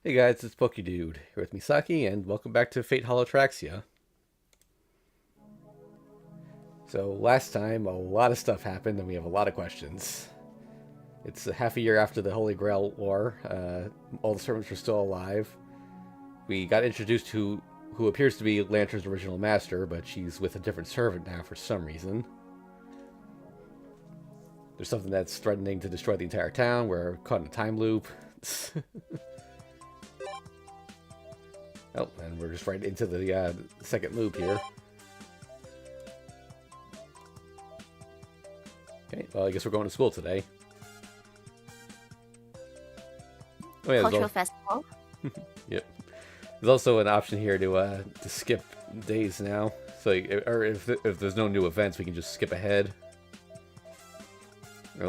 Hey guys, it's Dude here with Misaki, and welcome back to Fate Holotraxia. So last time, a lot of stuff happened, and we have a lot of questions. It's a half a year after the Holy Grail War. All the servants were still alive. We got introduced to who appears to be Lantern's original master, but she's with a different servant now for some reason. There's something that's threatening to destroy the entire town. We're caught in a time loop. Oh, and we're just right into the second loop here. Okay, well, I guess we're going to school today. Oh yeah, Cultural festival. yep. There's also an option here to skip days now. So, or if there's no new events, we can just skip ahead.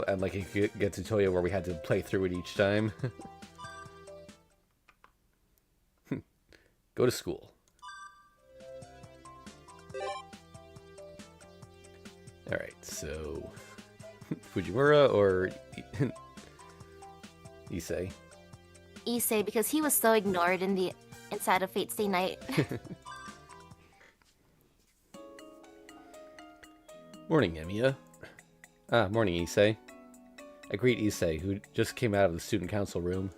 And like you get tutorial where we had to play through it each time. Go to school. All right, so Fujimura or Issei? Issei, because he was so ignored in the inside of Fate Stay Night. Morning, Emiya. Morning, Issei. I greet Issei, who just came out of the student council room.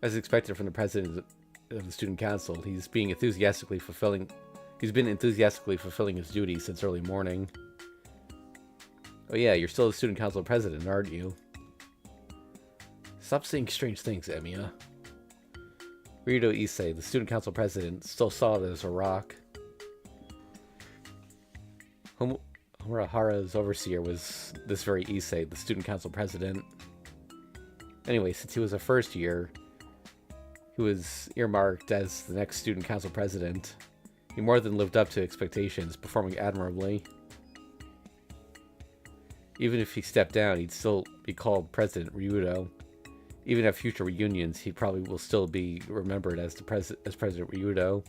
As expected from the president of the student council, he's been enthusiastically fulfilling his duties since early morning. Oh yeah, you're still the student council president, aren't you? Stop saying strange things, Emiya. Rito Issei, the student council president, still solid as a rock. Homurahara's overseer was this very Issei, the student council president. Anyway, since he was a first year, he was earmarked as the next student council president. He more than lived up to expectations, performing admirably. Even if he stepped down, he'd still be called President Ryudo. Even at future reunions, he probably will still be remembered as President Ryudo.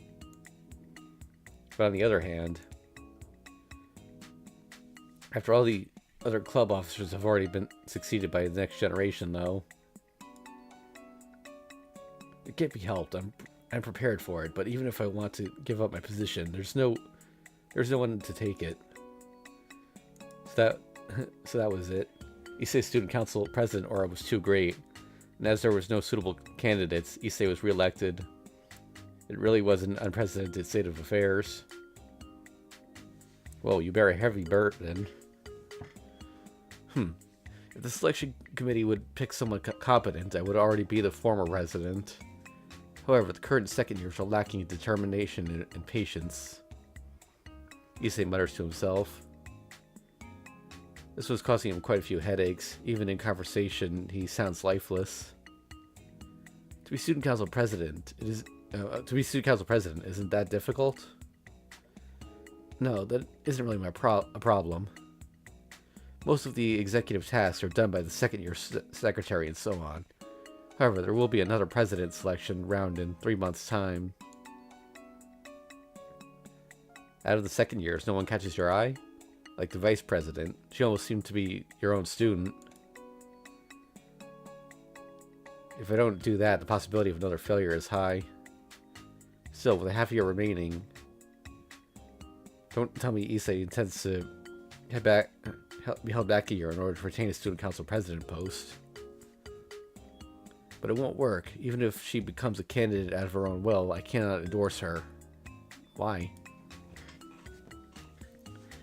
But on the other hand, after all the other club officers have already been succeeded by the next generation, though, it can't be helped. I'm prepared for it, but even if I want to give up my position, there's no one to take it. So that was it. Issei's student council president aura was too great, and as there was no suitable candidates, Issei was reelected. It really was an unprecedented state of affairs. Whoa, you bear a heavy burden. If the selection committee would pick someone competent, I would already be the former resident. However, the current second years are lacking in determination and patience. Issei mutters to himself. This was causing him quite a few headaches. Even in conversation, he sounds lifeless. To be student council president, isn't that difficult? No, that isn't really a problem. Most of the executive tasks are done by the second year secretary and so on. However, there will be another president selection round in 3 months' time. Out of the second years, no one catches your eye? Like the vice president, she almost seemed to be your own student. If I don't do that, the possibility of another failure is high. Still, with a half year remaining, don't tell me Issei intends to be held back a year in order to retain a student council president post. But it won't work. Even if she becomes a candidate out of her own will, I cannot endorse her. Why?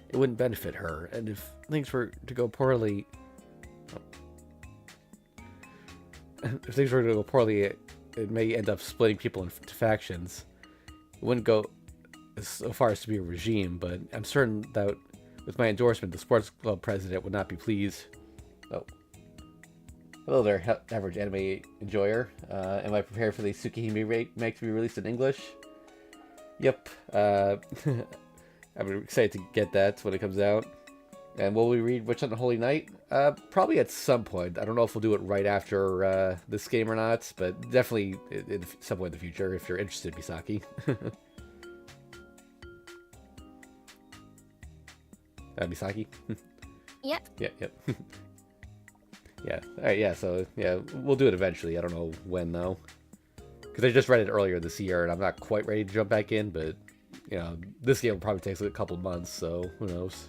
It wouldn't benefit her, and if things were to go poorly... it may end up splitting people into factions. It wouldn't go so far as to be a regime, but I'm certain that with my endorsement, the sports club president would not be pleased. Oh. Hello there, average anime enjoyer. Am I prepared for the Tsukihime remake to be released in English? Yep. I'm excited to get that when it comes out. And will we read Witch on the Holy Night? Probably at some point. I don't know if we'll do it right after this game or not, but definitely in some point in the future if you're interested, Misaki. Misaki? Yep. Yep. Yeah. Alright, yeah, so, yeah, we'll do it eventually. I don't know when, though. Because I just read it earlier this year, and I'm not quite ready to jump back in, but, you know, this game will probably take a couple months, so who knows.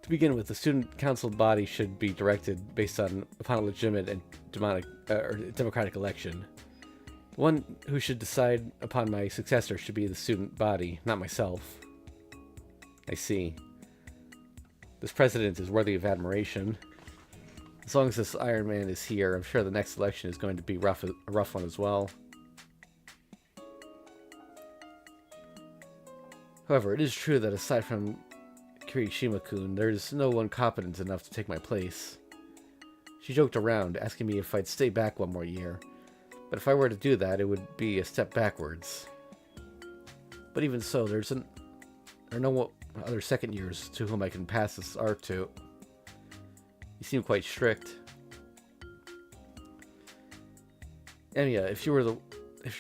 To begin with, the student council body should be directed based upon a legitimate and democratic election. The one who should decide upon my successor should be the student body, not myself. I see. This president is worthy of admiration. As long as this Iron Man is here, I'm sure the next election is going to be a rough one as well. However, it is true that aside from Kirishima-kun, there's no one competent enough to take my place. She joked around, asking me if I'd stay back one more year, but if I were to do that, it would be a step backwards. But even so, there are no other second years to whom I can pass this art to. You seem quite strict. Emiya, if you were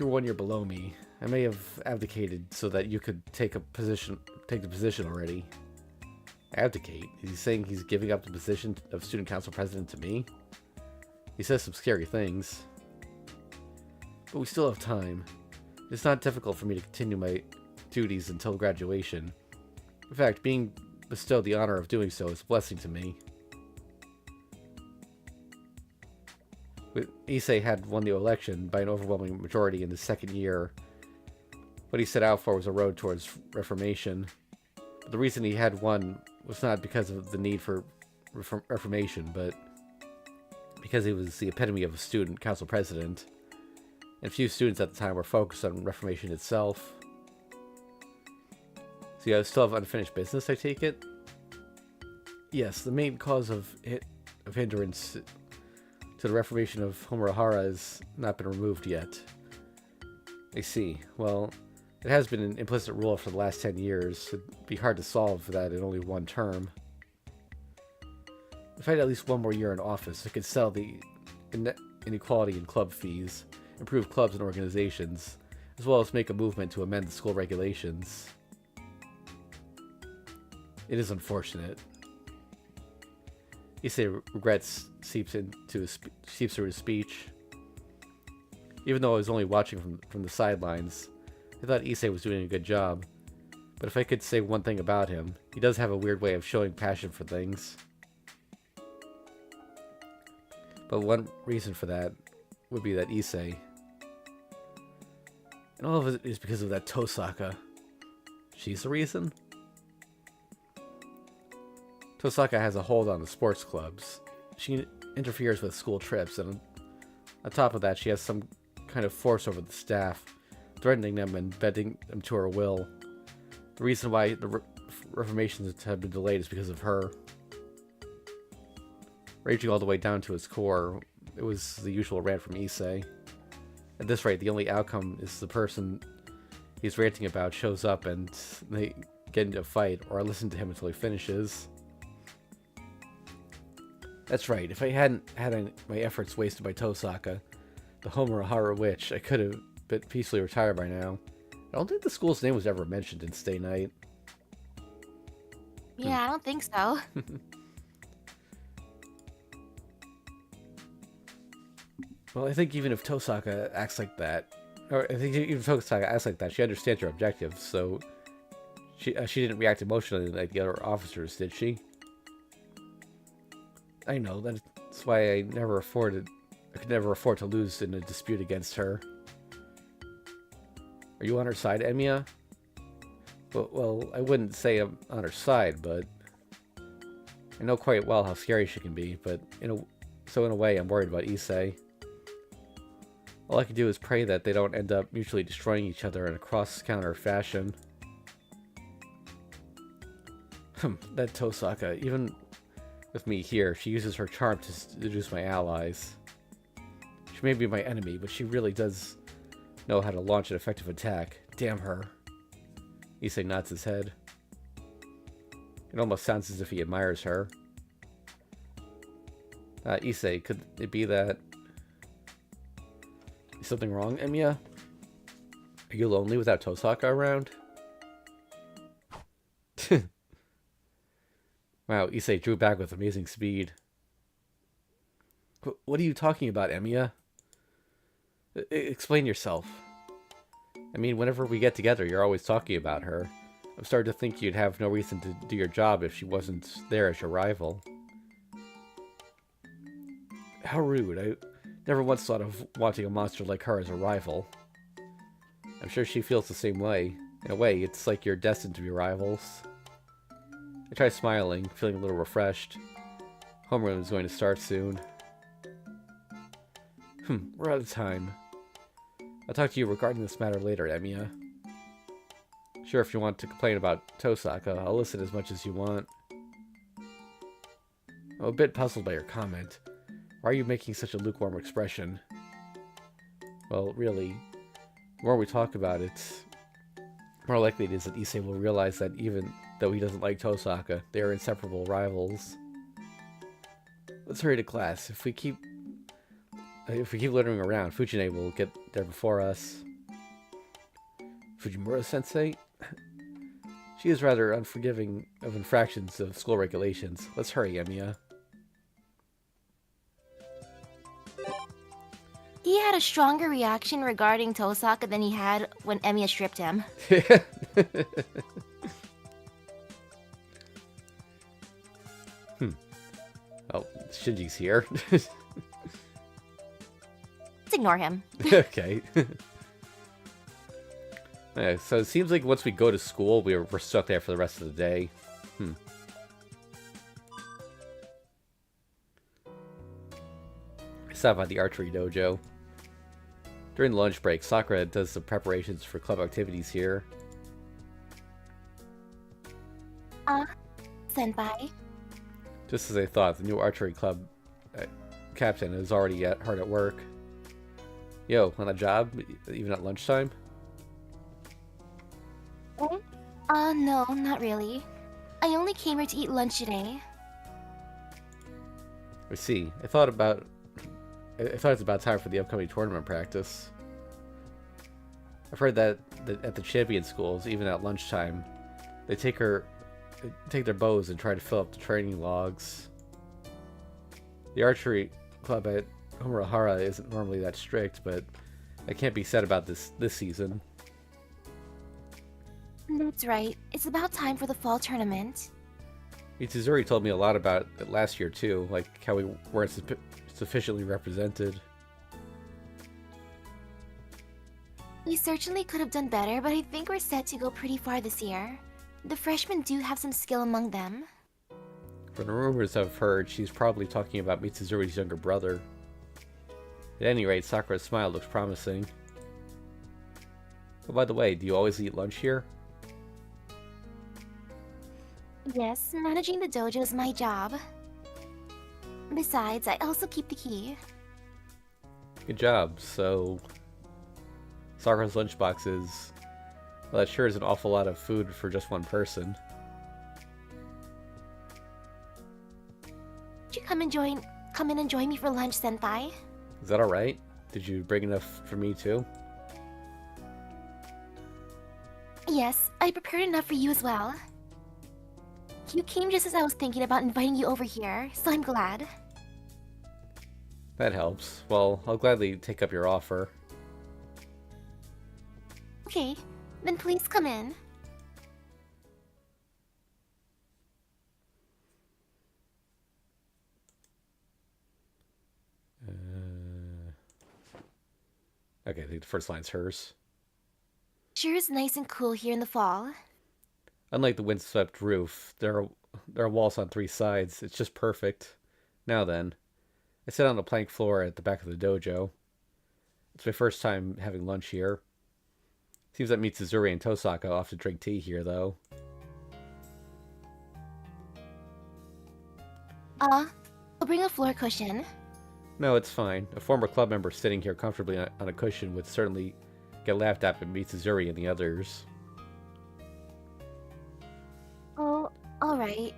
1 year below me, I may have abdicated so that you could take the position already. Abdicate? Is he saying he's giving up the position of student council president to me? He says some scary things. But we still have time. It's not difficult for me to continue my duties until graduation. In fact, being bestowed the honor of doing so is a blessing to me. Issei had won the election by an overwhelming majority in his second year. What he set out for was a road towards reformation. But the reason he had won was not because of the need for reformation, but because he was the epitome of a student council president. And few students at the time were focused on reformation itself. So you still have unfinished business, I take it? Yes, the main cause of hindrance to the reformation of Honorahara has not been removed yet. I see. Well, it has been an implicit rule for the last 10 years. It'd be hard to solve that in only one term. If I had at least one more year in office, I could settle the inequality in club fees, improve clubs and organizations, as well as make a movement to amend the school regulations. It is unfortunate. Issei regrets seeps through his speech. Even though I was only watching from the sidelines, I thought Issei was doing a good job. But if I could say one thing about him, he does have a weird way of showing passion for things. But one reason for that would be that Issei. And all of it is because of that Tosaka. She's the reason? Tosaka has a hold on the sports clubs. She interferes with school trips, and on top of that, she has some kind of force over the staff, threatening them and bending them to her will. The reason why the reformations have been delayed is because of her. Raging all the way down to its core, it was the usual rant from Issei. At this rate, the only outcome is the person he's ranting about shows up and they get into a fight, or I listen to him until he finishes. That's right, if I hadn't had my efforts wasted by Tosaka, the Honorahara witch, I could have been peacefully retired by now. I don't think the school's name was ever mentioned in Stay Night. Yeah, I don't think so. Well, I think even if Tosaka acts like that, or I think even if Tosaka acts like that, she understands her objectives, so she didn't react emotionally like the other officers, did she? I know, that's why I could never afford to lose in a dispute against her. Are you on her side, Emiya? Well, I wouldn't say I'm on her side, but I know quite well how scary she can be, but in a way, I'm worried about Issei. All I can do is pray that they don't end up mutually destroying each other in a cross-counter fashion. That Tosaka, even with me here, she uses her charm to seduce my allies. She may be my enemy, but she really does know how to launch an effective attack. Damn her. Issei nods his head. It almost sounds as if he admires her. Issei, could it be that... Is something wrong, Emiya? Are you lonely without Tosaka around? Wow, Issei drew back with amazing speed. What are you talking about, Emiya? Explain yourself. I mean, whenever we get together, you're always talking about her. I'm starting to think you'd have no reason to do your job if she wasn't there as your rival. How rude. I never once thought of wanting a monster like her as a rival. I'm sure she feels the same way. In a way, it's like you're destined to be rivals. I try smiling, feeling a little refreshed. Homeroom is going to start soon. We're out of time. I'll talk to you regarding this matter later, Emiya. Sure, if you want to complain about Tosaka, I'll listen as much as you want. I'm a bit puzzled by your comment. Why are you making such a lukewarm expression? Well, really, the more we talk about it, the more likely it is that Issei will realize that even though he doesn't like Tosaka, they are inseparable rivals. Let's hurry to class. If we keep littering around, Fujine will get there before us. Fujimura-sensei? She is rather unforgiving of infractions of school regulations. Let's hurry, Emiya. He had a stronger reaction regarding Tosaka than he had when Emiya stripped him. Oh, Shinji's here. Let's ignore him. Okay. Yeah, so it seems like once we go to school, we're stuck there for the rest of the day. I stopped by the archery dojo. During the lunch break, Sakura does the preparations for club activities here. Senpai. Just as I thought, the new archery club captain is already hard at work. Yo, on a job? Even at lunchtime? No, not really. I only came here to eat lunch today. I see. I thought it's about time for the upcoming tournament practice. I've heard that at the champion schools, even at lunchtime, they take their bows and try to fill up the training logs. The archery club at Homurahara isn't normally that strict, but that can't be said about this season. That's right. It's about time for the fall tournament. Mitsuzuri told me a lot about it last year too, like how we weren't sufficiently represented. We certainly could have done better, but I think we're set to go pretty far this year. The freshmen do have some skill among them. From the rumors I've heard, she's probably talking about Mitsuzuri's younger brother. At any rate, Sakura's smile looks promising. Oh, by the way, do you always eat lunch here? Yes, managing the dojo is my job. Besides, I also keep the key. Good job. So, Sakura's lunchbox is... well, that sure is an awful lot of food for just one person. Would you come in and join me for lunch, Senpai? Is that alright? Did you bring enough for me too? Yes, I prepared enough for you as well. You came just as I was thinking about inviting you over here, so I'm glad. That helps. Well, I'll gladly take up your offer. Okay, then please come in. Okay, I think the first line's hers. Sure is nice and cool here in the fall. Unlike the windswept roof, there are walls on 3 sides. It's just perfect. Now then, I sit on the plank floor at the back of the dojo. It's my first time having lunch here. Seems that Mitsuzuri and Tosaka often drink tea here, though. I'll bring a floor cushion. No, it's fine. A former club member sitting here comfortably on a cushion would certainly get laughed at by Mitsuzuri and the others. Oh, alright.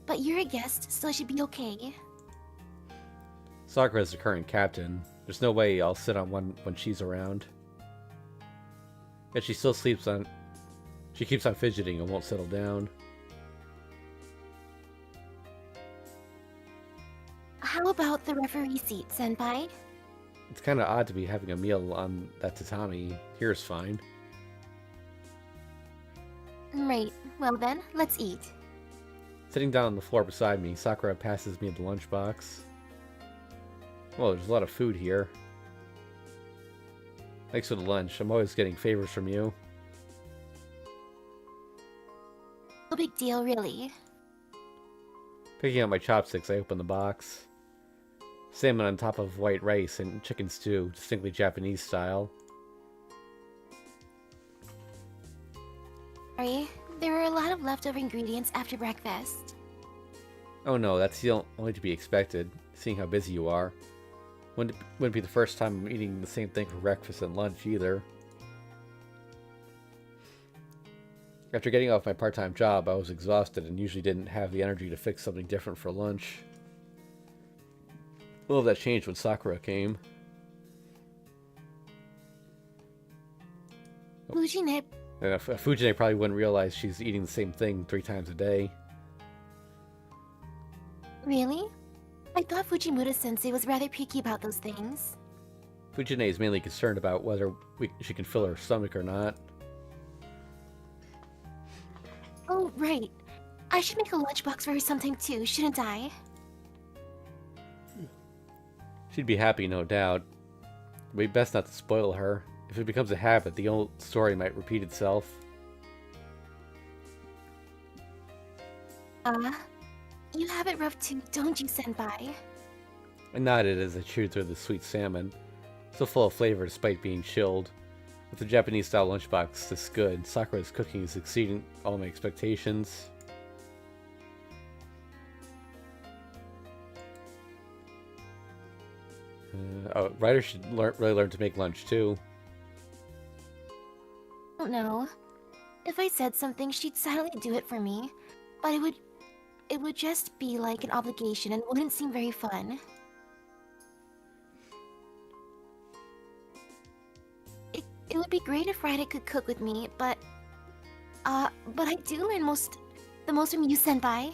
But you're a guest, so it should be okay. Sakura's the current captain. There's no way I'll sit on one when she's around. Yet she still sleeps on... she keeps on fidgeting and won't settle down. How about the referee seat, Senpai. It's kind of odd to be having a meal on that tatami. Here's fine. Right. Well then, let's eat. Sitting down on the floor beside me, Sakura passes me the lunchbox. Well, there's a lot of food here. Thanks for the lunch. I'm always getting favors from you. No big deal, really. Picking up my chopsticks, I open the box. Salmon on top of white rice and chicken stew, distinctly Japanese style. Sorry, there were a lot of leftover ingredients after breakfast. Oh no, that's only to be expected, seeing how busy you are. Wouldn't be the first time I'm eating the same thing for breakfast and lunch either. After getting off my part-time job, I was exhausted and usually didn't have the energy to fix something different for lunch. All of that changed when Sakura came. Fujine. Fujine probably wouldn't realize she's eating the same thing 3 times a day. Really? I thought Fujimura-sensei was rather picky about those things. Fujine is mainly concerned about whether she can fill her stomach or not. Oh, right. I should make a lunchbox for her sometime too, shouldn't I? She'd be happy, no doubt. But we'd best not to spoil her. If it becomes a habit, the old story might repeat itself. You have it rough too, don't you, Senpai? I nodded as I chewed through the sweet salmon, so full of flavor despite being chilled. With the Japanese-style lunchbox this good, Sakura's cooking is exceeding all my expectations. Ryder should really learn to make lunch too. I don't know. If I said something, she'd silently do it for me, but it would just be like an obligation and wouldn't seem very fun. It would be great if Ryder could cook with me, but I do learn the most from you, Senpai.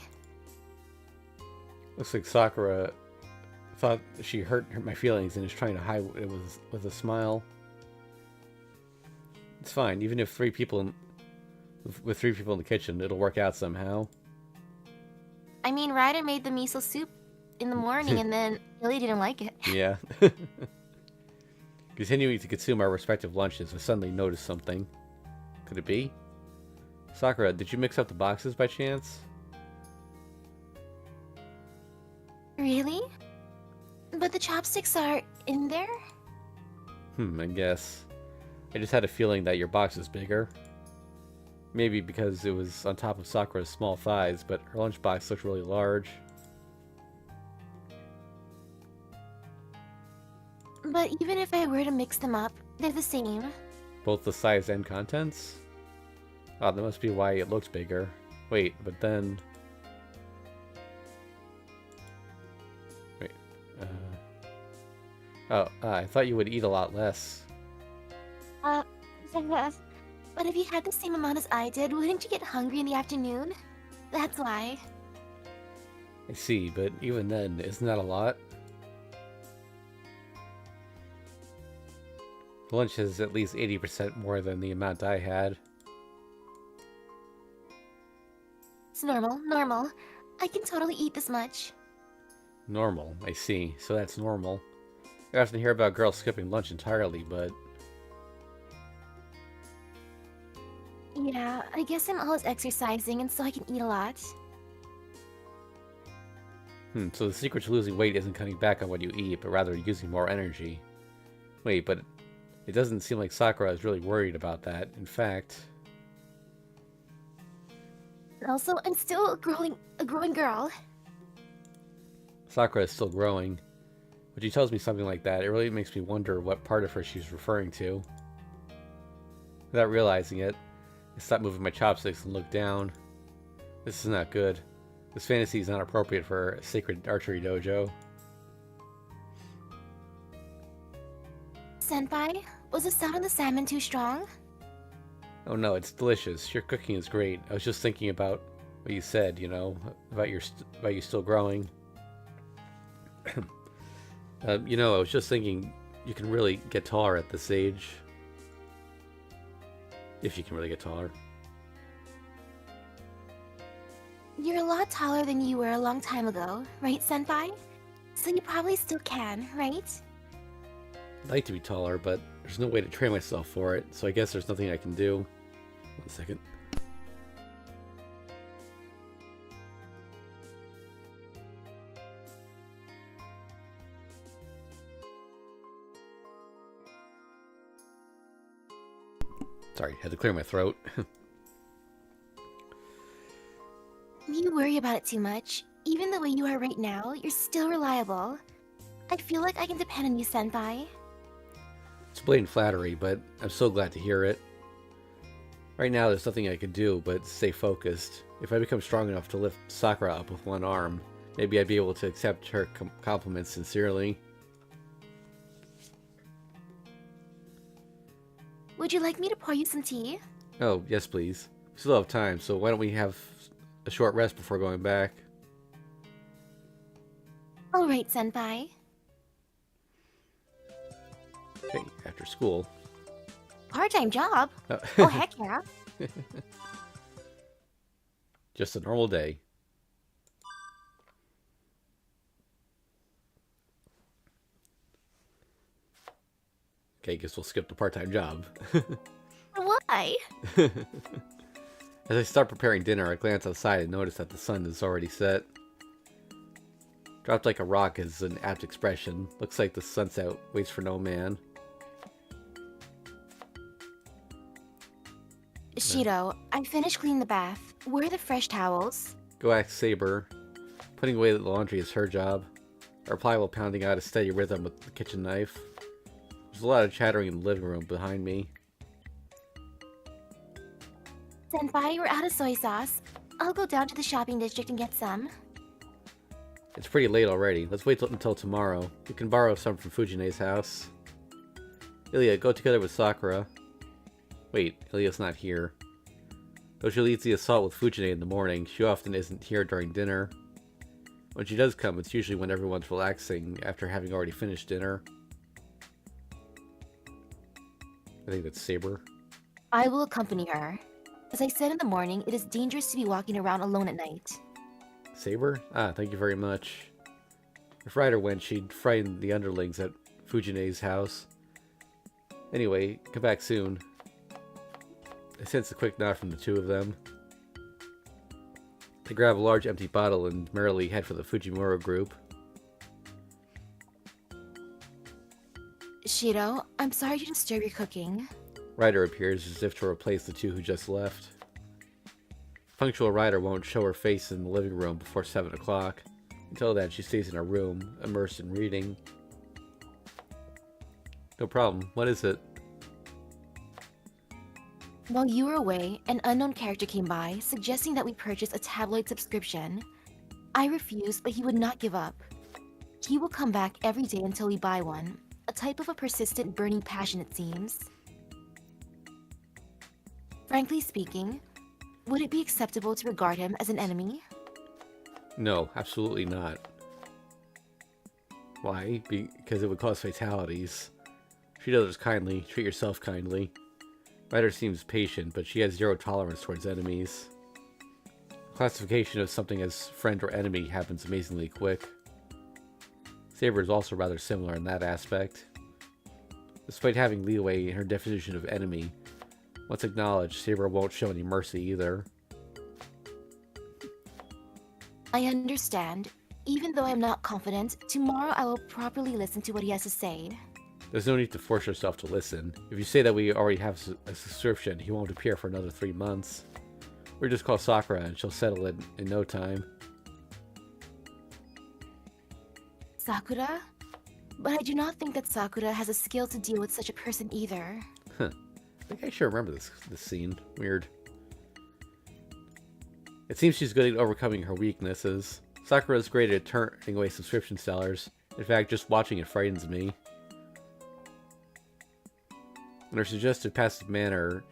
Looks like Sakura thought she hurt my feelings and is trying to hide it with a smile. It's fine, even if with 3 people in the kitchen, it'll work out somehow. I mean, Ryder made the miso soup in the morning and then really didn't like it. Yeah. Continuing to consume our respective lunches, I suddenly noticed something. Could it be? Sakura, did you mix up the boxes by chance? Really? But the chopsticks are in there? I guess. I just had a feeling that your box is bigger. Maybe because it was on top of Sakura's small thighs, but her lunchbox looked really large. But even if I were to mix them up, they're the same. Both the size and contents? Oh, that must be why it looks bigger. Wait, but then... Wait, I thought you would eat a lot less. But if you had the same amount as I did, wouldn't you get hungry in the afternoon? That's why. I see, but even then, isn't that a lot? Lunch is at least 80% more than the amount I had. It's normal. I can totally eat this much. Normal, I see. So that's normal. I often hear about girls skipping lunch entirely, but... Yeah, I guess I'm always exercising and so I can eat a lot. So the secret to losing weight isn't cutting back on what you eat, but rather using more energy. Wait, but it doesn't seem like Sakura is really worried about that. In fact... Also, I'm still a growing girl. Sakura is still growing. When she tells me something like that, it really makes me wonder what part of her she's referring to. Without realizing it, I stop moving my chopsticks and look down. This is not good. This fantasy is not appropriate for a sacred archery dojo. Senpai, was the sound of the salmon too strong? Oh no, it's delicious. Your cooking is great. I was just thinking about what you said, you know, about you still growing. You know, I was just thinking you can really get taller at this age. If you can really get taller. You're a lot taller than you were a long time ago, right, Senpai? So you probably still can, right? I'd like to be taller, but there's no way to train myself for it, so I guess there's nothing I can do. 1 second. Sorry, had to clear my throat. You worry about it too much. Even the way you are right now, you're still reliable. I feel like I can depend on you, Senpai. It's blatant flattery, but I'm so glad to hear it. Right now, there's nothing I could do but stay focused. If I become strong enough to lift Sakura up with one arm, maybe I'd be able to accept her compliments sincerely. Would you like me to pour you some tea? Oh, yes please. We still have time, so why don't we have a short rest before going back? Alright, Senpai. Hey, after school. Part-time job? Oh. Oh, heck yeah. Just a normal day. Okay, guess we'll skip the part-time job. Why? As I start preparing dinner, I glance outside and notice that the sun is already set. Dropped like a rock is an apt expression. Looks like the sunset waits for no man. Shiro, I finished cleaning the bath. Where are the fresh towels? Go ask Saber. Putting away the laundry is her job. I reply while pounding out a steady rhythm with the kitchen knife. There's a lot of chattering in the living room behind me. Senpai, we're out of soy sauce. I'll go down to the shopping district and get some. It's pretty late already. Let's wait until tomorrow. We can borrow some from Fujine's house. Ilya, go together with Sakura. Wait, Ilya's not here. Though she leads the assault with Fujine in the morning, she often isn't here during dinner. When she does come, it's usually when everyone's relaxing after having already finished dinner. I think that's Saber. I will accompany her. As I said in the morning, it is dangerous to be walking around alone at night. Saber? Ah, thank you very much. If Ryder went, she'd frighten the underlings at Fujine's house. Anyway, come back soon. I sense a quick nod from the two of them. They grab a large empty bottle and merrily head for the Fujimura group. Shiro, I'm sorry to disturb your cooking. Ryder appears as if to replace the two who just left. Punctual Ryder won't show her face in the living room before 7 o'clock. Until then, she stays in her room, immersed in reading. No problem. What is it? While you were away, an unknown character came by, suggesting that we purchase a tabloid subscription. I refused, but he would not give up. He will come back every day until we buy one. A type of a persistent burning passion, it seems. Frankly speaking, would it be acceptable to regard him as an enemy? No, absolutely not. Why? Because it would cause fatalities. Treat others kindly, treat yourself kindly. Ryder seems patient, but she has zero tolerance towards enemies. Classification of something as friend or enemy happens amazingly quick. Saber is also rather similar in that aspect. Despite having leeway in her definition of enemy, once acknowledged, Saber won't show any mercy either. I understand. Even though I'm not confident, tomorrow I will properly listen to what he has to say. There's no need to force yourself to listen. If you say that we already have a subscription, he won't appear for another 3 months. Or just call Sakura and she'll settle it in no time. Sakura? But I do not think that Sakura has the skill to deal with such a person either. Huh. I think I should remember this scene. Weird. It seems she's good at overcoming her weaknesses. Sakura's great at turning away subscription sellers. In fact, just watching it frightens me. In her suggestive passive manner,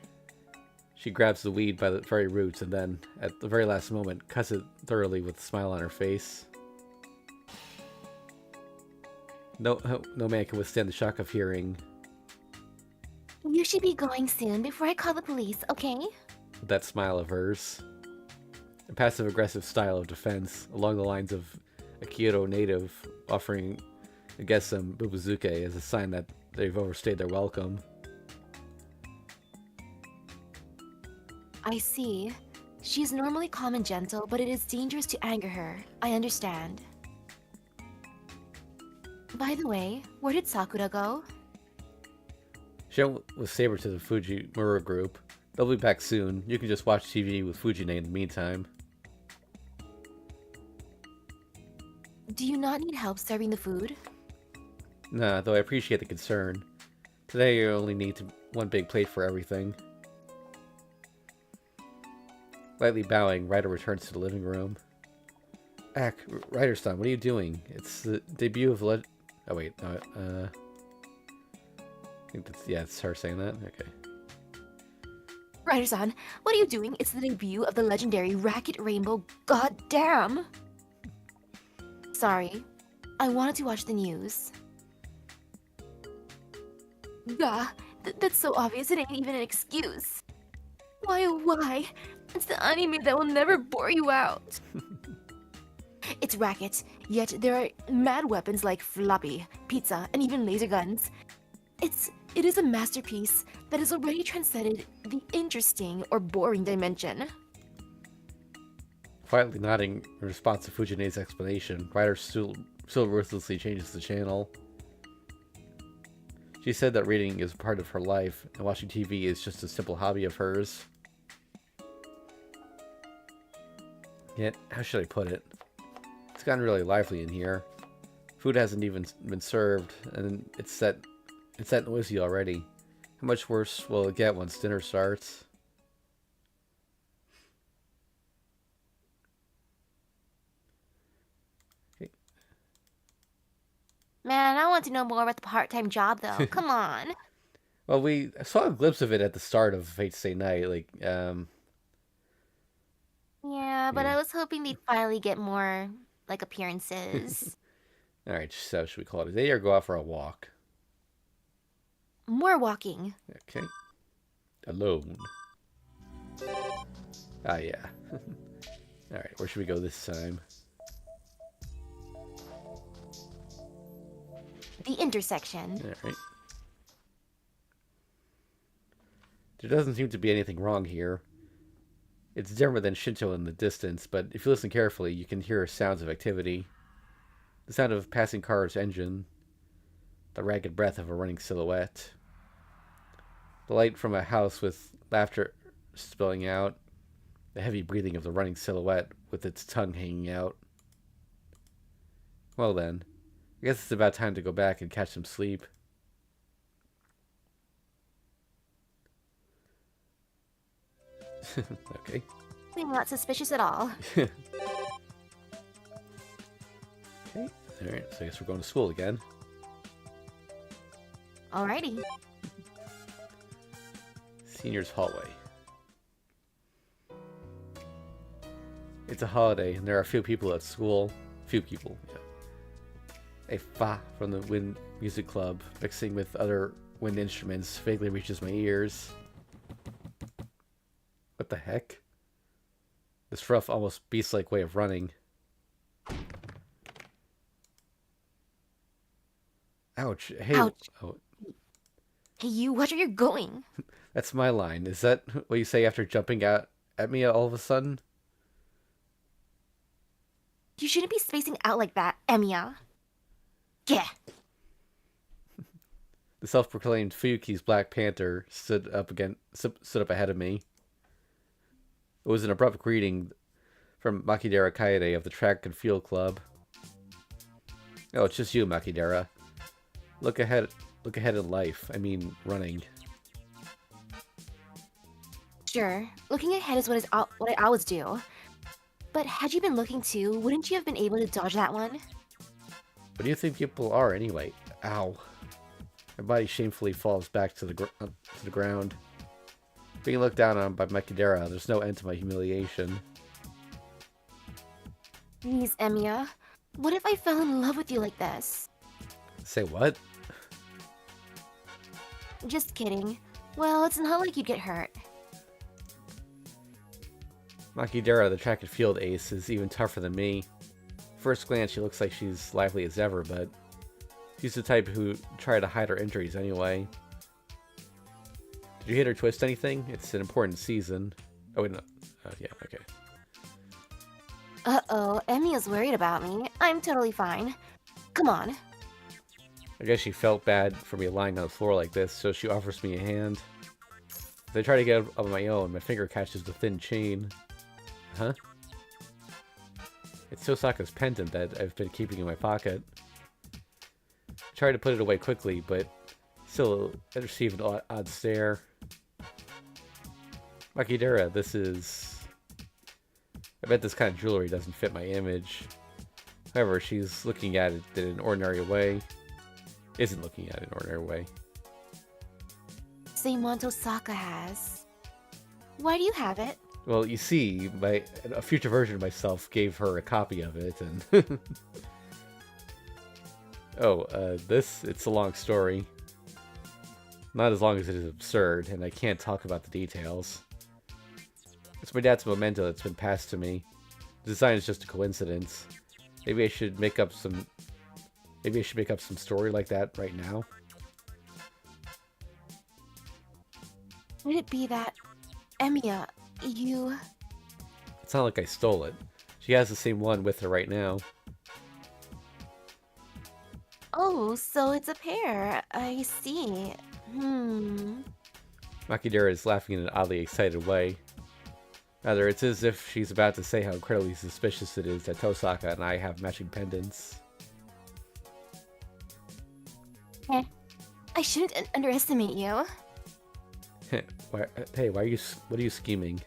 she grabs the weed by the very roots and then, at the very last moment, cuts it thoroughly with a smile on her face. No man can withstand the shock of hearing. You should be going soon before I call the police, okay? With that smile of hers. A passive-aggressive style of defense, along the lines of a Kyoto native offering a guest some bubuzuke as a sign that they've overstayed their welcome. I see. She is normally calm and gentle, but it is dangerous to anger her. I understand. By the way, where did Sakura go? She went with Saber to the Fujimura group. They'll be back soon. You can just watch TV with Fujine in the meantime. Do you not need help serving the food? Nah, though I appreciate the concern. Today you only need one big plate for everything. Lightly bowing, Ryder returns to the living room. Ryder-san, what are you doing? It's the debut of Oh wait, no, I think that's, yeah, it's her saying that? Okay. Ryder-san, what are you doing? It's the debut of the legendary Racket Rainbow. God damn! Sorry. I wanted to watch the news. Gah, that's so obvious it ain't even an excuse. Why, oh why? It's the anime that will never bore you out. It's Racket, yet there are mad weapons like floppy, pizza, and even laser guns. It is a masterpiece that has already transcended the interesting or boring dimension. Quietly nodding in response to Fujine's explanation, Ryder still ruthlessly changes the channel. She said that reading is part of her life, and watching TV is just a simple hobby of hers. Yet, how should I put it? It's gotten really lively in here. Food hasn't even been served, and it's that noisy already. How much worse will it get once dinner starts? Okay. Man, I want to know more about the part-time job, though. Come on. Well, we saw a glimpse of it at the start of Fate Stay Night, like, Yeah, but yeah. I was hoping they'd finally get more, like, appearances. Alright, so should we call it a day or go out for a walk? More walking. Okay. Alone. Ah, yeah. Alright, where should we go this time? The intersection. Alright. There doesn't seem to be anything wrong here. It's different than Shinto in the distance, but if you listen carefully, you can hear sounds of activity. The sound of a passing car's engine. The ragged breath of a running silhouette. The light from a house with laughter spilling out. The heavy breathing of the running silhouette with its tongue hanging out. Well then, I guess it's about time to go back and catch some sleep. Okay. I'm not suspicious at all. Okay. Alright, so I guess we're going to school again. Alrighty. Seniors hallway. It's a holiday, and there are few people at school. Few people, yeah. A fa from the wind music club, mixing with other wind instruments, vaguely reaches my ears. What the heck? This rough, almost beast-like way of running. Ouch. Hey. Ouch. Oh, Hey, you, watch where you're going. that's my line. Is that what you say after jumping out at me all of a sudden? You shouldn't be spacing out like that, Emiya. Yeah. The self-proclaimed Fuyuki's Black Panther stood up ahead of me. It was an abrupt greeting from Makidera Kaede of the Track and Field Club. Oh, it's just you, Makidera. Look ahead in life. I mean, running. Sure, looking ahead is what I always do. But had you been looking too, wouldn't you have been able to dodge that one? What do you think people are, anyway? Ow. My body shamefully falls back to the ground. Being looked down on by Makidera, there's no end to my humiliation. Please, Emiya. What if I fell in love with you like this? Say what? Just kidding. Well, it's not like you'd get hurt. Makidera, the track and field ace, is even tougher than me. First glance, she looks like she's lively as ever, but she's the type who try to hide her injuries anyway. Did you hit or twist anything? It's an important season. Oh, wait, no. Yeah, okay. Uh-oh, Emiya's worried about me. I'm totally fine. Come on. I guess she felt bad for me lying on the floor like this, so she offers me a hand. As I try to get up on my own, my finger catches the thin chain. Huh? It's Tosaka's pendant that I've been keeping in my pocket. I tried to put it away quickly, but still I received an odd stare. Makidera, this is... I bet this kind of jewelry doesn't fit my image. However, she's looking at it in an ordinary way. Isn't looking at it in an ordinary way. Same one Tosaka has. Why do you have it? Well, you see, a future version of myself gave her a copy of it, and... it's a long story. Not as long as it is absurd, and I can't talk about the details. It's my dad's memento that's been passed to me. The design is just a coincidence. Maybe I should make up some story like that right now. Would it be that, Emiya, you... It's not like I stole it. She has the same one with her right now. Oh, so it's a pair. I see. Makidera is laughing in an oddly excited way. Rather, it's as if she's about to say how incredibly suspicious it is that Tosaka and I have matching pendants. I shouldn't underestimate you. What are you scheming?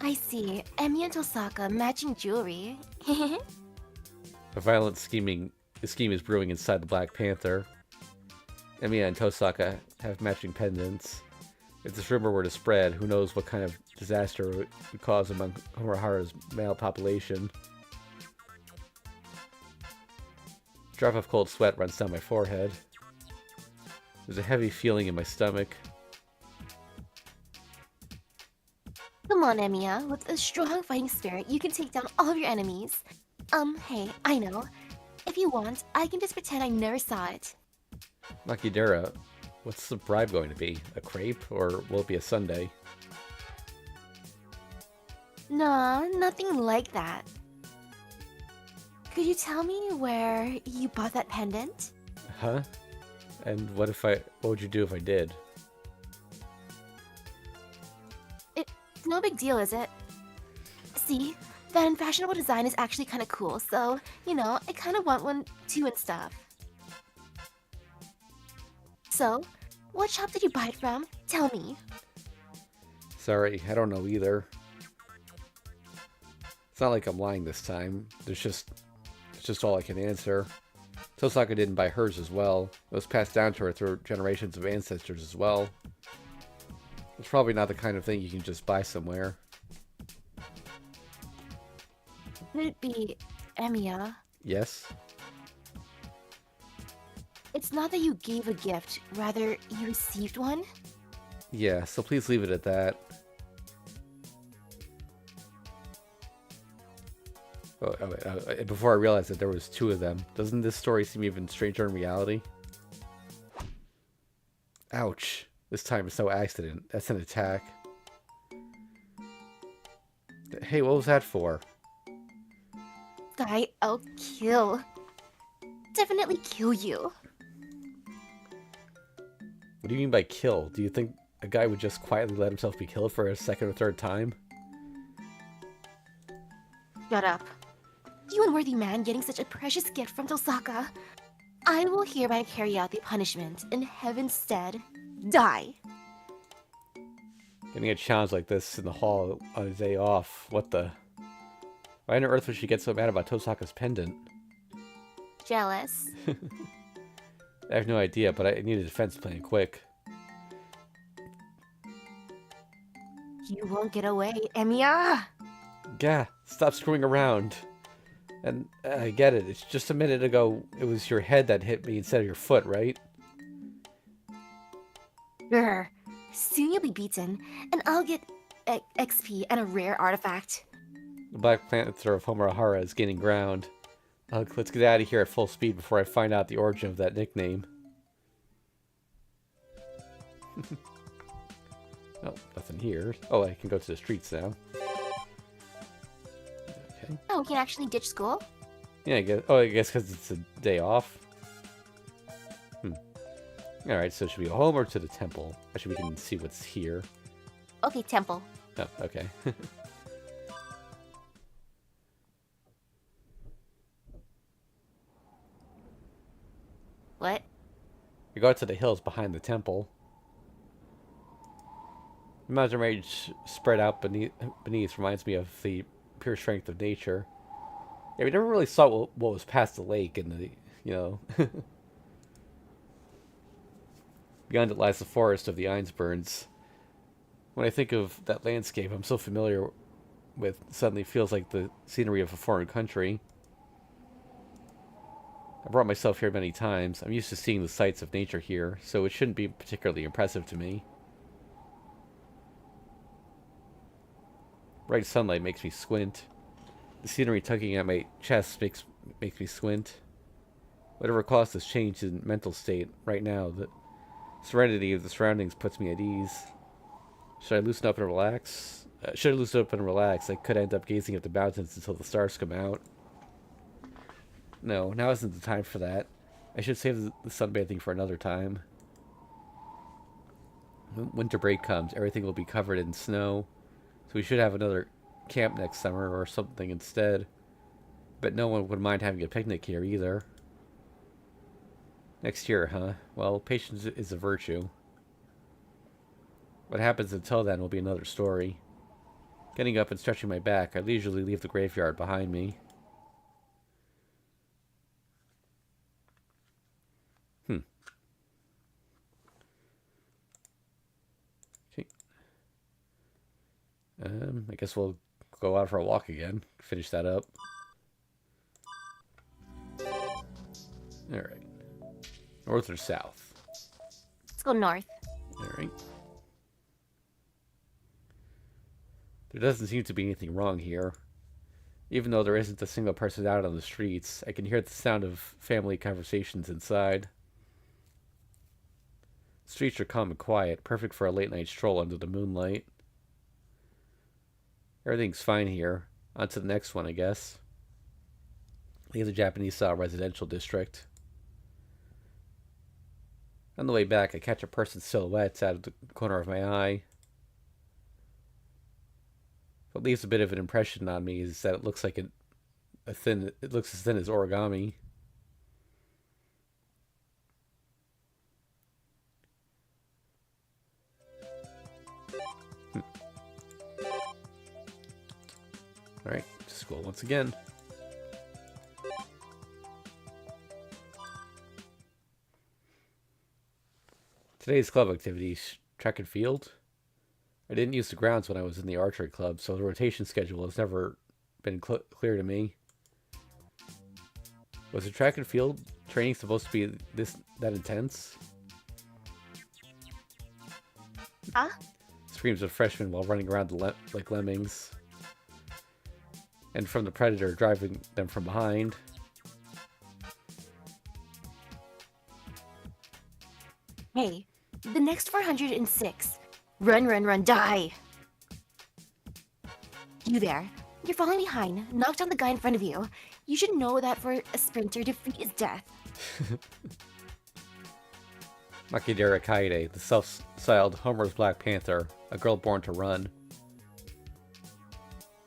I see. Emi and Tosaka matching jewelry. A violent scheme is brewing inside the Black Panther. Emiya and Tosaka have matching pendants. If this rumor were to spread, who knows what kind of disaster it would cause among Homuraha's male population. A drop of cold sweat runs down my forehead. There's a heavy feeling in my stomach. Come on, Emiya. With a strong fighting spirit, you can take down all of your enemies. Hey, I know. If you want, I can just pretend I never saw it. Makidera, what's the bribe going to be? A crepe, or will it be a sundae? Nah, nothing like that. Could you tell me where you bought that pendant? Huh? And what would you do if I did? It's no big deal, is it? See, that unfashionable design is actually kind of cool, so, you know, I kind of want one too and stuff. So, what shop did you buy it from? Tell me. Sorry, I don't know either. It's not like I'm lying this time. It's just all I can answer. Tosaka didn't buy hers as well. It was passed down to her through generations of ancestors as well. It's probably not the kind of thing you can just buy somewhere. Could it be Emiya? Yes? It's not that you gave a gift, rather you received one? Yeah, so please leave it at that. Before I realized that there was two of them. Doesn't this story seem even stranger in reality? Ouch. This time it's no accident. That's an attack. Hey, what was that for? Guy, I'll kill. Definitely kill you. What do you mean by kill? Do you think a guy would just quietly let himself be killed for a second or third time? Shut up. You unworthy man getting such a precious gift from Tosaka. I will hereby carry out the punishment in heaven's stead. Die. Getting a challenge like this in the hall on a day off. What the? Why on earth would she get so mad about Tosaka's pendant? Jealous. I have no idea, but I need a defense plan quick. You won't get away, Emiya! Gah, stop screwing around. And I get it. It's just a minute ago, it was your head that hit me instead of your foot, right? Grr. Soon you'll be beaten, and I'll get XP and a rare artifact. The Black Panther of Homarahara is gaining ground. Let's get out of here at full speed before I find out the origin of that nickname. Oh, nothing here. Oh, I can go to the streets now. Okay. Oh, we can actually ditch school? Yeah, I guess. Oh, I guess because it's a day off. Alright, so should we go home or to the temple? Actually, we can see what's here. Okay, temple. Oh, okay. What? We go out to the hills behind the temple. The mountain range spread out beneath reminds me of the pure strength of nature. Yeah, we never really saw what was past the lake and the, you know... Beyond it lies the forest of the Einsburns. When I think of that landscape I'm so familiar with, suddenly feels like the scenery of a foreign country. I brought myself here many times. I'm used to seeing the sights of nature here, so it shouldn't be particularly impressive to me. Bright sunlight makes me squint. The scenery tugging at my chest makes me squint. Whatever caused this change in mental state right now, the serenity of the surroundings puts me at ease. Should I loosen up and relax? Should I loosen up and relax? I could end up gazing at the mountains until the stars come out. No, now isn't the time for that. I should save the sunbathing for another time. When winter break comes, everything will be covered in snow, so we should have another camp next summer or something instead. But no one would mind having a picnic here either. Next year, huh? Well, patience is a virtue. What happens until then will be another story. Getting up and stretching my back, I leisurely leave the graveyard behind me. Okay. I guess we'll go out for a walk again. Finish that up. Alright. North or south? Let's go north. Alright. There doesn't seem to be anything wrong here. Even though there isn't a single person out on the streets, I can hear the sound of family conversations inside. The streets are calm and quiet, perfect for a late night stroll under the moonlight. Everything's fine here. On to the next one, I guess. Leave the Japanese-style residential district. On the way back, I catch a person's silhouette out of the corner of my eye. What leaves a bit of an impression on me is that it looks like it looks as thin as origami. Alright, to school once again. Today's club activities, track and field. I didn't use the grounds when I was in the archery club, so the rotation schedule has never been clear to me. Was the track and field training supposed to be that intense? Huh? Screams of freshmen while running around like lemmings. And from the predator driving them from behind. Hey, the next 406. Run, run, run, die! You there. You're falling behind. Knocked on the guy in front of you. You should know that for a sprinter, defeat is death. Makidera Kaede, the self-styled Homer's Black Panther, a girl born to run.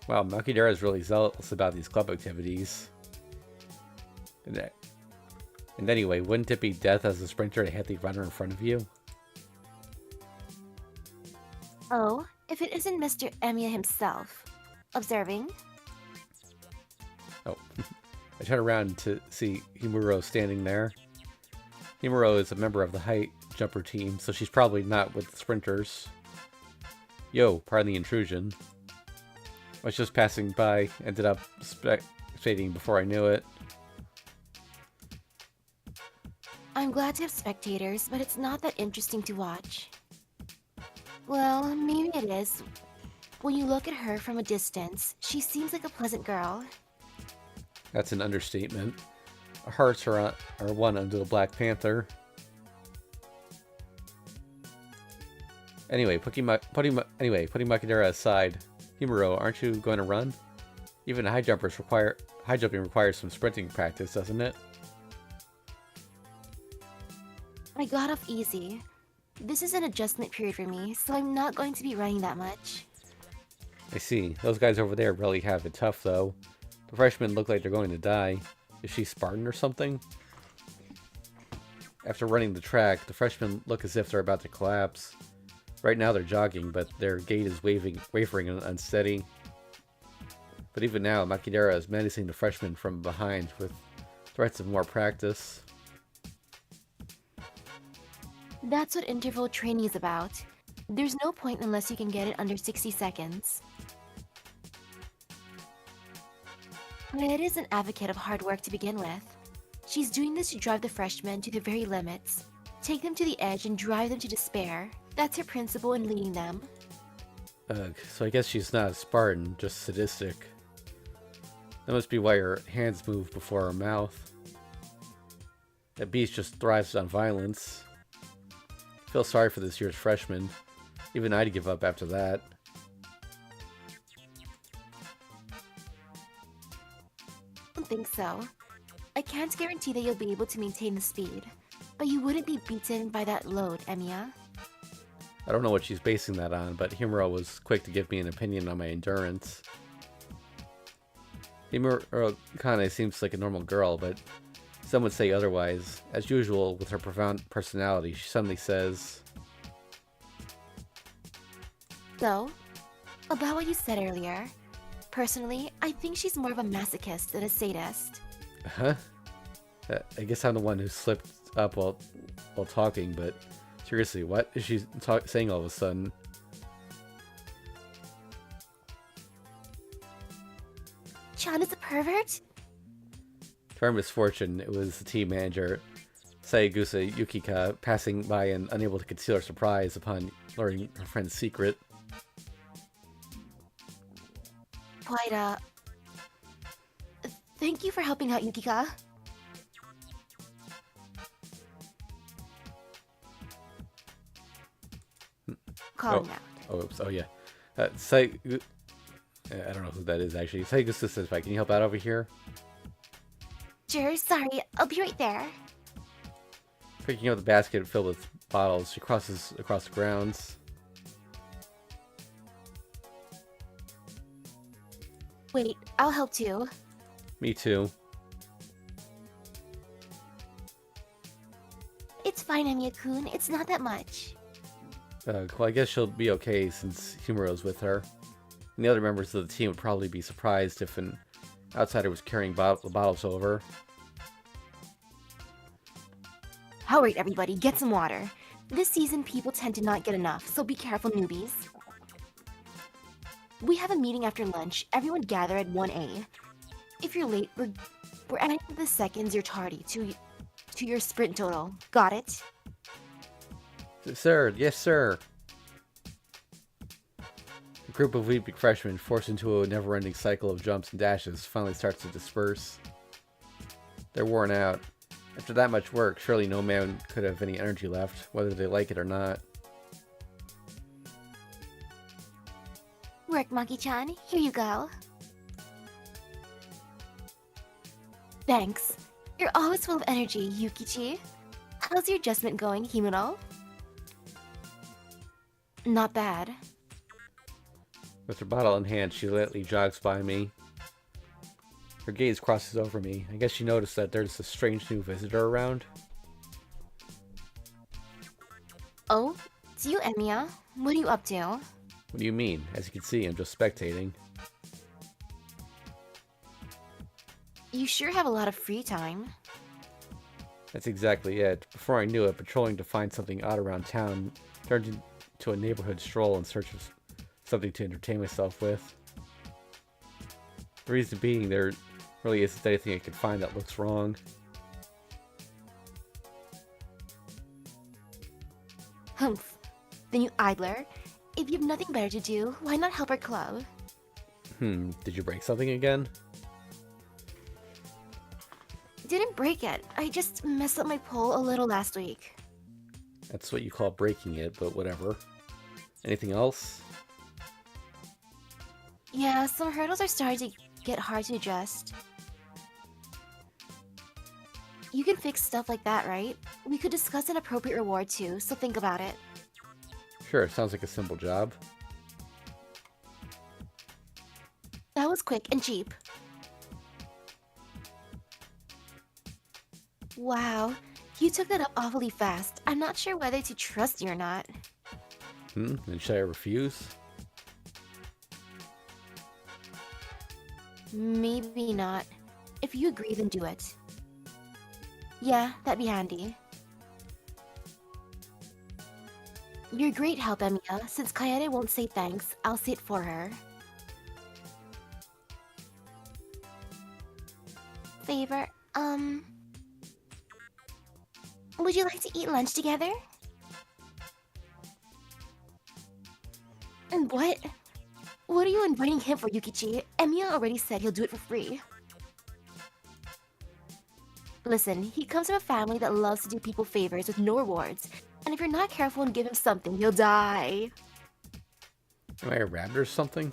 Wow, Makidera is really zealous about these club activities. And anyway, wouldn't it be death as a sprinter to hit the runner in front of you? Oh, if it isn't Mr. Emiya himself. Observing? Oh, I turn around to see Himuro standing there. Himuro is a member of the height jumper team, so she's probably not with the sprinters. Yo, pardon the intrusion. I was just passing by, ended up fading before I knew it. I'm glad to have spectators, but it's not that interesting to watch. Well, maybe it is. When you look at her from a distance, she seems like a pleasant girl. That's an understatement. Our hearts are one under the Black Panther. Anyway, putting Makidera aside, Himuro, aren't you going to run? Even high jumping requires some sprinting practice, doesn't it? I got off easy. This is an adjustment period for me, so I'm not going to be running that much. I see. Those guys over there really have it tough, though. The freshmen look like they're going to die. Is she Spartan or something? After running the track, the freshmen look as if they're about to collapse. Right now they're jogging, but their gait is wavering and unsteady. But even now, Makidera is menacing the freshmen from behind with threats of more practice. That's what interval training is about. There's no point unless you can get it under 60 seconds. It is an advocate of hard work to begin with. She's doing this to drive the freshmen to their very limits, take them to the edge and drive them to despair. That's her principle in leading them. Ugh, so I guess she's not a Spartan, just sadistic. That must be why her hands move before her mouth. That beast just thrives on violence. I feel sorry for this year's freshman. Even I'd give up after that. I don't think so. I can't guarantee that you'll be able to maintain the speed, but you wouldn't be beaten by that load, Emiya. I don't know what she's basing that on, but Himuro was quick to give me an opinion on my endurance. Himuro Kane seems like a normal girl, but some would say otherwise. As usual, with her profound personality, she suddenly says... So, about what you said earlier, personally, I think she's more of a masochist than a sadist. Huh? I guess I'm the one who slipped up while talking, but seriously, what is she saying all of a sudden? Chan is a pervert? To our misfortune, it was the team manager, Sayagusa Yukika, passing by and unable to conceal her surprise upon learning her friend's secret. Quite Thank you for helping out, Yukika. Calm down. Oh, oops. Oh, yeah. I don't know who that is, actually. Sayagusa says, can you help out over here? Sure, sorry. I'll be right there. Picking up the basket filled with bottles, she crosses across the grounds. Wait, I'll help too. Me too. It's fine, Emiya-kun. It's not that much. Well, I guess she'll be okay since Himuro's with her. And the other members of the team would probably be surprised if an outsider was carrying the bottles over. Alright, everybody, get some water. This season, people tend to not get enough, so be careful, newbies. We have a meeting after lunch. Everyone gather at 1A. If you're late, we're adding the seconds you're tardy to your sprint total. Got it? Sir, yes, sir. The group of weeping freshmen, forced into a never-ending cycle of jumps and dashes, finally starts to disperse. They're worn out. After that much work, surely no man could have any energy left, whether they like it or not. Work, Maki-chan. Here you go. Thanks. You're always full of energy, Yukichi. How's your adjustment going, Himuro? Not bad. With her bottle in hand, she lightly jogs by me. Her gaze crosses over me. I guess she noticed that there's a strange new visitor around. Oh, it's you, Emiya. What are you up to? What do you mean? As you can see, I'm just spectating. You sure have a lot of free time. That's exactly it. Before I knew it, patrolling to find something odd around town turned into a neighborhood stroll in search of something to entertain myself with. The reason being, there Really isn't anything I can find that looks wrong. Humph. Then you idler. If you have nothing better to do, why not help our club? Did you break something again? Didn't break it. I just messed up my pole a little last week. That's what you call breaking it, but whatever. Anything else? Yeah, some hurdles are starting to get hard to adjust. You can fix stuff like that, right? We could discuss an appropriate reward too, so think about it. Sure, sounds like a simple job. That was quick and cheap. Wow, you took that up awfully fast. I'm not sure whether to trust you or not. And should I refuse? Maybe not. If you agree, then do it. Yeah, that'd be handy. You're a great help, Emiya. Since Kaede won't say thanks, I'll say it for her. Favor, would you like to eat lunch together? And what? What are you inviting him for, Yukichi? Emiya already said he'll do it for free. Listen, he comes from a family that loves to do people favors with no rewards. And if you're not careful and give him something, he'll die. Am I a rabbit or something?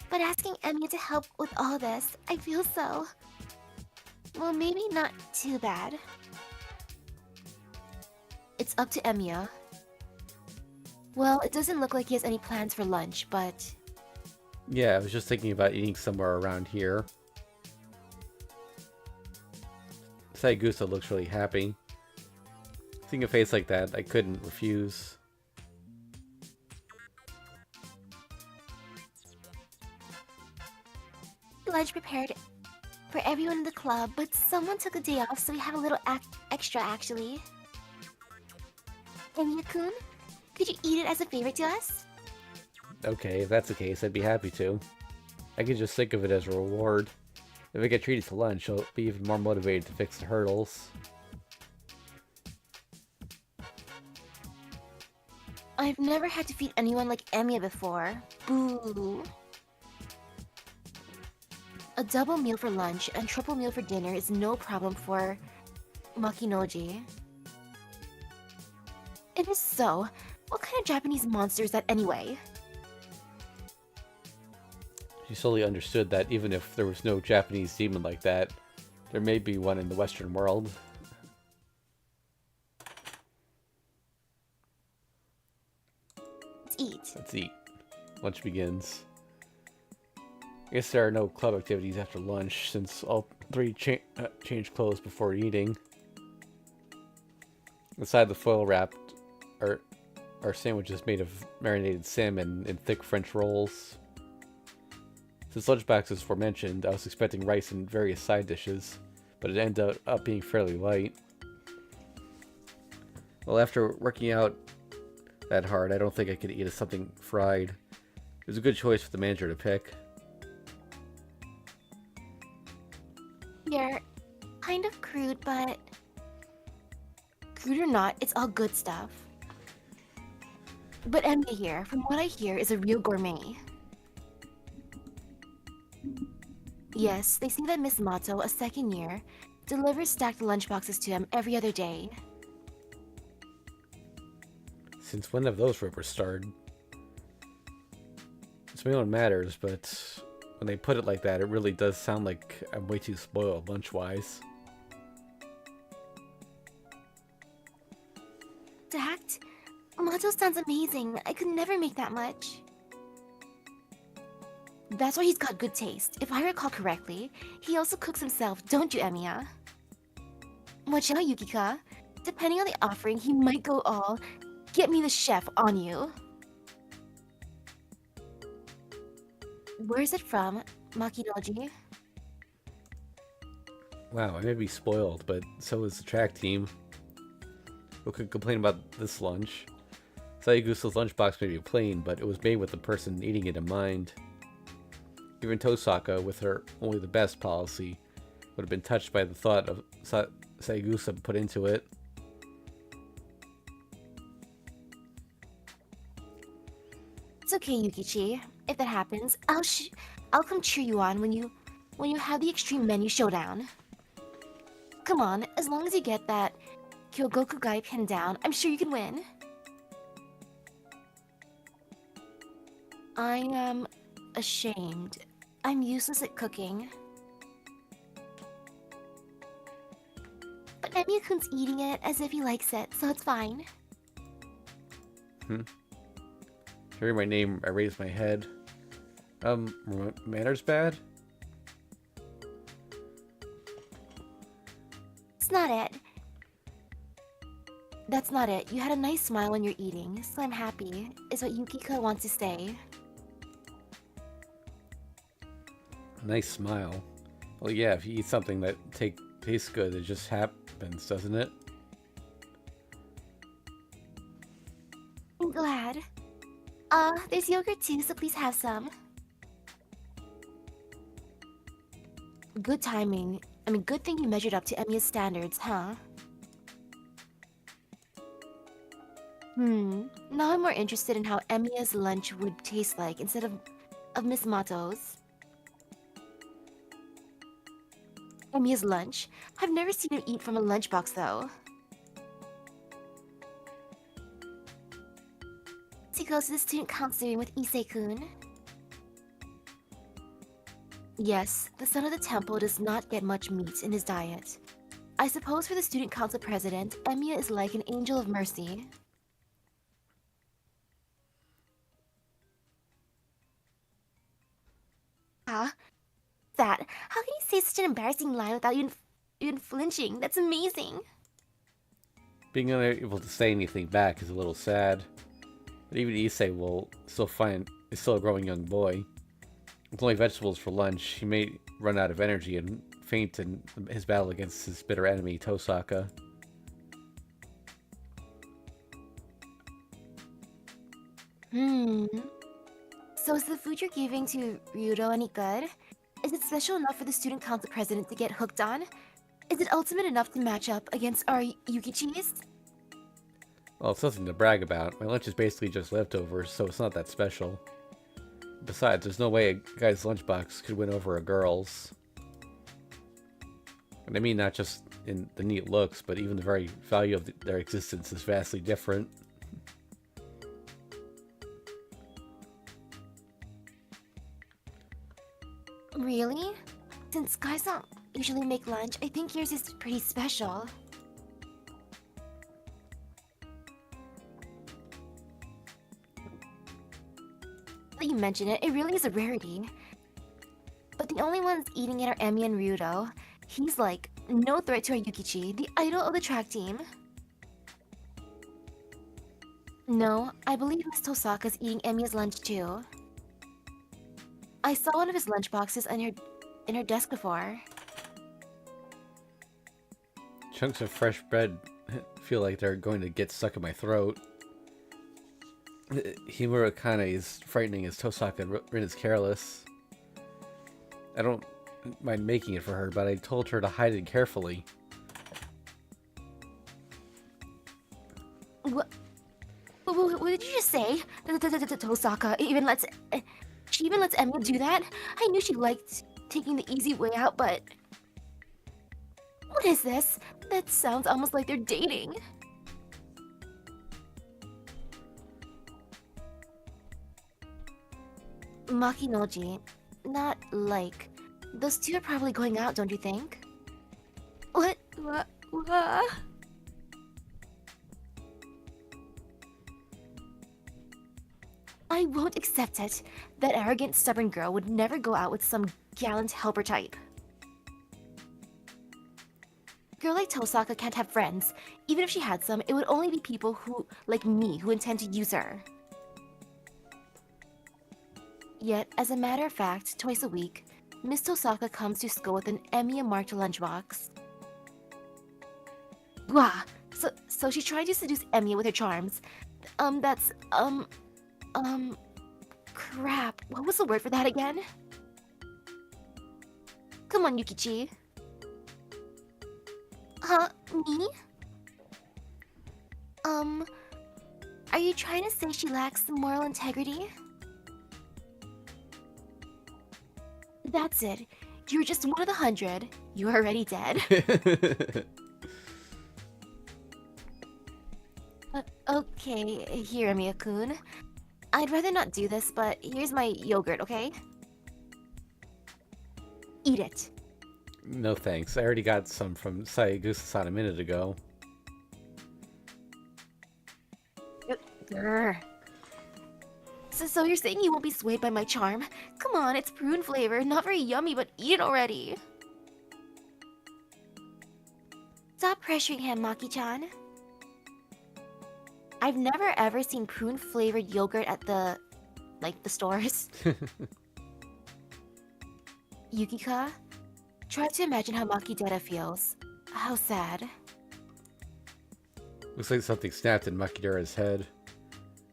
But asking Emiya to help with all this, I feel so... Well, maybe not too bad. It's up to Emiya. Well, it doesn't look like he has any plans for lunch, but... Yeah, I was just thinking about eating somewhere around here. Saigusa looks really happy. Seeing a face like that, I couldn't refuse. Lunch prepared for everyone in the club, but someone took a day off, so we have a little extra, actually. Emiya-kun, could you eat it as a favor to us? Okay, if that's the case, I'd be happy to. I could just think of it as a reward. If I get treated to lunch, I'll be even more motivated to fix the hurdles. I've never had to feed anyone like Emiya before. Boo. A double meal for lunch and triple meal for dinner is no problem for Makinoji. It is so. What kind of Japanese monster is that anyway? She slowly understood that even if there was no Japanese demon like that, there may be one in the Western world. Let's eat. Let's eat. Lunch begins. I guess there are no club activities after lunch, since all three change clothes before eating. Inside the foil wrapped are sandwiches made of marinated salmon and thick French rolls. Since lunchboxes were mentioned, I was expecting rice and various side dishes, but it ended up being fairly light. Well, after working out that hard, I don't think I could eat something fried. It was a good choice for the manager to pick. You're kind of crude, but... Crude or not, it's all good stuff. But Emiya here, from what I hear, is a real gourmet. Yes, they say that Miss Mato, a second year, delivers stacked lunchboxes to him every other day. Since when have those rumors started? It's my own matters, but when they put it like that, it really does sound like I'm way too spoiled lunch-wise. Stacked? Mato sounds amazing. I could never make that much. That's why he's got good taste. If I recall correctly, he also cooks himself, don't you, Emiya? Watch out, Yukika. Depending on the offering, he might go all, "Get me the chef" on you. Where's it from, Makinoji? Wow, I may be spoiled, but so is the track team. Who could complain about this lunch? Sayagusa's lunchbox may be plain, but it was made with the person eating it in mind. Even Tosaka, with her only the best policy, would have been touched by the thought of Sayagusa put into it. It's okay, Yukichi. If that happens, I'll come cheer you on when you have the extreme menu showdown. Come on, as long as you get that Kyogoku guy pinned down, I'm sure you can win. I am ashamed. I'm useless at cooking. But Emiya-kun's eating it as if he likes it, so it's fine. Hearing my name, I raise my head. Manners bad? It's not it. That's not it. You had a nice smile when you're eating, so I'm happy, is what Yukiko wants to say. A nice smile. Well, yeah, if you eat something that tastes good, it just happens, doesn't it? I'm glad. There's yogurt too, so please have some. Good timing. I mean, good thing you measured up to Emiya's standards, huh? Now I'm more interested in how Emiya's lunch would taste like instead of Miss Mato's. Emiya's lunch? I've never seen him eat from a lunchbox, though. He goes to the student counseling with Issei-kun. Yes, the son of the temple does not get much meat in his diet. I suppose for the student council president, Emiya is like an angel of mercy. Ah, that. How can you say such an embarrassing line without even flinching? That's amazing. Being unable to say anything back is a little sad. But even Issei is still a growing young boy. With only vegetables for lunch, he may run out of energy and faint in his battle against his bitter enemy, Tosaka. So is the food you're giving to Ryudo any good? Is it special enough for the student council president to get hooked on? Is it ultimate enough to match up against our Yukichis? Well, it's nothing to brag about. My lunch is basically just leftovers, so it's not that special. Besides, there's no way a guy's lunchbox could win over a girl's. And I mean not just in the neat looks, but even the very value of their existence is vastly different. Really? Since guys don't usually make lunch, I think yours is pretty special. Now you mention it, it really is a rarity. But the only ones eating it are Emi and Ryudo. He's like, no threat to our Yukichi, the idol of the track team. No, I believe Miss Tosaka's eating Emiya's lunch too. I saw one of his lunchboxes in her desk before. Chunks of fresh bread feel like they're going to get stuck in my throat. Himura Kane is frightening as Tosaka and Rin is careless. I don't mind making it for her, but I told her to hide it carefully. What did you just say? Tosaka she even lets Emiya do that? I knew she liked taking the easy way out, but... What is this? That sounds almost like they're dating. Makinoji. Not like. Those two are probably going out, don't you think? What? I won't accept it. That arrogant, stubborn girl would never go out with some gallant helper type. A girl like Tosaka can't have friends. Even if she had some, it would only be people like me, who intend to use her. Yet, as a matter of fact, twice a week, Miss Tosaka comes to school with an Emiya-marked lunchbox. Blah! So she tried to seduce Emiya with her charms. That's, um, crap. What was the word for that again? Come on, Yukichi. Huh? Me? Um, are you trying to say she lacks moral integrity? That's it. You're just one of the 100. You're already dead. Okay, here, Mia-kun. I'd rather not do this, but here's my yogurt, okay? Eat it. No thanks. I already got some from Sayagusa-san a minute ago. Grr. So you're saying you won't be swayed by my charm? Come on, it's prune flavor, not very yummy, but eat it already. Stop pressuring him, Maki-chan. I've never ever seen prune-flavored yogurt at the stores. Yukika, try to imagine how Makidera feels. How sad. Looks like something snapped in Makidera's head.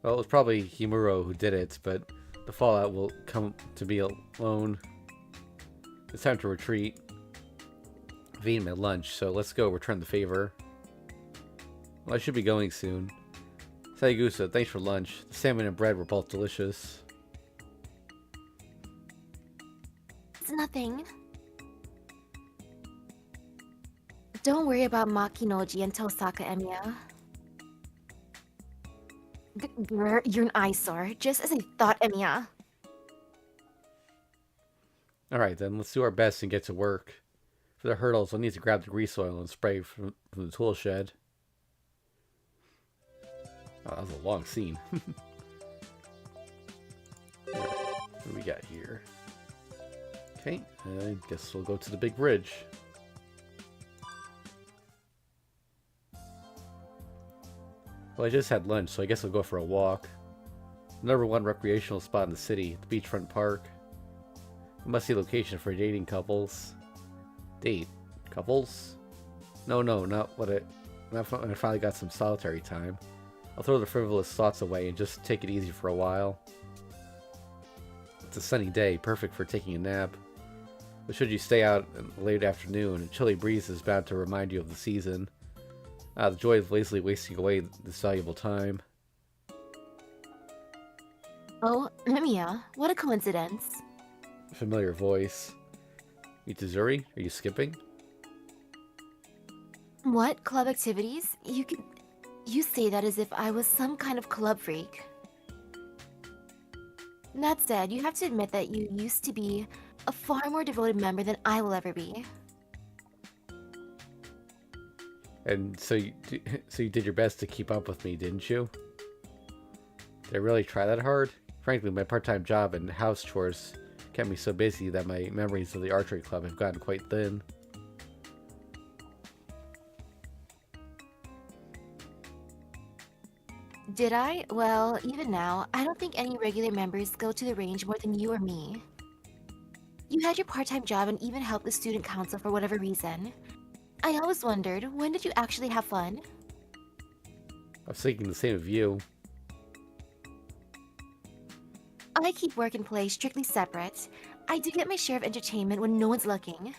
Well, it was probably Himuro who did it, but the fallout will come to me alone. It's time to retreat. I've eaten my lunch, so let's go return the favor. Well, I should be going soon. Sayagusa, thanks for lunch. The salmon and bread were both delicious. It's nothing. Don't worry about Makinoji and Tosaka, Emiya. Grr, you're an eyesore, just as I thought, Emiya. Alright then, let's do our best and get to work. For the hurdles, I'll need to grab the grease oil and spray from the tool shed. Oh, that was a long scene. What do we got here? Okay, I guess we'll go to the big bridge. Well, I just had lunch, so I guess I'll go for a walk. Number one recreational spot in the city, the beachfront park. A must-see location for dating couples. Date? Couples? No, not when I finally got some solitary time. I'll throw the frivolous thoughts away and just take it easy for a while. It's a sunny day, perfect for taking a nap. But should you stay out in the late afternoon, a chilly breeze is bound to remind you of the season. The joy of lazily wasting away this valuable time. Oh, Emiya, what a coincidence. Familiar voice. Itazuri, are you skipping? What? Club activities? You say that as if I was some kind of club freak. That said, you have to admit that you used to be a far more devoted member than I will ever be. And so you did your best to keep up with me, didn't you? Did I really try that hard? Frankly, my part-time job and house chores kept me so busy that my memories of the archery club have gotten quite thin. Did I? Well, even now, I don't think any regular members go to the range more than you or me. You had your part-time job and even helped the student council for whatever reason. I always wondered, when did you actually have fun? I was thinking the same of you. I keep work and play strictly separate. I do get my share of entertainment when no one's looking.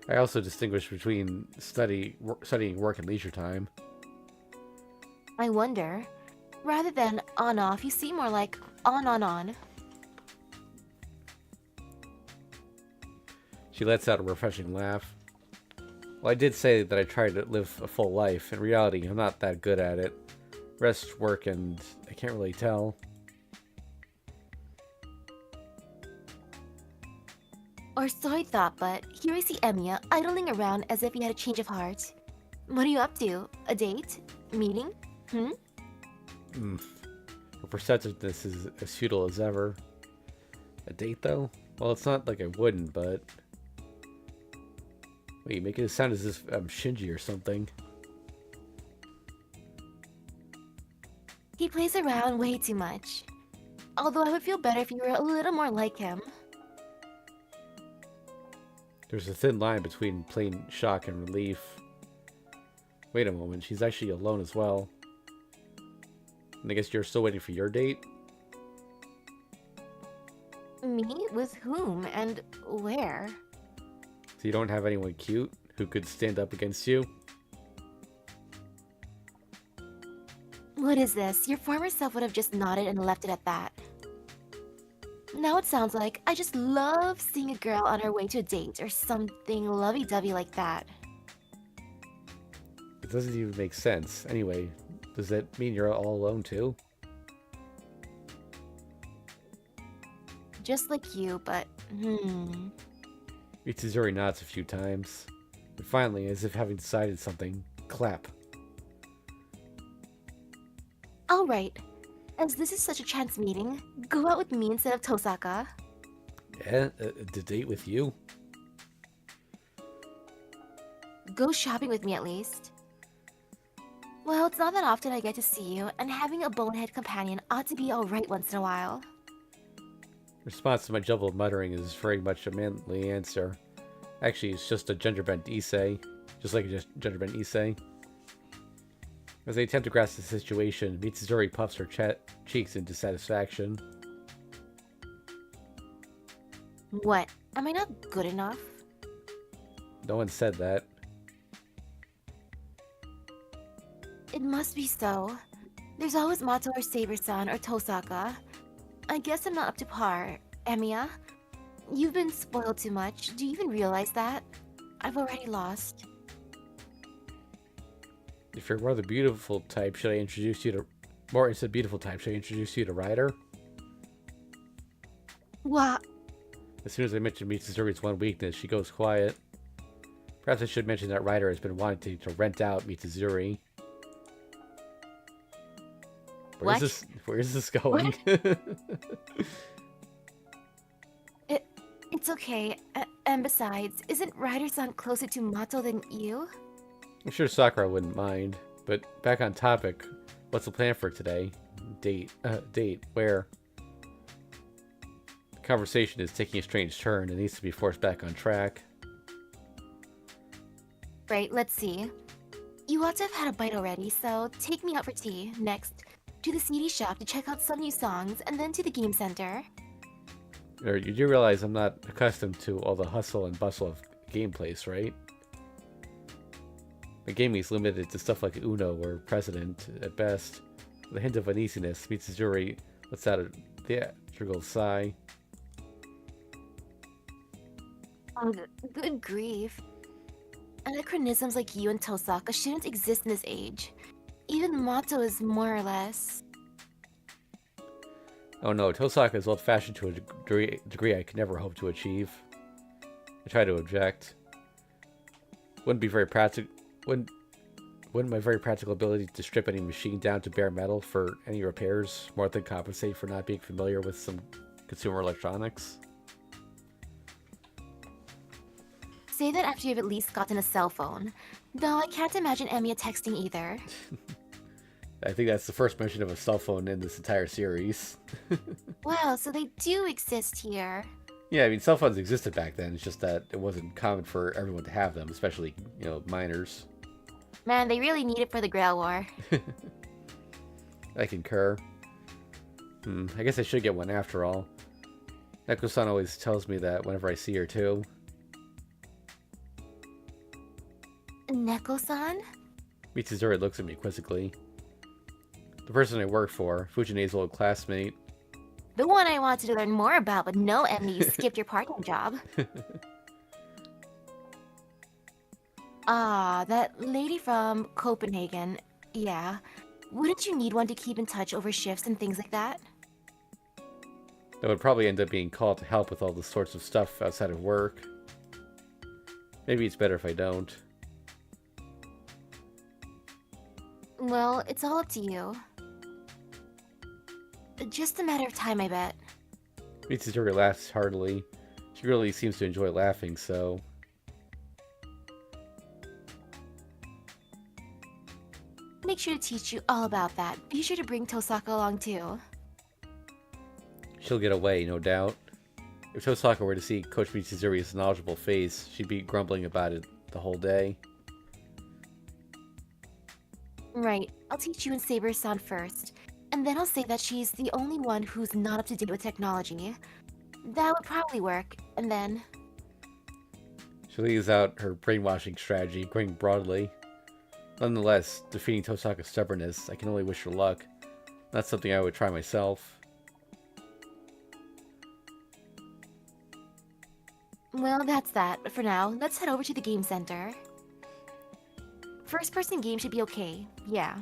I also distinguish between studying work and leisure time. I wonder. Rather than on-off, you seem more like on-on-on. She lets out a refreshing laugh. Well, I did say that I tried to live a full life. In reality, I'm not that good at it. Rest, work, and I can't really tell. Or so I thought, but here I see Emiya idling around as if he had a change of heart. What are you up to? A date? Meeting? Her perceptiveness is as futile as ever. A date, though? Well, it's not like I wouldn't, but... Wait, you make it sound as if I'm Shinji or something. He plays around way too much. Although I would feel better if you were a little more like him. There's a thin line between plain shock and relief. Wait a moment, she's actually alone as well. And I guess you're still waiting for your date? Me? With whom? And where? So you don't have anyone cute who could stand up against you? What is this? Your former self would have just nodded and left it at that. Now it sounds like I just love seeing a girl on her way to a date or something lovey-dovey like that. It doesn't even make sense. Anyway, does that mean you're all alone too? Just like you, but Mitsuzuri nods a few times. And finally, as if having decided something, clap. Alright. As this is such a chance meeting, go out with me instead of Tosaka. Yeah, to date with you? Go shopping with me at least. Well, it's not that often I get to see you, and having a bonehead companion ought to be alright once in a while. Response to my jumbled muttering is very much a manly answer. Actually, it's just a gender-bent issei. Just like a gender-bent issei. As I attempt to grasp the situation, Mitsuzuri puffs her cheeks in dissatisfaction. What? Am I not good enough? No one said that. It must be so. There's always Mato or Saber-san or Tosaka. I guess I'm not up to par. Emiya, you've been spoiled too much. Do you even realize that? I've already lost. If you're more the beautiful type, should I introduce you to... More into the beautiful type, should I introduce you to Ryder? What? As soon as I mention Mitsuzuri's one weakness, she goes quiet. Perhaps I should mention that Ryder has been wanting to rent out Mitsuzuri. Where is this going? It's okay. And besides, isn't Ryder-san closer to Mato than you? I'm sure Sakura wouldn't mind. But back on topic, what's the plan for today? Date. Where? The conversation is taking a strange turn and needs to be forced back on track. Right, let's see. You ought to have had a bite already, so take me out for tea. Next, to the CD shop to check out some new songs, and then to the game center. You do realize I'm not accustomed to all the hustle and bustle of gameplays, right? My gaming is limited to stuff like Uno or President at best. With a hint of uneasiness, Mitsuzuri lets out a theatrical sigh. Oh, good grief. Anachronisms like you and Tosaka shouldn't exist in this age. Even Mato is more or less... Oh no, Tosaka is old-fashioned to a degree I could never hope to achieve. I try to object. Wouldn't my very practical ability to strip any machine down to bare metal for any repairs more than compensate for not being familiar with some consumer electronics? Say that after you've at least gotten a cell phone. Though I can't imagine Emiya texting either. I think that's the first mention of a cell phone in this entire series. Wow, so they do exist here. Yeah, I mean, cell phones existed back then. It's just that it wasn't common for everyone to have them, especially, minors. Man, they really need it for the Grail War. I concur. I guess I should get one after all. Neko-san always tells me that whenever I see her, too. Neko-san? Mitsuzuri looks at me quizzically. The person I work for, Fujine's old classmate. The one I wanted to learn more about, but no, Emily, you skipped your part-time job. Ah, that lady from Copenhagen. Yeah. Wouldn't you need one to keep in touch over shifts and things like that? I would probably end up being called to help with all the sorts of stuff outside of work. Maybe it's better if I don't. Well, it's all up to you. Just a matter of time, I bet. Mitsuzuri laughs heartily. She really seems to enjoy laughing, so... Make sure to teach you all about that. Be sure to bring Tosaka along too. She'll get away, no doubt. If Tosaka were to see Coach Mitsuzuri's knowledgeable face, she'd be grumbling about it the whole day. Right, I'll teach you and Saber-san first, and then I'll say that she's the only one who's not up to date with technology. That would probably work, and then... She lays out her brainwashing strategy, going broadly. Nonetheless, defeating Tosaka's stubbornness, I can only wish her luck. Not something I would try myself. Well, that's that. For now, let's head over to the game center. First-person game should be okay, yeah.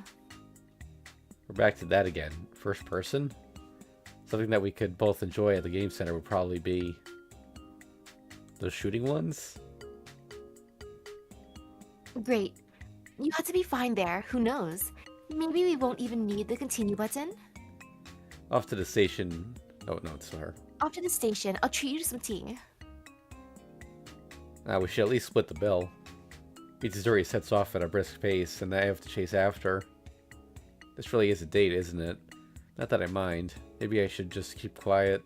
We're back to that again. First person? Something that we could both enjoy at the game center would probably be those shooting ones. Great. You ought to be fine there, who knows? Maybe we won't even need the continue button? Off to the station. Oh, no, it's her. Off to the station, I'll treat you to some tea. We should at least split the bill. Mitsuzuri sets off at a brisk pace, and I have to chase after. This really is a date, isn't it? Not that I mind. Maybe I should just keep quiet.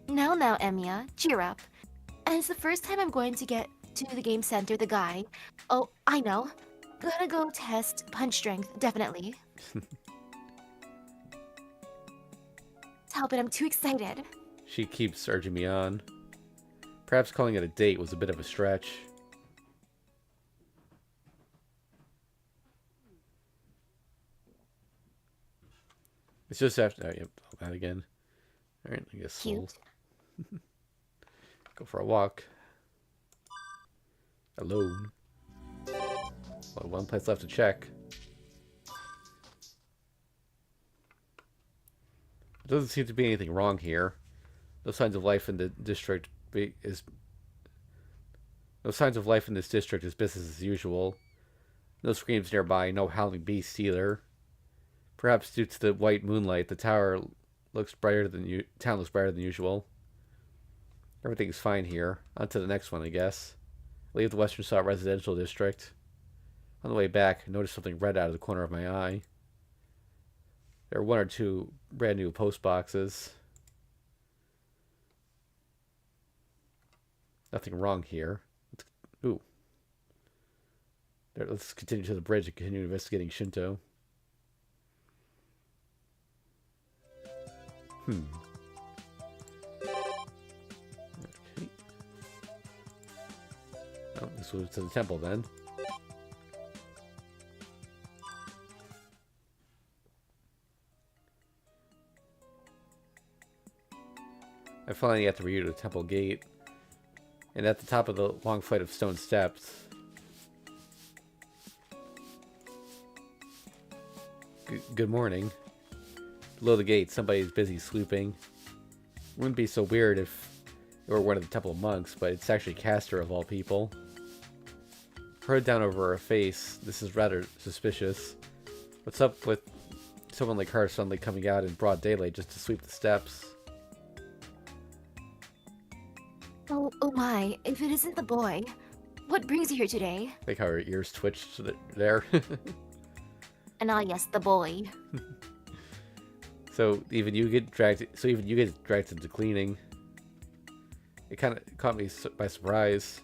Now, Emiya, cheer up. And it's the first time I'm going to get to the game center, the guy. Oh, I know. Gonna go test punch strength, definitely. Stop it, I'm too excited. She keeps urging me on. Perhaps calling it a date was a bit of a stretch. It's just after... Oh, yep, that again. Alright, I guess Cute. we'll go for a walk. Alone. Well, one place left to check. There doesn't seem to be anything wrong here. No signs of life in the district No signs of life in this district is business as usual. No screams nearby, no howling beasts either. Perhaps due to the white moonlight, the town looks brighter than usual. Everything's fine here. On to the next one, I guess. Leave the Western Salt Residential District. On the way back, I noticed something red out of the corner of my eye. There are one or two brand new post boxes. Nothing wrong here. Ooh. There, let's continue to the bridge and continue investigating Shinto. Okay. Oh, this was to the temple then. I finally got to read the temple gate. And at the top of the long flight of stone steps, good morning. Below the gate, somebody's busy sleeping. Wouldn't be so weird if it were one of the temple monks, but it's actually Castor of all people. Her hood down over her face, this is rather suspicious. What's up with someone like her suddenly coming out in broad daylight just to sweep the steps? Oh my, if it isn't the boy. What brings you here today? Like how her ears twitched there. And yes, the boy. So even you get dragged into cleaning. It kind of caught me by surprise.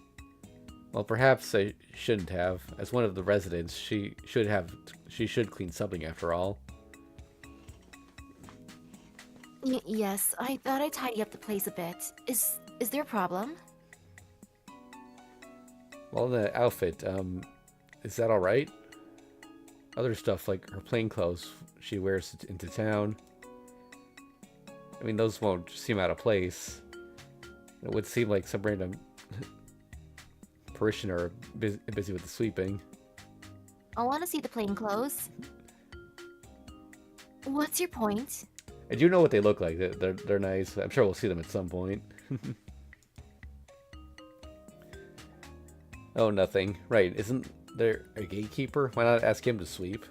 Well, perhaps I shouldn't have. As one of the residents, she should clean something after all. Yes, I thought I'd tidy up the place a bit. Is there a problem? Well, the outfit, is that alright? Other stuff like her plain clothes she wears into town. I mean, those won't seem out of place. It would seem like some random parishioner busy with the sweeping. I want to see the plain clothes. What's your point? I do know what they look like. They're nice. I'm sure we'll see them at some point. Oh, nothing. Right, isn't there a gatekeeper? Why not ask him to sweep?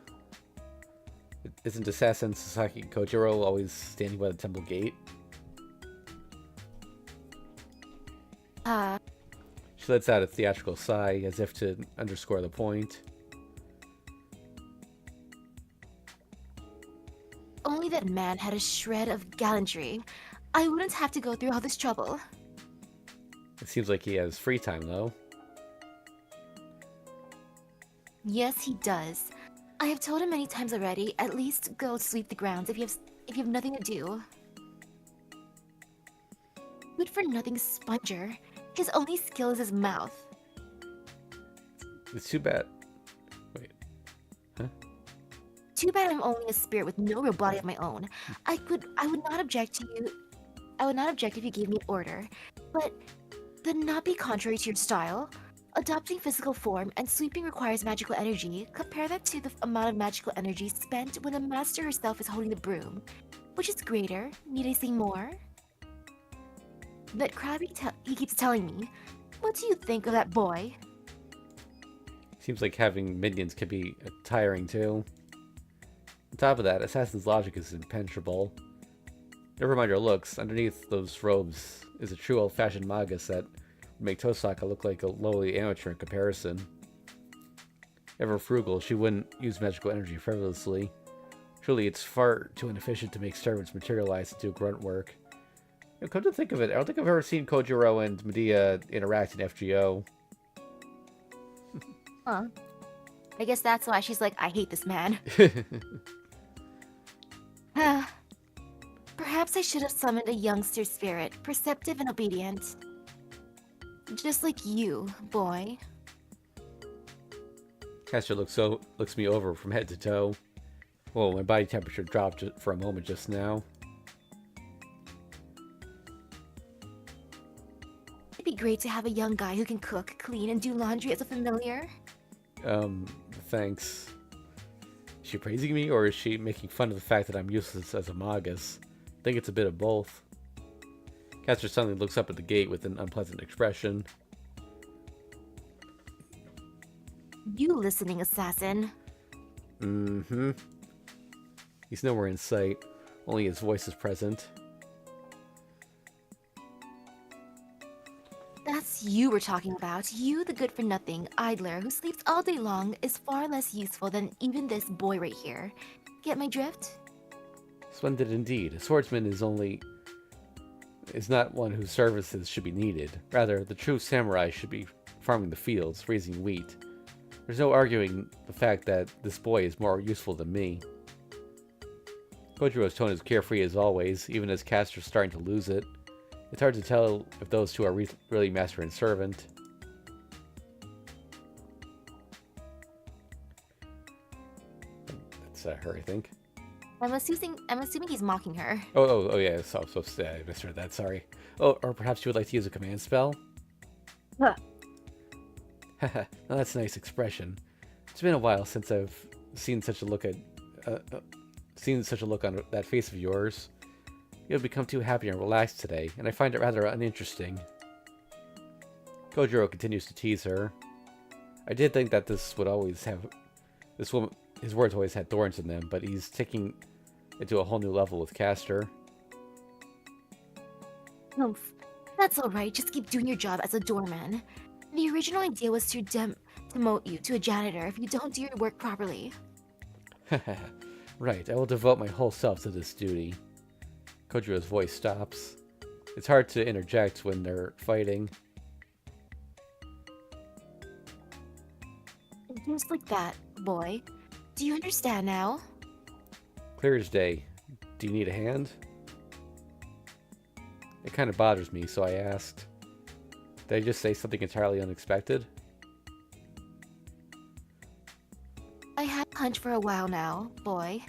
Isn't assassin Sasaki Kojiro always standing by the temple gate? She lets out a theatrical sigh, as if to underscore the point. Only that man had a shred of gallantry. I wouldn't have to go through all this trouble. It seems like he has free time, though. Yes, he does. I have told him many times already, at least go sweep the grounds if you have nothing to do. Good for nothing sponger. His only skill is his mouth. It's too bad. Wait. Huh? Too bad I'm only a spirit with no real body of my own. I would not object to you. I would not object if you gave me an order, but then not be contrary to your style. Adopting physical form and sweeping requires magical energy. Compare that to the amount of magical energy spent when the master herself is holding the broom. Which is greater? Need I say more? That he keeps telling me. What do you think of that boy? Seems like having minions can be tiring too. On top of that, Assassin's logic is impenetrable. Never mind her looks, underneath those robes is a true old-fashioned magus that would make Tosaka look like a lowly amateur in comparison. Ever frugal, she wouldn't use magical energy frivolously. Truly, it's far too inefficient to make servants materialize and do grunt work. You know, come to think of it, I don't think I've ever seen Kojiro and Medea interact in FGO. Huh. I guess that's why she's like, I hate this man. Perhaps I should have summoned a youngster spirit, perceptive and obedient. Just like you, boy. Caster looks me over from head to toe. Whoa, my body temperature dropped for a moment just now. It'd be great to have a young guy who can cook, clean, and do laundry as a familiar. Thanks. Is she praising me, or is she making fun of the fact that I'm useless as a magus? I think it's a bit of both. Caster suddenly looks up at the gate with an unpleasant expression. You listening, assassin? Mm-hmm. He's nowhere in sight. Only his voice is present. That's you we're talking about. You, the good-for-nothing idler who sleeps all day long, is far less useful than even this boy right here. Get my drift? Splendid indeed. A swordsman is not one whose services should be needed. Rather, the true samurai should be farming the fields, raising wheat. There's no arguing the fact that this boy is more useful than me. Kojiro's tone is carefree as always, even as Caster's starting to lose it. It's hard to tell if those two are really master and servant. That's her, I think. I'm assuming he's mocking her. Oh yeah, I misread that, sorry. Oh, or perhaps you would like to use a command spell? Huh. Haha, now that's a nice expression. It's been a while since I've seen such a look on that face of yours. You have become too happy and relaxed today, and I find it rather uninteresting. Kojiro continues to tease her. I did think that his words always had thorns in them, but he's taking it to a whole new level with Caster. Humph. That's alright, just keep doing your job as a doorman. The original idea was to demote you to a janitor if you don't do your work properly. Right, I will devote my whole self to this duty. Kojiro's voice stops. It's hard to interject when they're fighting. Just like that, boy. Do you understand now? Clear as day. Do you need a hand? It kind of bothers me, so I asked. Did I just say something entirely unexpected? I had a hunch for a while now, boy.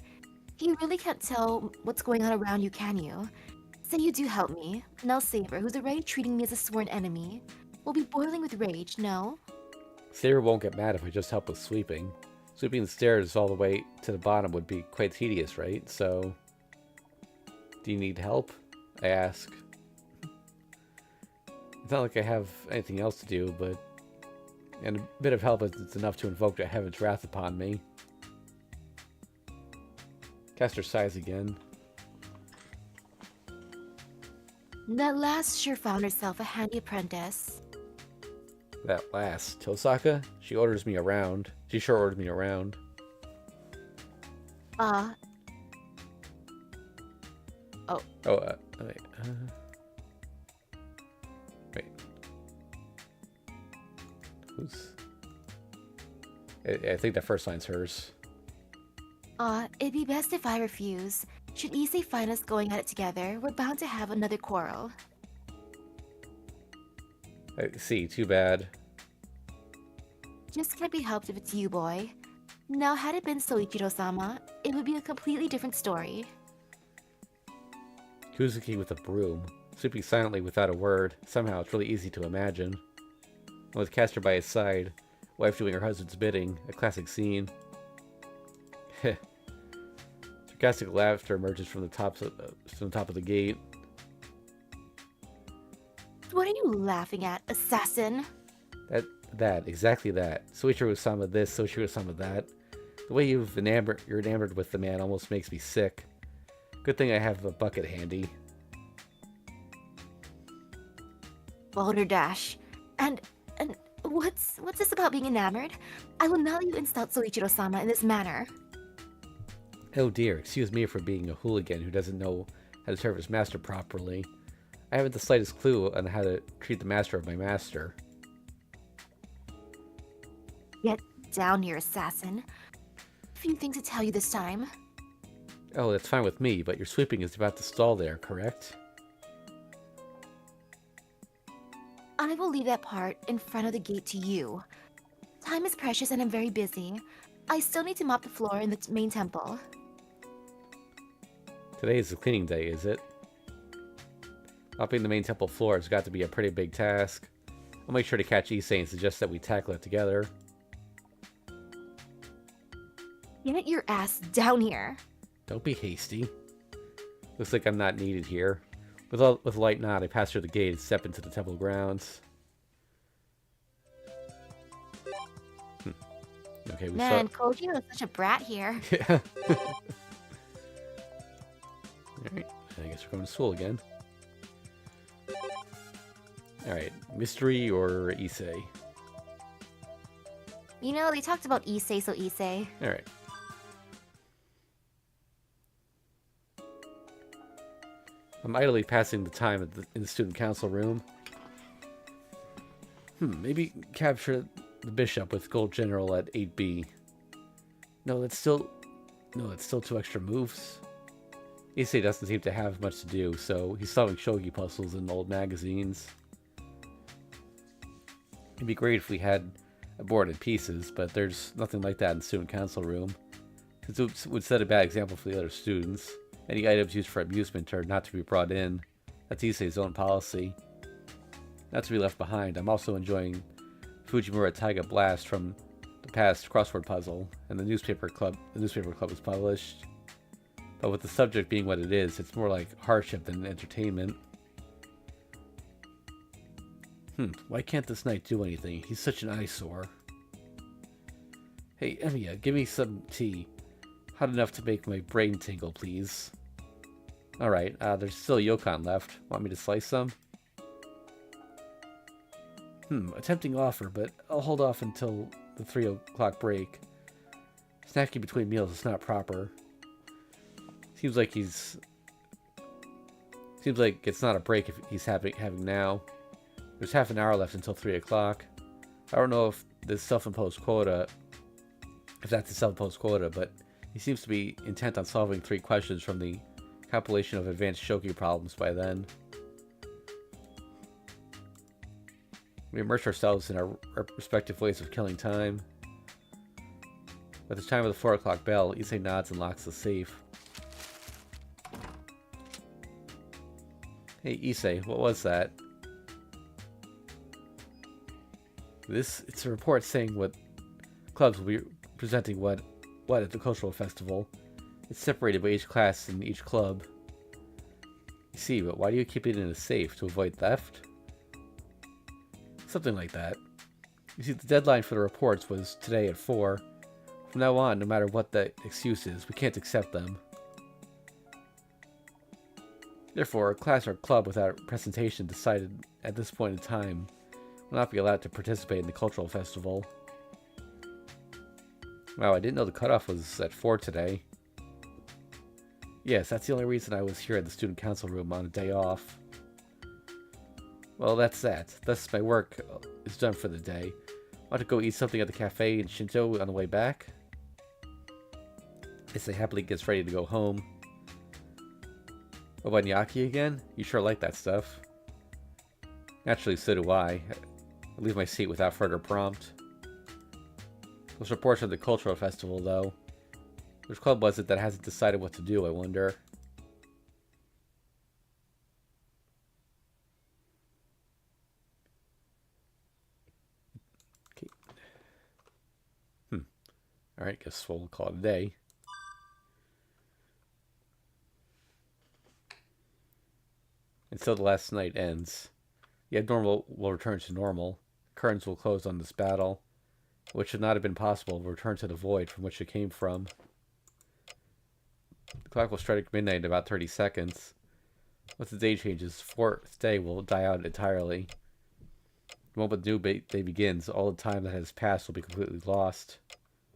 You really can't tell what's going on around you, can you? Say you do help me. Now Saber, who's already treating me as a sworn enemy, will be boiling with rage, no? Saber won't get mad if I just help with sweeping. Sweeping the stairs all the way to the bottom would be quite tedious, right? So, do you need help? I ask. It's not like I have anything else to do, and a bit of help is enough to invoke the heaven's wrath upon me. Caster sighs again. That last sure found herself a handy apprentice. That last. Tosaka? She orders me around. She sure ordered me around. Oh. Wait. Wait. Who's... I think that first line's hers. It'd be best if I refuse. Should Issei find us going at it together, we're bound to have another quarrel. I see, too bad. Just can't be helped if it's you, boy. Now, had it been Soichiro-sama, it would be a completely different story. Kuzuki with a broom, sweeping silently without a word. Somehow, it's really easy to imagine. And with Castor by his side, wife doing her husband's bidding, a classic scene. Sarcastic laughter emerges from the top of the gate. What are you laughing at, assassin? Exactly that. Soichiro-sama this, Soichiro-sama that. The way you're enamored with the man almost makes me sick. Good thing I have a bucket handy. Balderdash. And what's this about being enamored? I will not let you insult Soichiro-sama in this manner. Oh dear, excuse me for being a hooligan who doesn't know how to serve his master properly. I haven't the slightest clue on how to treat the master of my master. Get down here, assassin. A few things to tell you this time. Oh, that's fine with me, but your sweeping is about to stall there, correct? I will leave that part in front of the gate to you. Time is precious and I'm very busy. I still need to mop the floor in the main temple. Today is the cleaning day, is it? Mopping the main temple floor has got to be a pretty big task. I'll make sure to catch Issei and suggest that we tackle it together. Get your ass down here. Don't be hasty. Looks like I'm not needed here. With a light nod, I pass through the gate and step into the temple grounds. Okay, we Man, Kojiro is such a brat here. Yeah. Alright, I guess we're going to school again. Alright, mystery or Issei? You know, they talked about Issei, so Issei. Alright. I'm idly passing the time in the student council room. Maybe capture the bishop with gold general at 8B. No, that's still 2 extra moves. Issei doesn't seem to have much to do, so he's solving shogi puzzles in old magazines. It'd be great if we had a board in pieces, but there's nothing like that in the student council room. It would set a bad example for the other students. Any items used for amusement are not to be brought in. That's Issei's own policy. Not to be left behind, I'm also enjoying Fujimura Taiga Blast from the past crossword puzzle, and the newspaper club was published. But with the subject being what it is, it's more like hardship than entertainment. Why can't this knight do anything? He's such an eyesore. Hey, Emiya, give me some tea. Hot enough to make my brain tingle, please. Alright, there's still Yokon left. Want me to slice some? A tempting offer, but I'll hold off until the 3 o'clock break. Snacking between meals is not proper. Seems like it's not a break if he's having now. There's half an hour left until 3 o'clock. I don't know if that's a self-imposed quota, but he seems to be intent on solving 3 questions from the compilation of advanced shogi problems by then. We immerse ourselves in our respective ways of killing time. At the time of the 4 o'clock bell, Issei nods and locks the safe. Hey Issei, what was that? It's a report saying what clubs will be presenting what at the cultural festival. It's separated by each class and each club. You see, but why do you keep it in a safe? To avoid theft? Something like that. You see, the deadline for the reports was today at 4. From now on, no matter what the excuse is, we can't accept them. Therefore, a class or club without presentation decided at this point in time will not be allowed to participate in the cultural festival. Wow, I didn't know the cutoff was at 4 today. Yes, that's the only reason I was here at the student council room on a day off. Well, that's that. Thus, my work is done for the day. Want to go eat something at the cafe in Shinto on the way back? Issei happily gets ready to go home. Obanyaki again? You sure like that stuff. Naturally, so do I. I leave my seat without further prompt. Those reports of the cultural festival, though. Which club was it that hasn't decided what to do, I wonder? Okay. Alright, guess we'll call it a day. Until the last night ends. The abnormal will return to normal. Curtains will close on this battle, which should not have been possible, will return to the void from which it came from. The clock will strike midnight in about 30 seconds. Once the day changes, the fourth day will die out entirely. The moment the new day begins, all the time that has passed will be completely lost.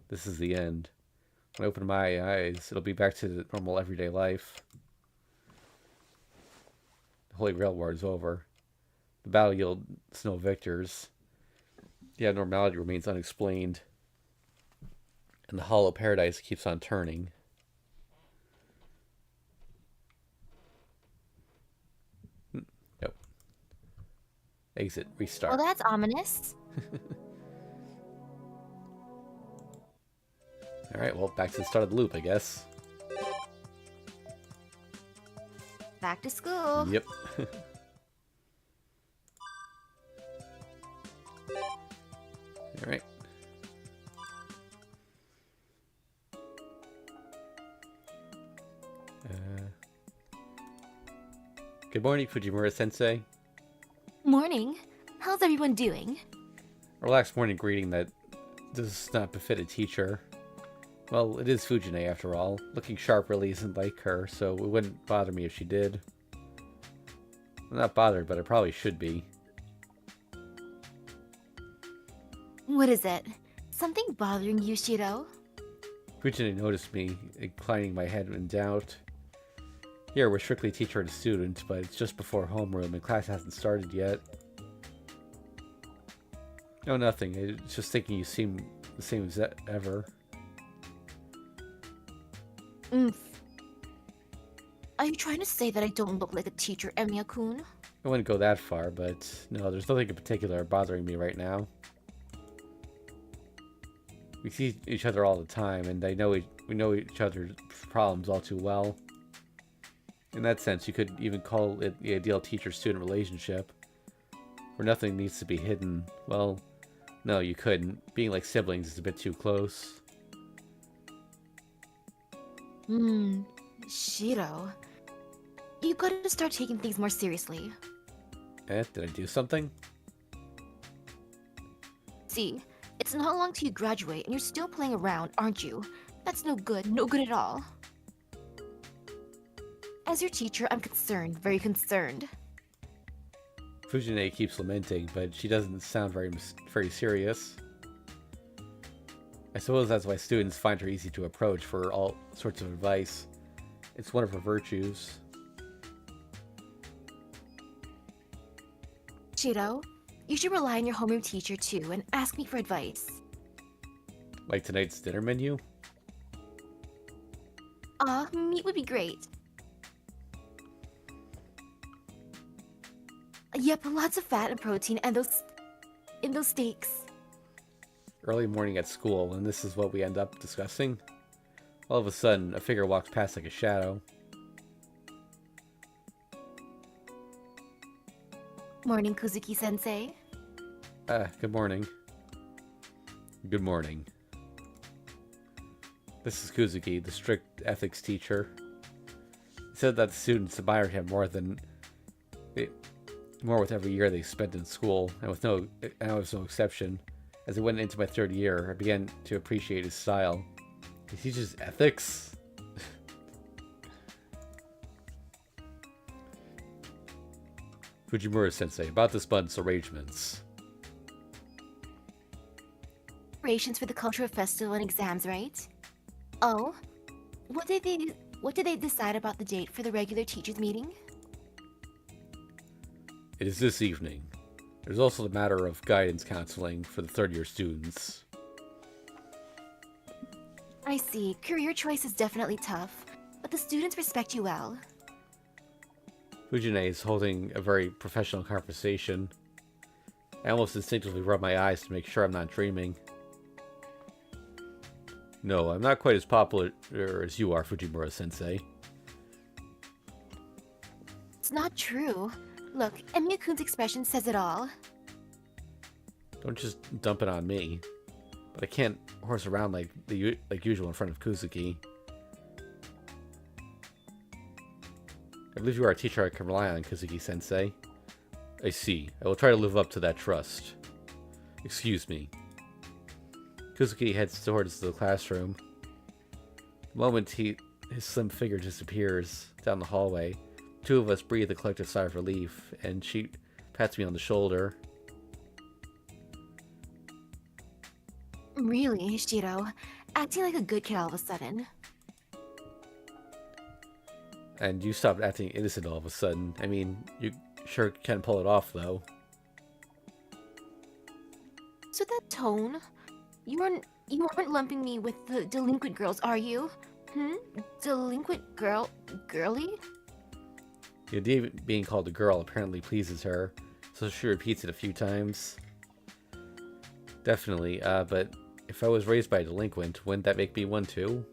This is the end. When I open my eyes, it'll be back to the normal everyday life. The Holy Grail War is over. The battle yields no victors. The abnormality remains unexplained. And the hollow paradise keeps on turning. Yep. Exit. Restart. Well, that's ominous. Alright, well, back to the start of the loop, I guess. Back to school. Yep. Alright. Good morning, Fujimura-sensei. Morning. How's everyone doing? A relaxed morning greeting that does not befit a teacher. Well, it is Fujine after all. Looking sharp really isn't like her, so it wouldn't bother me if she did. I'm not bothered, but I probably should be. What is it? Something bothering you, Shiro? Fujine noticed me, inclining my head in doubt. Here, we're strictly teacher and student, but it's just before homeroom and class hasn't started yet. No, nothing. It's just thinking you seem the same as ever. Are you trying to say that I don't look like a teacher, Emiya-kun? I wouldn't go that far, but no, there's nothing in particular bothering me right now. We see each other all the time, and we know each other's problems all too well. In that sense, you could even call it the ideal teacher-student relationship, where nothing needs to be hidden. Well, no, you couldn't. Being like siblings is a bit too close. Shiro. You gotta start taking things more seriously. Did I do something? See, it's not long till you graduate and you're still playing around, aren't you? That's no good at all. As your teacher, I'm concerned, very concerned. Fujine keeps lamenting, but she doesn't sound very serious. I suppose that's why students find her easy to approach for all sorts of advice. It's one of her virtues. Shiro, you should rely on your homeroom teacher too and ask me for advice. Like tonight's dinner menu? Meat would be great. Yep, lots of fat and protein and those steaks. Early morning at school, and this is what we end up discussing. All of a sudden, a figure walks past like a shadow. Morning, Kuzuki-sensei. Good morning. Good morning. This is Kuzuki, the strict ethics teacher. He said that the students admired him more with every year they spent in school, and I was no exception. As I went into my third year, I began to appreciate his style. He teaches ethics? Fujimura-sensei, about this month's arrangements. Preparations for the cultural festival and exams, right? Oh, what did they decide about the date for the regular teachers meeting? It is this evening. There's also the matter of guidance counseling for the third-year students. I see. Career choice is definitely tough, but the students respect you well. Fujine is holding a very professional conversation. I almost instinctively rub my eyes to make sure I'm not dreaming. No, I'm not quite as popular as you are, Fujimura-sensei. It's not true. Look, Emiya-kun's expression says it all. Don't just dump it on me. But I can't horse around like usual in front of Kuzuki. I believe you are a teacher I can rely on, Kuzuki-sensei. I see. I will try to live up to that trust. Excuse me. Kuzuki heads towards the classroom. The moment his slim figure disappears down the hallway, two of us breathe a collective sigh of relief, and she pats me on the shoulder. Really, Shiro? Acting like a good kid all of a sudden. And you stopped acting innocent all of a sudden. I mean, you sure can pull it off, though. So that tone? You aren't lumping me with the delinquent girls, are you? Delinquent girly? The idea of being called a girl apparently pleases her, so she repeats it a few times. Definitely, but if I was raised by a delinquent, wouldn't that make me one too?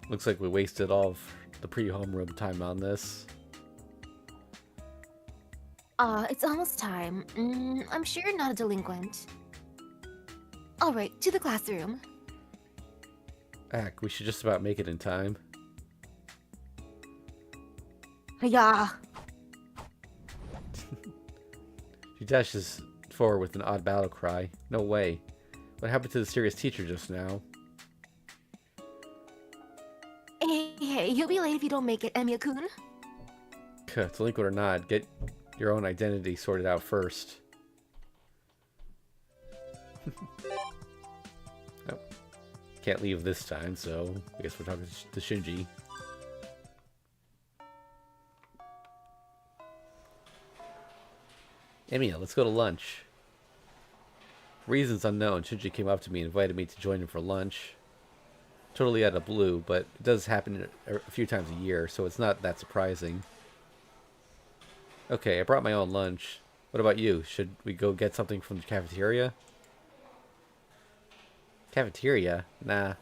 Looks like we wasted all of the pre-homeroom time on this. It's almost time. I'm sure you're not a delinquent. Alright, to the classroom. Heck, we should just about make it in time. Yeah. She dashes forward with an odd battle cry. No way. What happened to the serious teacher just now? Hey, you'll be late if you don't make it, Emiya-kun. Delinquent or not, get your own identity sorted out first. Oh, can't leave this time, so I guess we're talking to Shinji. Emiya, let's go to lunch. For reasons unknown, Shinji came up to me and invited me to join him for lunch. Totally out of blue, but it does happen a few times a year, so it's not that surprising. Okay, I brought my own lunch. What about you? Should we go get something from the cafeteria? Cafeteria? Nah.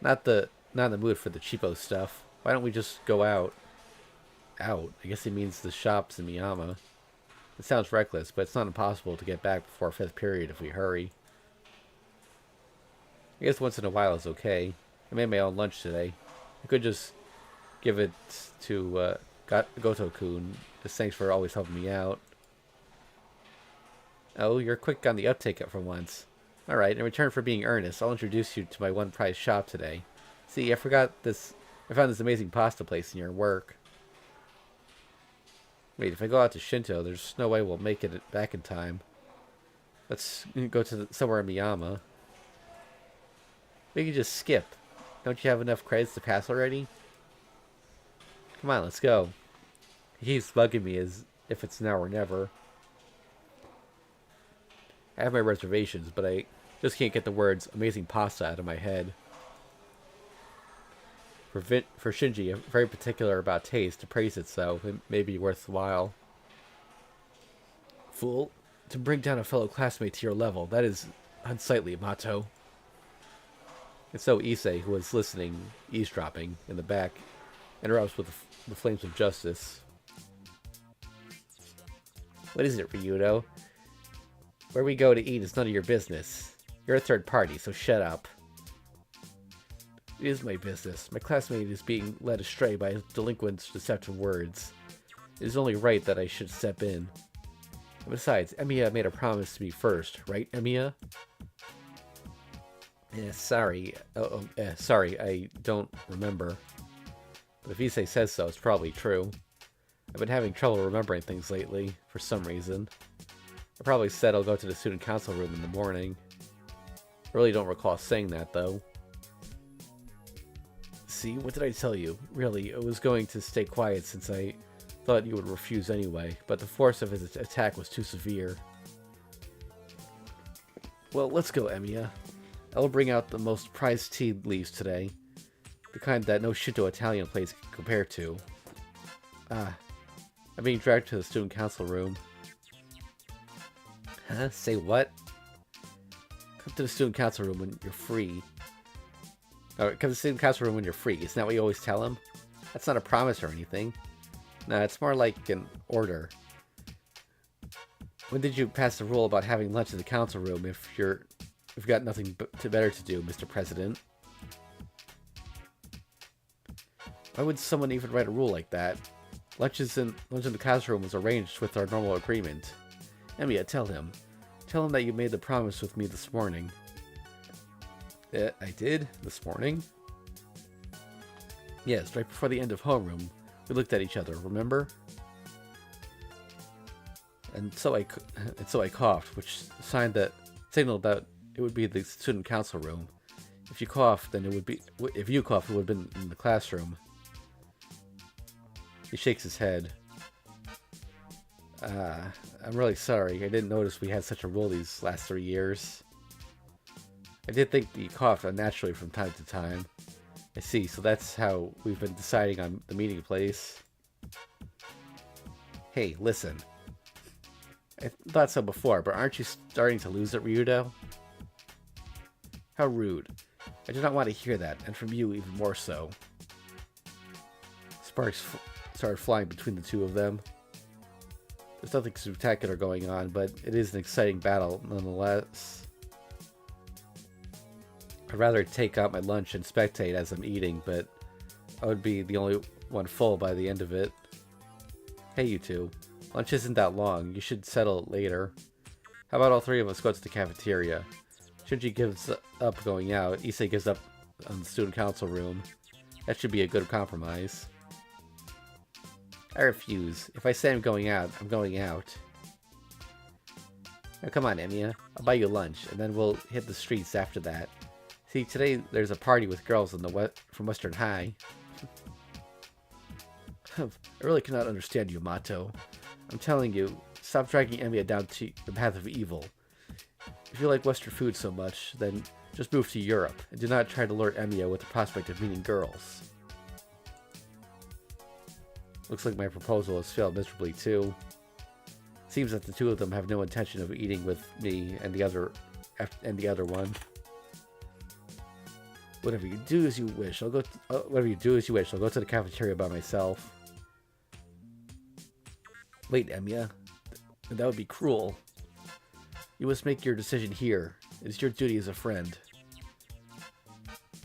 Not in the mood for the cheapo stuff. Why don't we just go out? Out? I guess he means the shops in Miyama. It sounds reckless, but it's not impossible to get back before 5th period if we hurry. I guess once in a while is okay. I made my own lunch today. I could just give it to Goto-kun. Just thanks for always helping me out. Oh, you're quick on the uptake for once. Alright, in return for being earnest, I'll introduce you to my one prize shop today. See, I found this amazing pasta place in your work. Wait, if I go out to Shinto, there's no way we'll make it back in time. Let's go to somewhere in Miyama. We can just skip. Don't you have enough credits to pass already? Come on, let's go. He keeps bugging me as if it's now or never. I have my reservations, but I just can't get the words amazing pasta out of my head. For Shinji, I'm very particular about taste. To praise it so, it may be worthwhile. Fool. To bring down a fellow classmate to your level, that is unsightly, Mato. And so Issei, who was listening, eavesdropping, in the back, interrupts with the flames of justice. What is it, Ryudo? Where we go to eat is none of your business. You're a third party, so shut up. It is my business. My classmate is being led astray by a delinquent's deceptive words. It is only right that I should step in. And besides, Emiya made a promise to me first, right, Emiya? Sorry, I don't remember. But if Issei says so, it's probably true. I've been having trouble remembering things lately, for some reason. I probably said I'll go to the student council room in the morning. I really don't recall saying that, though. See, what did I tell you? Really, I was going to stay quiet since I thought you would refuse anyway, but the force of his attack was too severe. Well, let's go, Emiya. I'll bring out the most prized tea leaves today. The kind that no Shinto Italian place can compare to. I'm being dragged to the student council room. Huh? Say what? Come to the student council room when you're free. Oh, come to the student council room when you're free. Isn't that what you always tell him? That's not a promise or anything. No, it's more like an order. When did you pass the rule about having lunch in the council room if you've got nothing better to do, Mr. President? Why would someone even write a rule like that? Lunch in the council room was arranged with our normal agreement. Emiya, tell him. Tell him that you made the promise with me this morning. I did? This morning? Yes, right before the end of homeroom. We looked at each other, remember? And so I coughed, which signaled that it would be the student council room. If you coughed, then it would be. If you coughed, it would have been in the classroom. He shakes his head. I'm really sorry. I didn't notice we had such a rule these last 3 years. I did think that you coughed unnaturally from time to time. I see, so that's how we've been deciding on the meeting place. Hey, listen. I thought so before, but aren't you starting to lose it, Ryudo? How rude. I do not want to hear that, and from you even more so. Sparks started flying between the two of them. There's nothing spectacular going on, but it is an exciting battle nonetheless. I'd rather take out my lunch and spectate as I'm eating, but I would be the only one full by the end of it. Hey, you two. Lunch isn't that long. You should settle it later. How about all three of us go to the cafeteria? Shinji gives up going out. Issei gives up on the student council room. That should be a good compromise. I refuse. If I say I'm going out, I'm going out. Now come on, Emiya. I'll buy you lunch, and then we'll hit the streets after that. See, today there's a party with girls from Western High. I really cannot understand you, Mato. I'm telling you, stop dragging Emiya down to the path of evil. If you like Western food so much, then just move to Europe, and do not try to lure Emiya with the prospect of meeting girls. Looks like my proposal has failed miserably too. Seems that the two of them have no intention of eating with me and the other one. Whatever you do as you wish. I'll go to the cafeteria by myself. Wait, Emiya. That would be cruel. You must make your decision here. It is your duty as a friend.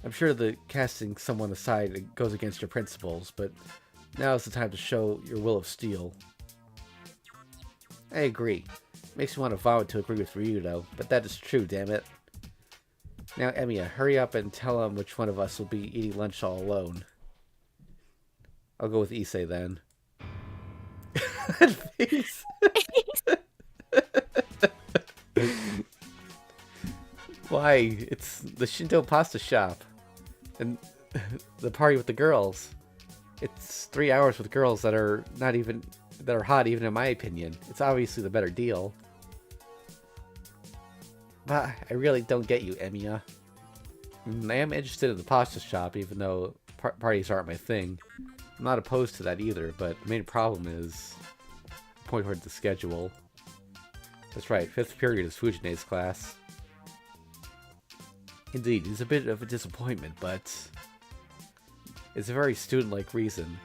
I'm sure that casting someone aside goes against your principles, but now is the time to show your will of steel. I agree. Makes me want to vomit to agree with Ryudo, but that is true, damn it. Now, Emiya, hurry up and tell him which one of us will be eating lunch all alone. I'll go with Issei then. That face. Why? It's the Shinto pasta shop. And the party with the girls. It's 3 hours with girls that are hot, even in my opinion. It's obviously the better deal. But I really don't get you, Emiya. I am interested in the pasta shop, even though parties aren't my thing. I'm not opposed to that either, but the main problem is point toward the schedule. That's right, 5th period is Fujine's class. Indeed, it's a bit of a disappointment, but it's a very student-like reason.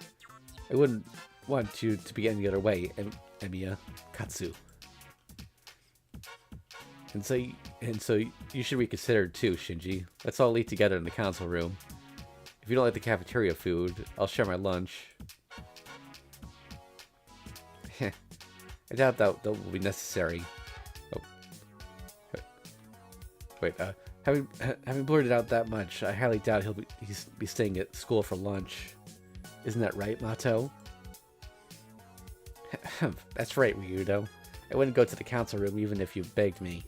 I wouldn't want you to be any other way, Emiya. Katsu. And so you should reconsider too, Shinji. Let's all eat together in the council room. If you don't like the cafeteria food, I'll share my lunch. I doubt that will be necessary. Oh. Wait, having blurted out that much, I highly doubt he'll be staying at school for lunch. Isn't that right, Mato? That's right, Ryudo. I wouldn't go to the council room even if you begged me.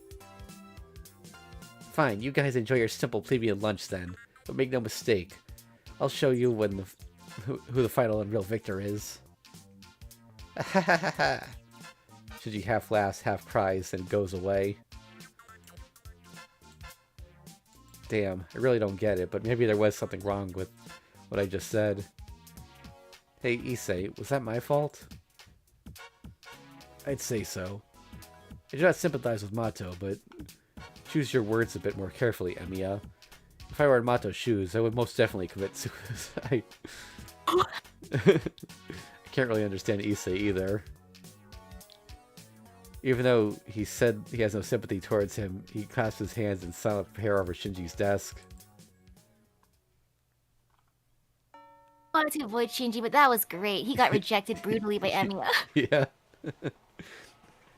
Fine, you guys enjoy your simple plebeian lunch then, but make no mistake. I'll show you when who the final and real victor is. Shinji half laughs, half cries, and goes away. Damn, I really don't get it, but maybe there was something wrong with what I just said. Hey, Issei, was that my fault? I'd say so. I do not sympathize with Mato, but choose your words a bit more carefully, Emiya. If I were in Mato's shoes, I would most definitely commit suicide. I can't really understand Issei either. Even though he said he has no sympathy towards him, he clasps his hands in silent prayer over Shinji's desk. Wanted to avoid Shinji, but that was great. He got rejected brutally by Emiya. Yeah.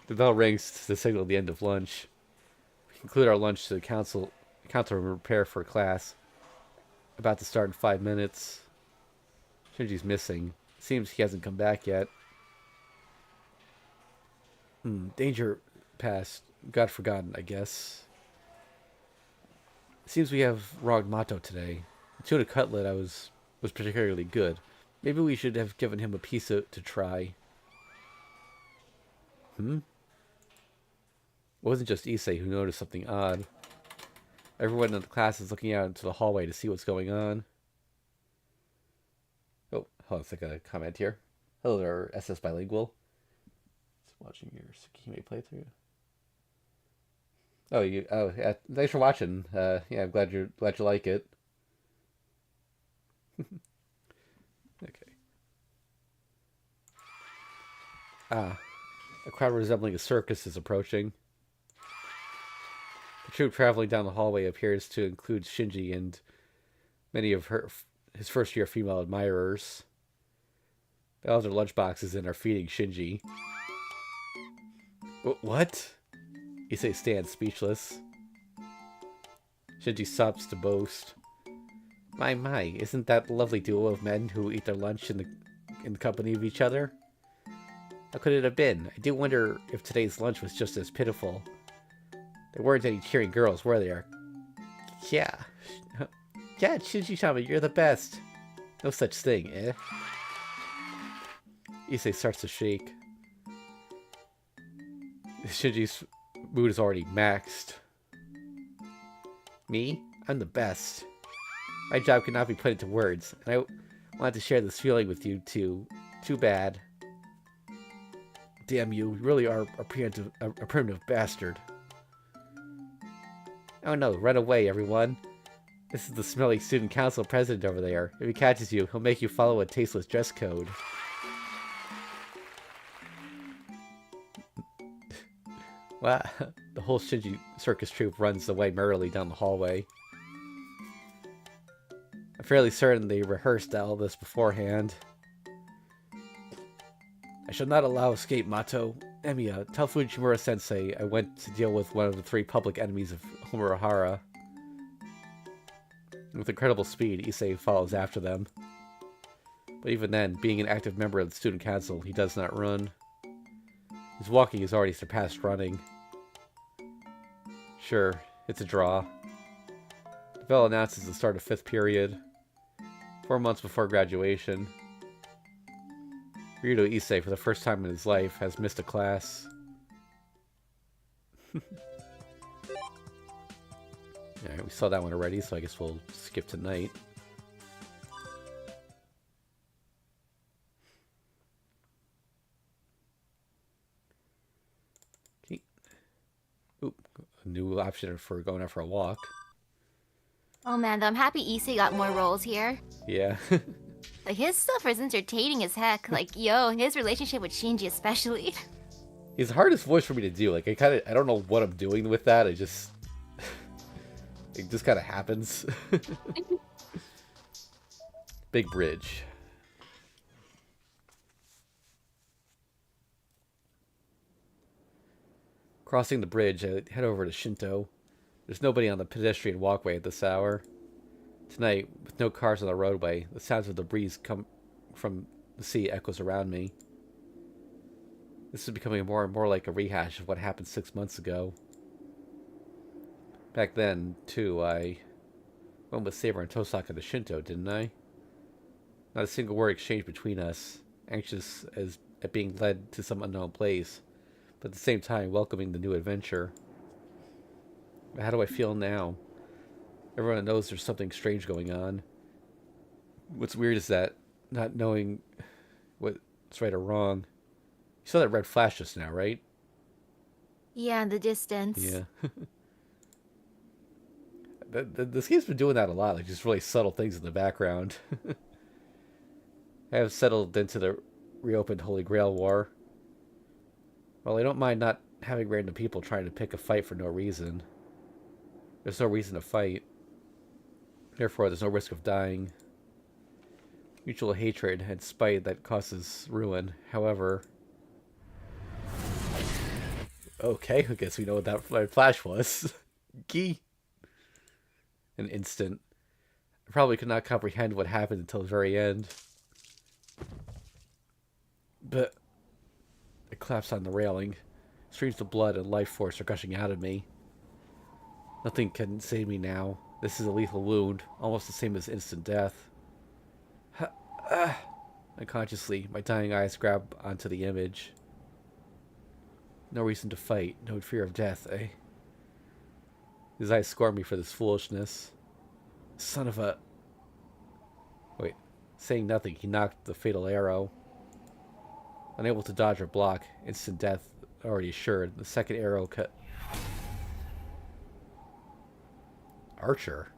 The bell rings to signal the end of lunch. We conclude our lunch to the council room and prepare for class. About to start in 5 minutes. Shinji's missing. Seems he hasn't come back yet. Danger past. God forgotten, I guess. Seems we have wronged Mato today. The tuna cutlet was particularly good. Maybe we should have given him a piece to try. It wasn't just Issei who noticed something odd. Everyone in the class is looking out into the hallway to see what's going on. Oh, hold on a second, a comment here. Hello there, SS Bilingual. Just watching your Tsukihime playthrough. Oh, yeah, thanks for watching. Yeah, I'm glad you like it. Okay. A crowd resembling a circus is approaching. The troop traveling down the hallway appears to include Shinji and many of his first-year female admirers. They all have their lunchboxes and are feeding Shinji. What? Issei stands speechless. Shinji stops to boast. My, isn't that a lovely duo of men who eat their lunch in the company of each other? How could it have been? I do wonder if today's lunch was just as pitiful. There weren't any cheering girls, were there? Yeah. Yeah, Shinji-sama, you're the best. No such thing, eh? Issei starts to shake. Shinji's mood is already maxed. Me? I'm the best. My job cannot be put into words, and I wanted to share this feeling with you too. Too bad. Damn you really are a primitive bastard. Oh no, run away, everyone. This is the smelly student council president over there. If he catches you, he'll make you follow a tasteless dress code. Wow. The whole Shinji circus troupe runs away merrily down the hallway. I'm fairly certain they rehearsed all this beforehand. I shall not allow escape, Mato. Emiya, tell Fujimura-sensei I went to deal with one of the 3 public enemies of Homurahara. With incredible speed, Issei follows after them. But even then, being an active member of the student council, he does not run. His walking has already surpassed running. Sure, it's a draw. The bell announces the start of 5th period. 4 months before graduation. Ryudo Issei, for the first time in his life, has missed a class. Alright, we saw that one already, so I guess we'll skip tonight. Okay. Oop, a new option for going out for a walk. Oh man, though I'm happy Issei got more roles here. Yeah. Like, his stuff is entertaining as heck. Like, yo, his relationship with Shinji especially. He's the hardest voice for me to do. Like, I don't know what I'm doing with that. It just kind of happens. Big bridge. Crossing the bridge, I head over to Shinto. There's nobody on the pedestrian walkway at this hour. Tonight, with no cars on the roadway, the sounds of the breeze come from the sea echoes around me. This is becoming more and more like a rehash of what happened 6 months ago. Back then, too, I went with Saber and Tosaka to Shinto, didn't I? Not a single word exchanged between us, anxious as at being led to some unknown place, but at the same time welcoming the new adventure. How do I feel now? Everyone knows there's something strange going on. What's weird is that not knowing what's right or wrong. You saw that red flash just now, right? Yeah, in the distance. Yeah. This game's been doing that a lot, like just really subtle things in the background. I have settled into the reopened Holy Grail War. Well, I don't mind not having random people trying to pick a fight for no reason. There's no reason to fight. Therefore, there's no risk of dying. Mutual hatred and spite that causes ruin. However... Okay, I guess we know what that flash was. Gee. An instant. I probably could not comprehend what happened until the very end. But I collapsed on the railing. Streams of blood and life force are gushing out of me. Nothing can save me now. This is a lethal wound, almost the same as instant death. Unconsciously, my dying eyes grab onto the image. No reason to fight, no fear of death, eh? His eyes scorn me for this foolishness. Son of a... Wait. Saying nothing, he knocked the fatal arrow. Unable to dodge or block, instant death already assured. The second arrow cut... Archer?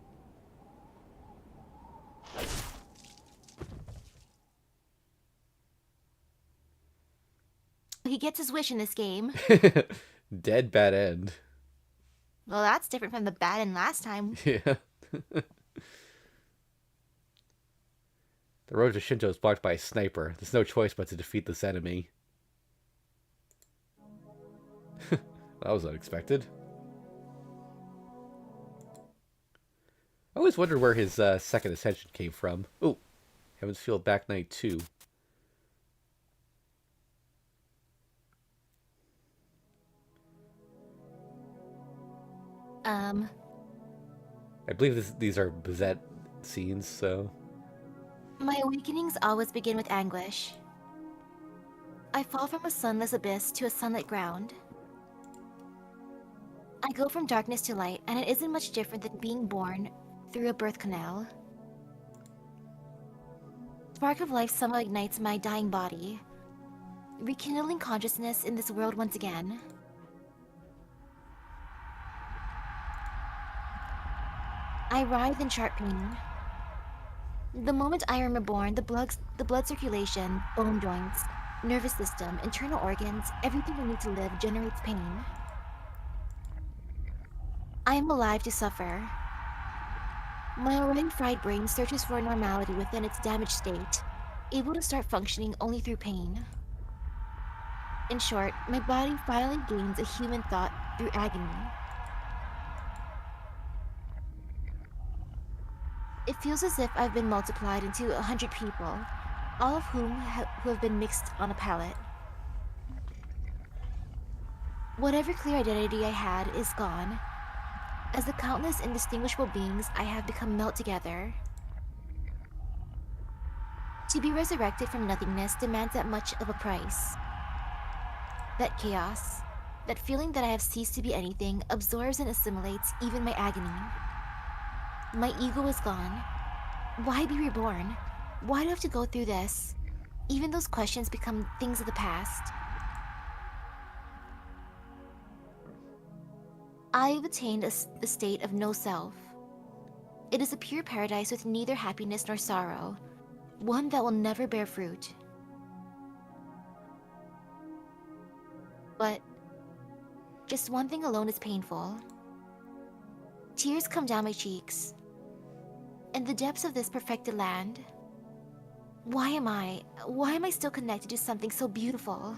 He gets his wish in this game. Dead bad end. Well, that's different from the bad end last time. Yeah. The road to Shinto is blocked by a sniper. There's no choice but to defeat this enemy. That was unexpected. I always wondered where his second ascension came from. Oh, Heaven's Field Back Night 2. I believe these are Bizet scenes, so... My awakenings always begin with anguish. I fall from a sunless abyss to a sunlit ground. I go from darkness to light, and it isn't much different than being born through a birth canal. Spark of life somehow ignites my dying body, rekindling consciousness in this world once again. I writhe in sharp pain. The moment I am reborn, the blood circulation, bone joints, nervous system, internal organs, everything I need to live generates pain. I am alive to suffer. My already fried brain searches for normality within its damaged state, able to start functioning only through pain. In short, my body finally gains a human thought through agony. It feels as if I've been multiplied into 100 people, all of who have been mixed on a pallet. Whatever clear identity I had is gone, as the countless indistinguishable beings I have become melt together. To be resurrected from nothingness demands that much of a price. That chaos, that feeling that I have ceased to be anything, absorbs and assimilates even my agony. My ego is gone. Why be reborn? Why do I have to go through this? Even those questions become things of the past. I have attained a state of no self. It is a pure paradise with neither happiness nor sorrow, one that will never bear fruit. But just one thing alone is painful. Tears come down my cheeks. In the depths of this perfected land, why am I still connected to something so beautiful?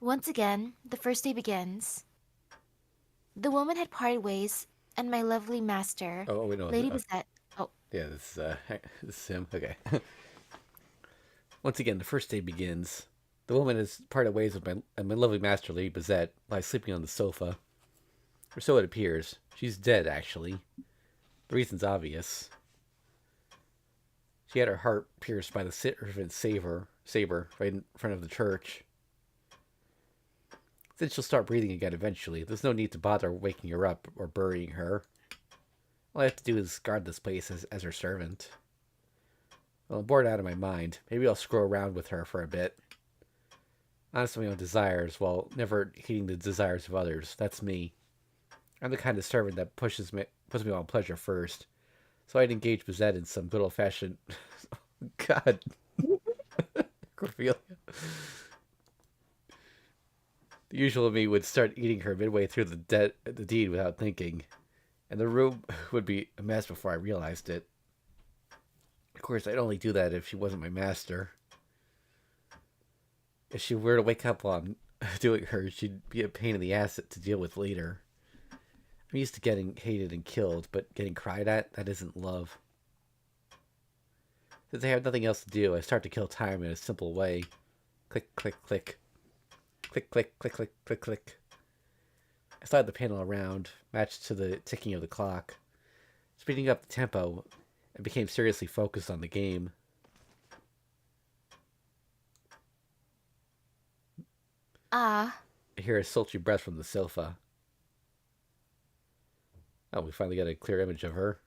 Once again, the first day begins. The woman had parted ways, and my lovely master, Oh, wait, no. Lady Bizet. Oh, Yeah, this is him. Okay. Once again, the first day begins. The woman has parted ways with my lovely master, Lady Bizette, lies sleeping on the sofa. Or so it appears. She's dead, actually. The reason's obvious. She had her heart pierced by the servant saber right in front of the church. Then she'll start breathing again eventually. There's no need to bother waking her up or burying her. All I have to do is guard this place as her servant. Well, I'm bored out of my mind. Maybe I'll screw around with her for a bit. Honest to my own desires, while never heeding the desires of others. That's me. I'm the kind of servant that puts me on pleasure first. So I'd engage Bizette in some good old-fashioned... God. Cordelia. The usual me would start eating her midway through the deed without thinking. And the room would be a mess before I realized it. Of course, I'd only do that if she wasn't my master. If she were to wake up while I'm doing her, she'd be a pain in the ass to deal with later. I'm used to getting hated and killed, but getting cried at, that isn't love. Since I have nothing else to do, I start to kill time in a simple way. Click, click, click. Click, click, click, click, click, click. I slide the panel around, matched to the ticking of the clock. Speeding up the tempo, I became seriously focused on the game. I hear a sultry breath from the sofa. Oh, we finally got a clear image of her.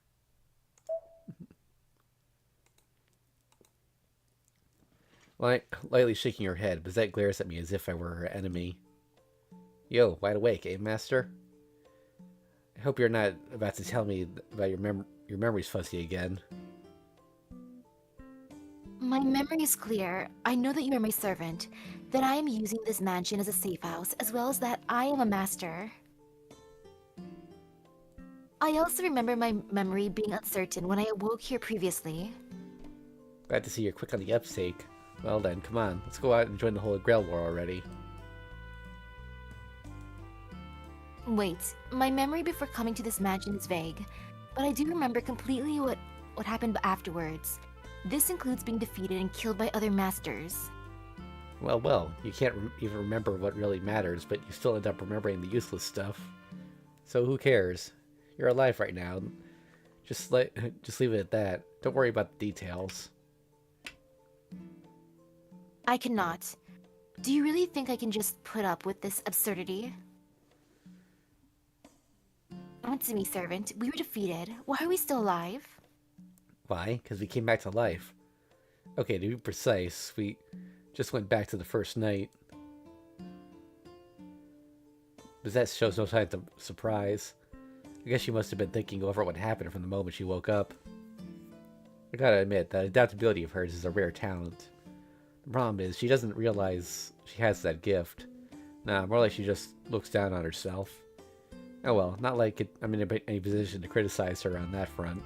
Lightly shaking her head, Bizette glares at me as if I were her enemy. Yo, wide awake, eh, master? I hope you're not about to tell me about your memory's fuzzy again. My memory is clear. I know that you are my servant, that I am using this mansion as a safe house, as well as that I am a master. I also remember my memory being uncertain when I awoke here previously. Glad to see you're quick on the uptake. Well then, come on, let's go out and join the Holy Grail War already. Wait, my memory before coming to this mansion is vague, but I do remember completely what happened afterwards. This includes being defeated and killed by other masters. Well, you can't even remember what really matters, but you still end up remembering the useless stuff. So who cares? You're alive right now. Just leave it at that. Don't worry about the details. I cannot. Do you really think I can just put up with this absurdity? Answer me, servant. We were defeated. Why are we still alive? Why? Because we came back to life. Okay, to be precise, we just went back to the first night. Bizette shows no signs of surprise. I guess she must have been thinking over what happened from the moment she woke up. I gotta admit, that adaptability of hers is a rare talent. The problem is, she doesn't realize she has that gift. Nah, more like she just looks down on herself. Oh well, not like I'm in any position to criticize her on that front.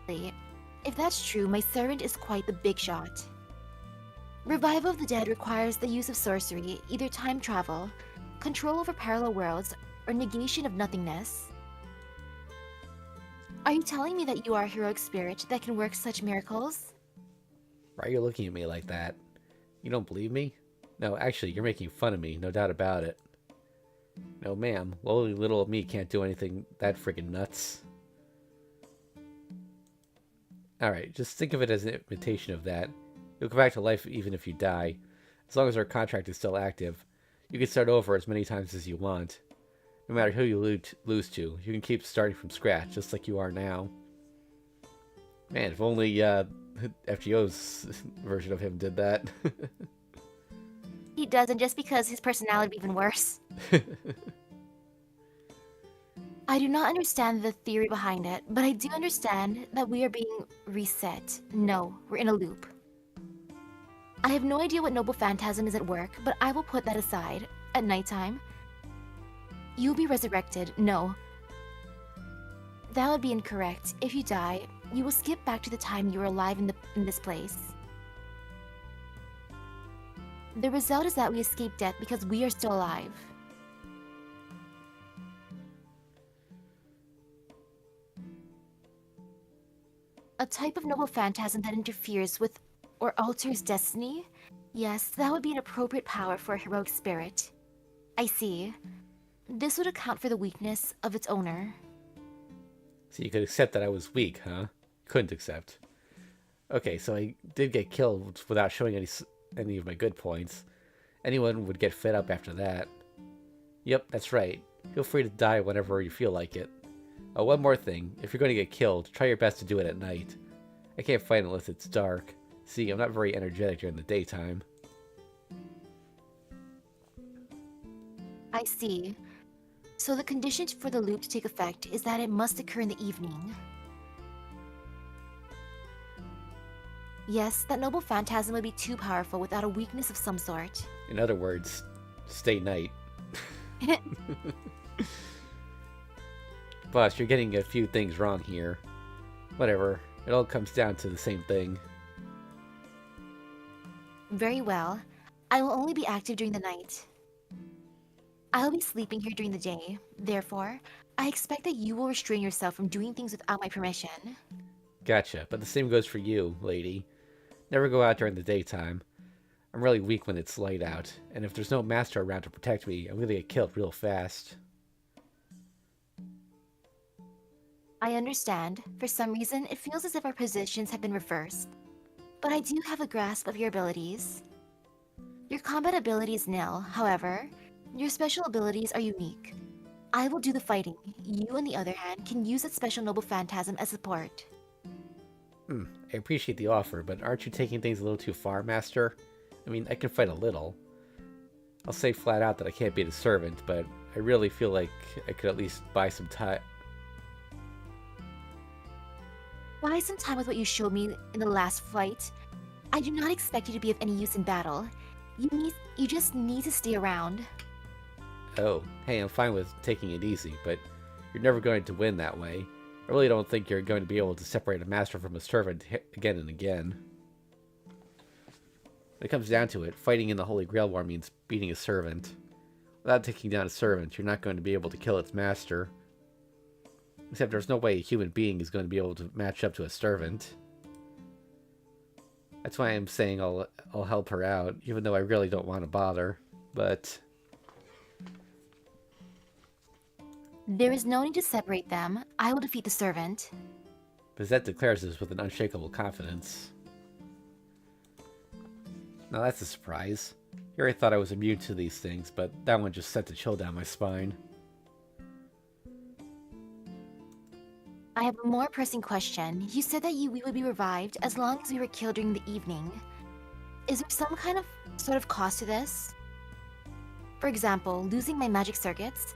If that's true, my servant is quite the big shot. Revival of the dead requires the use of sorcery, either time travel, control over parallel worlds, or negation of nothingness. Are you telling me that you are a heroic spirit that can work such miracles? Why are you looking at me like that? You don't believe me? No, actually, you're making fun of me, no doubt about it. No, ma'am, lowly little me can't do anything that friggin' nuts. Alright, just think of it as an imitation of that. You'll come back to life even if you die. As long as our contract is still active, you can start over as many times as you want. No matter who you lose to, you can keep starting from scratch, just like you are now. Man, if only FGO's version of him did that. He doesn't, just because his personality would be even worse. I do not understand the theory behind it, but I do understand that we are being reset. No, we're in a loop. I have no idea what noble phantasm is at work, but I will put that aside. At nighttime, you'll be resurrected. No. That would be incorrect. If you die, you will skip back to the time you were alive in this place. The result is that we escape death because we are still alive. A type of noble phantasm that interferes with or alters destiny? Yes, that would be an appropriate power for a heroic spirit. I see. This would account for the weakness of its owner. So you could accept that I was weak, huh? Couldn't accept. Okay, so I did get killed without showing any of my good points. Anyone would get fed up after that. Yep, that's right. Feel free to die whenever you feel like it. Oh, one more thing. If you're going to get killed, try your best to do it at night. I can't fight unless it's dark. See, I'm not very energetic during the daytime. I see. So the condition for the loop to take effect is that it must occur in the evening. Yes, that noble phantasm would be too powerful without a weakness of some sort. In other words, stay night. Boss, you're getting a few things wrong here. Whatever, it all comes down to the same thing. Very well. I will only be active during the night. I'll be sleeping here during the day. Therefore, I expect that you will restrain yourself from doing things without my permission. Gotcha, but the same goes for you, lady. Never go out during the daytime. I'm really weak when it's light out, and if there's no master around to protect me, I'm gonna get killed real fast. I understand. For some reason, it feels as if our positions have been reversed. But I do have a grasp of your abilities. Your combat ability is nil, however. Your special abilities are unique. I will do the fighting. You, on the other hand, can use that special noble phantasm as support. I appreciate the offer, but aren't you taking things a little too far, Master? I mean, I can fight a little. I'll say flat out that I can't be the servant, but I really feel like I could at least buy some time. Buy some time with what you showed me in the last fight. I do not expect you to be of any use in battle. You just need to stay around. Oh, hey, I'm fine with taking it easy, but you're never going to win that way. I really don't think you're going to be able to separate a master from a servant again and again. When it comes down to it, fighting in the Holy Grail War means beating a servant. Without taking down a servant, you're not going to be able to kill its master. Except there's no way a human being is going to be able to match up to a servant. That's why I'm saying I'll help her out, even though I really don't want to bother. But There is no need to separate them. I will defeat the servant. Bizette declares this with an unshakable confidence. Now that's a surprise. Here I thought I was immune to these things, but that one just sent a chill down my spine. I have a more pressing question. You said that we would be revived as long as we were killed during the evening. Is there some kind of sort of cost to this? For example, losing my magic circuits?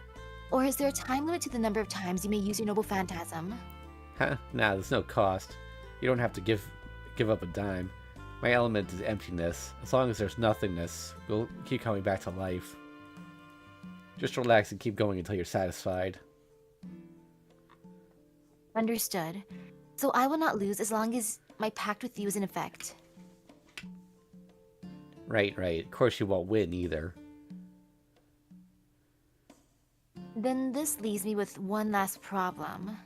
Or is there a time limit to the number of times you may use your noble phantasm? Huh? Nah, there's no cost. You don't have to give up a dime. My element is emptiness. As long as there's nothingness, we'll keep coming back to life. Just relax and keep going until you're satisfied. Understood. So I will not lose as long as my pact with you is in effect. Right. Of course you won't win either. Then this leaves me with one last problem.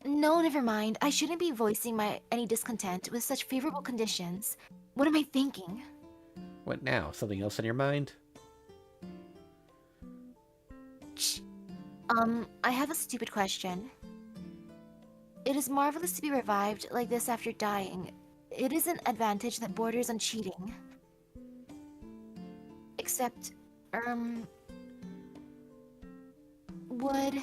No, never mind. I shouldn't be voicing any discontent with such favorable conditions. What am I thinking? What now? Something else on your mind? Shh. I have a stupid question. It is marvelous to be revived like this after dying. It is an advantage that borders on cheating. Except, would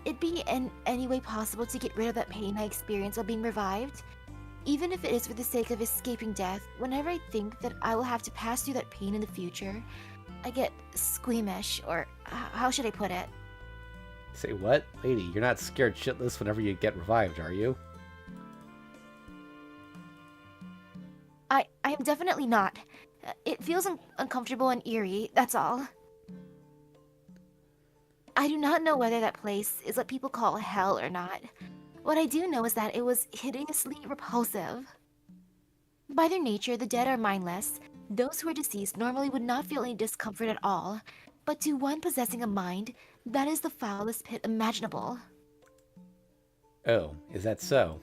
it be in any way possible to get rid of that pain I experience while being revived? Even if it is for the sake of escaping death, whenever I think that I will have to pass through that pain in the future, I get squeamish, or how should I put it? Say what? Lady, you're not scared shitless whenever you get revived, are you? I am definitely not. It feels uncomfortable and eerie, that's all. I do not know whether that place is what people call hell or not. What I do know is that it was hideously repulsive. By their nature, the dead are mindless. Those who are deceased normally would not feel any discomfort at all. But to one possessing a mind, that is the foulest pit imaginable. Oh, is that so?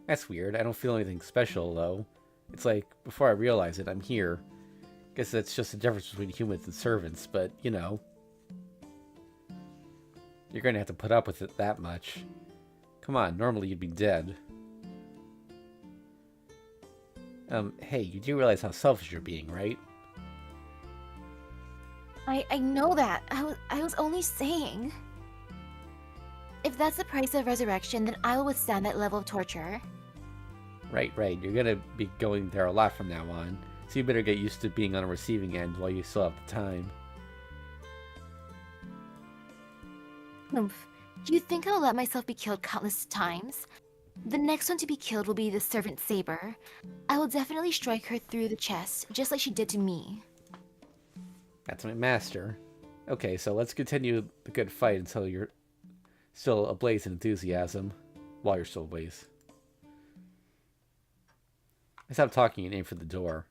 That's weird. I don't feel anything special, though. It's like, before I realize it, I'm here. Guess that's just the difference between humans and servants, but, you know. You're gonna have to put up with it that much. Come on, normally you'd be dead. Hey, you do realize how selfish you're being, right? I know that. I was only saying. If that's the price of resurrection, then I will withstand that level of torture. Right. You're gonna be going there a lot from now on. So you better get used to being on a receiving end while you still have the time. Oomph. Do you think I'll let myself be killed countless times? The next one to be killed will be the servant Saber. I will definitely strike her through the chest, just like she did to me. That's my master. Okay, so let's continue the good fight until you're still ablaze in enthusiasm. While you're still ablaze. I stopped talking and aimed for the door.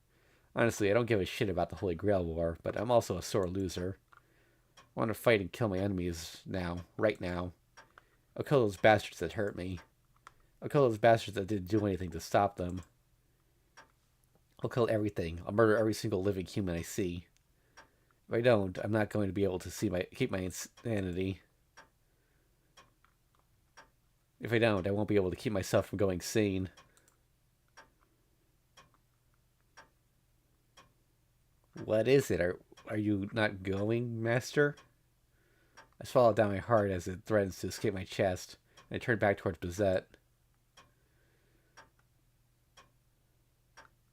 Honestly, I don't give a shit about the Holy Grail War, but I'm also a sore loser. I want to fight and kill my enemies now, right now. I'll kill those bastards that hurt me. I'll kill those bastards that didn't do anything to stop them. I'll kill everything. I'll murder every single living human I see. If I don't, I'm not going to be able to keep my insanity. If I don't, I won't be able to keep myself from going sane. What is it? Are you not going, Master? I swallowed down my heart as it threatens to escape my chest, and I turned back towards Bizette.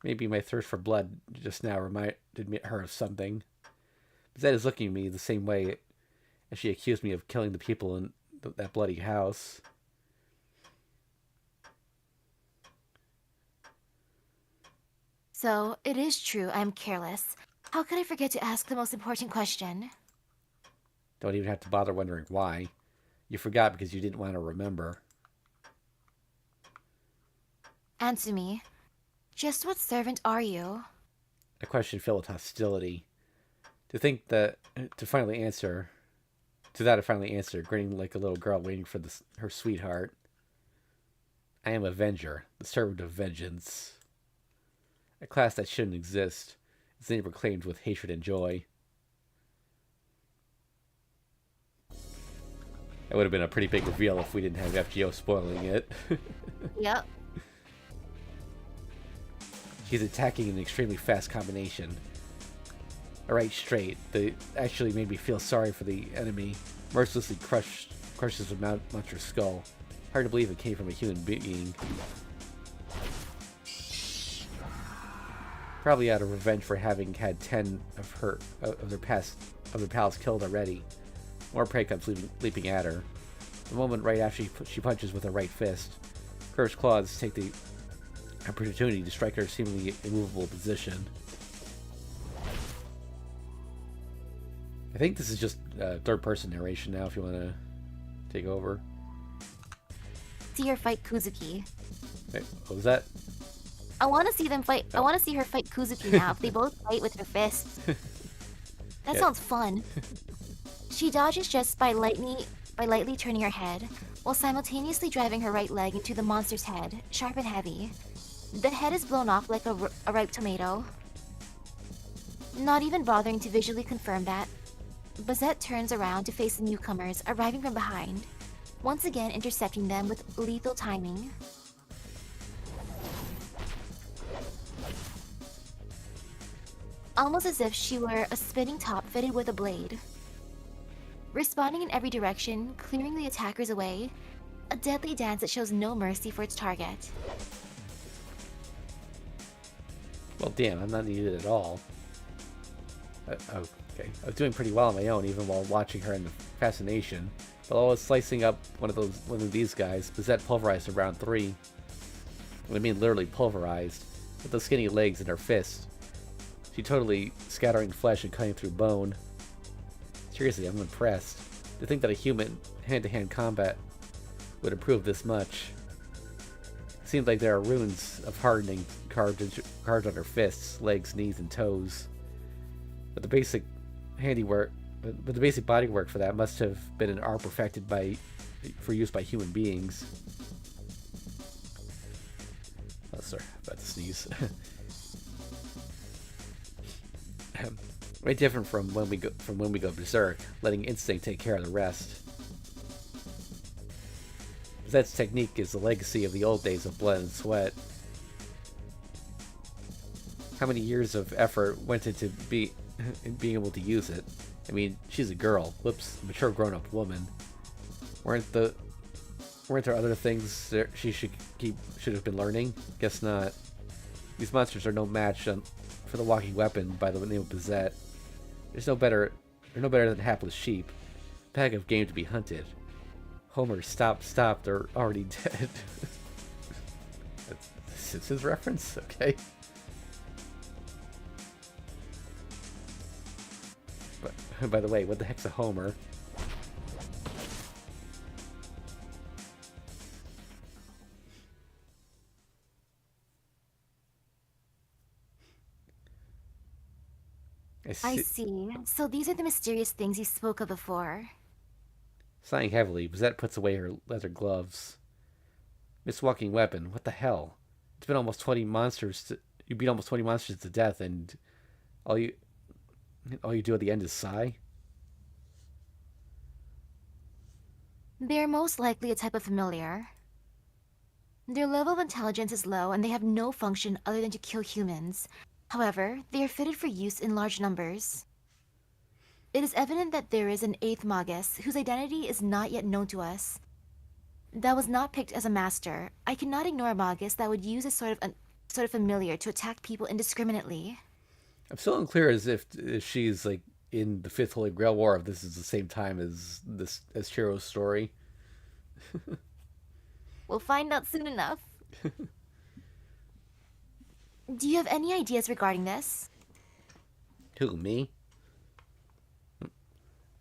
Maybe my thirst for blood just now reminded her of something. Bizette is looking at me the same way as she accused me of killing the people in that bloody house. So, it is true I'm careless. How could I forget to ask the most important question? Don't even have to bother wondering why. You forgot because you didn't want to remember. Answer me. Just what servant are you? A question filled with hostility. To finally answer, I finally answered, grinning like a little girl waiting for her sweetheart. I am Avenger, the servant of vengeance. A class that shouldn't exist, its name proclaimed with hatred and joy. That would have been a pretty big reveal if we didn't have FGO spoiling it. Yep. She's attacking an extremely fast combination. Alright, straight. They actually made me feel sorry for the enemy. Mercilessly crushes a monster's skull. Hard to believe it came from a human being. Probably out of revenge for having had 10 of their pals killed already. More prey comes leaping at her. The moment right after she punches with her right fist, Curve's claws take the opportunity to strike her seemingly immovable position. I think this is just third-person narration now, if you want to take over. See her fight Kuzuki. Wait, what was that? I want to see them fight. I want to see her fight Kuzuki now. If they both fight with her fists. That sounds fun. She dodges just by lightly turning her head, while simultaneously driving her right leg into the monster's head, sharp and heavy. The head is blown off like a ripe tomato. Not even bothering to visually confirm that, Bizette turns around to face the newcomers arriving from behind, once again intercepting them with lethal timing. Almost as if she were a spinning top fitted with a blade. Responding in every direction, clearing the attackers away, a deadly dance that shows no mercy for its target. Well, damn, I'm not needed at all. Okay, I was doing pretty well on my own, even while watching her in the fascination. But while I was slicing up one of these guys, Bizette pulverized her round 3. I mean, literally pulverized, with those skinny legs and her fists. She totally scattering flesh and cutting through bone. Seriously, I'm impressed. To think that a human hand-to-hand combat would improve this much. It seems like there are runes of hardening carved on her fists, legs, knees, and toes. But the basic bodywork for that must have been an art perfected for use by human beings. Oh, sorry, about to sneeze. Very different from when we go berserk, letting instinct take care of the rest. That technique is the legacy of the old days of blood and sweat. How many years of effort went into being able to use it? I mean, she's a girl. Whoops, a mature grown-up woman. Weren't there other things that she should have been learning? Guess not. These monsters are no match for the walking weapon by the name of Bizette. They're no better than hapless sheep. A pack of game to be hunted. Homer, stop, they're already dead. That's a Simpsons reference? Okay. But, by the way, what the heck's a Homer? I see. So these are the mysterious things you spoke of before. Sighing heavily, Bizette puts away her leather gloves. Miss Walking Weapon, what the hell? It's been almost 20 monsters. You beat almost 20 monsters to death, and all you do at the end is sigh? They're most likely a type of familiar. Their level of intelligence is low and they have no function other than to kill humans. However, they are fitted for use in large numbers. It is evident that there is an eighth Magus whose identity is not yet known to us. That was not picked as a master. I cannot ignore a Magus that would use a sort of familiar to attack people indiscriminately. I'm still unclear as if she's like in the Fifth Holy Grail War. If this is the same time as Chiro's story. We'll find out soon enough. Do you have any ideas regarding this? Who, me?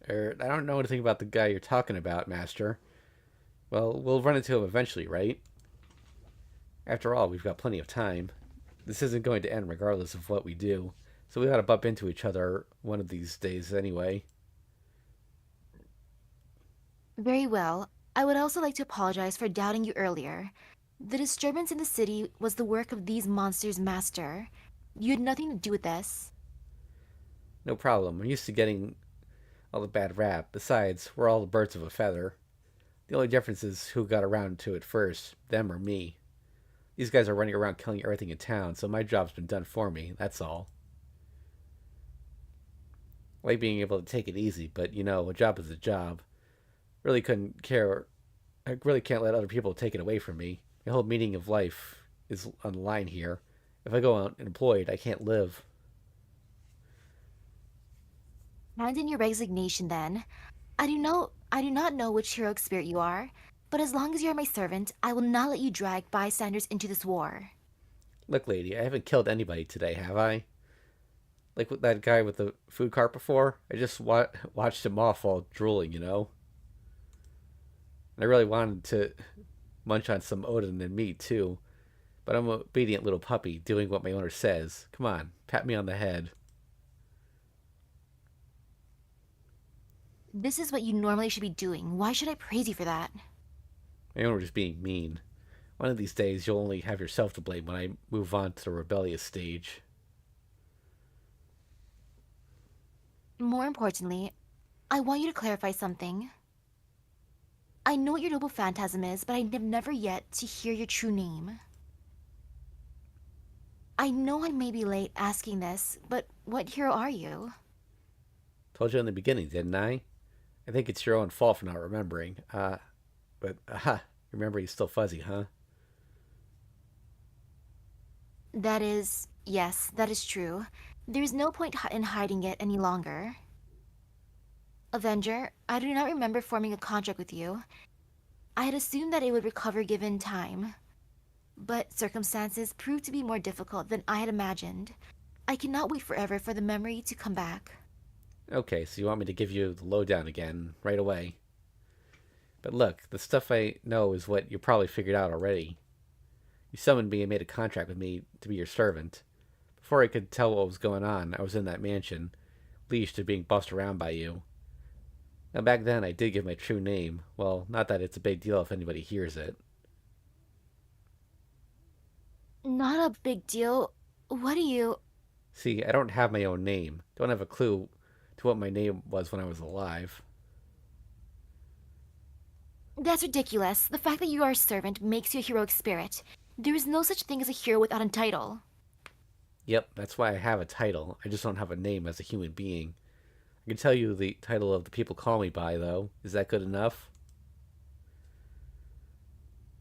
I don't know anything about the guy you're talking about, Master. Well, we'll run into him eventually, right? After all, we've got plenty of time. This isn't going to end regardless of what we do, so we ought to bump into each other one of these days anyway. Very well. I would also like to apologize for doubting you earlier. The disturbance in the city was the work of these monsters' master. You had nothing to do with this. No problem. I'm used to getting all the bad rap. Besides, we're all the birds of a feather. The only difference is who got around to it first, them or me. These guys are running around killing everything in town, so my job's been done for me, that's all. I like being able to take it easy, but a job is a job. Really couldn't care. I really can't let other people take it away from me. My whole meaning of life is on the line here. If I go out unemployed, I can't live. Hand in your resignation then. I do not know which heroic spirit you are, but as long as you are my servant, I will not let you drag bystanders into this war. Look, lady, I haven't killed anybody today, have I? Like with that guy with the food cart before? I just watched him off while drooling, And I really wanted to munch on some Odin and meat, too. But I'm an obedient little puppy doing what my owner says. Come on, pat me on the head. This is what you normally should be doing. Why should I praise you for that? My owner was being mean. One of these days, you'll only have yourself to blame when I move on to the rebellious stage. More importantly, I want you to clarify something. I know what your noble phantasm is, but I have never yet to hear your true name. I know I may be late asking this, but what hero are you? Told you in the beginning, didn't I? I think it's your own fault for not remembering. But your memory's still fuzzy, huh? Yes, that is true. There is no point in hiding it any longer. Avenger, I do not remember forming a contract with you. I had assumed that it would recover given time. But circumstances proved to be more difficult than I had imagined. I cannot wait forever for the memory to come back. Okay, so you want me to give you the lowdown again, right away. But look, the stuff I know is what you probably figured out already. You summoned me and made a contract with me to be your servant. Before I could tell what was going on, I was in that mansion, leashed to being bossed around by you. Now back then I did give my true name. Well, not that it's a big deal if anybody hears it. Not a big deal. What do you... See, I don't have my own name. Don't have a clue to what my name was when I was alive. That's ridiculous. The fact that you are a servant makes you a heroic spirit. There is no such thing as a hero without a title. Yep, that's why I have a title. I just don't have a name as a human being. I can tell you the title of the people call me by, though. Is that good enough?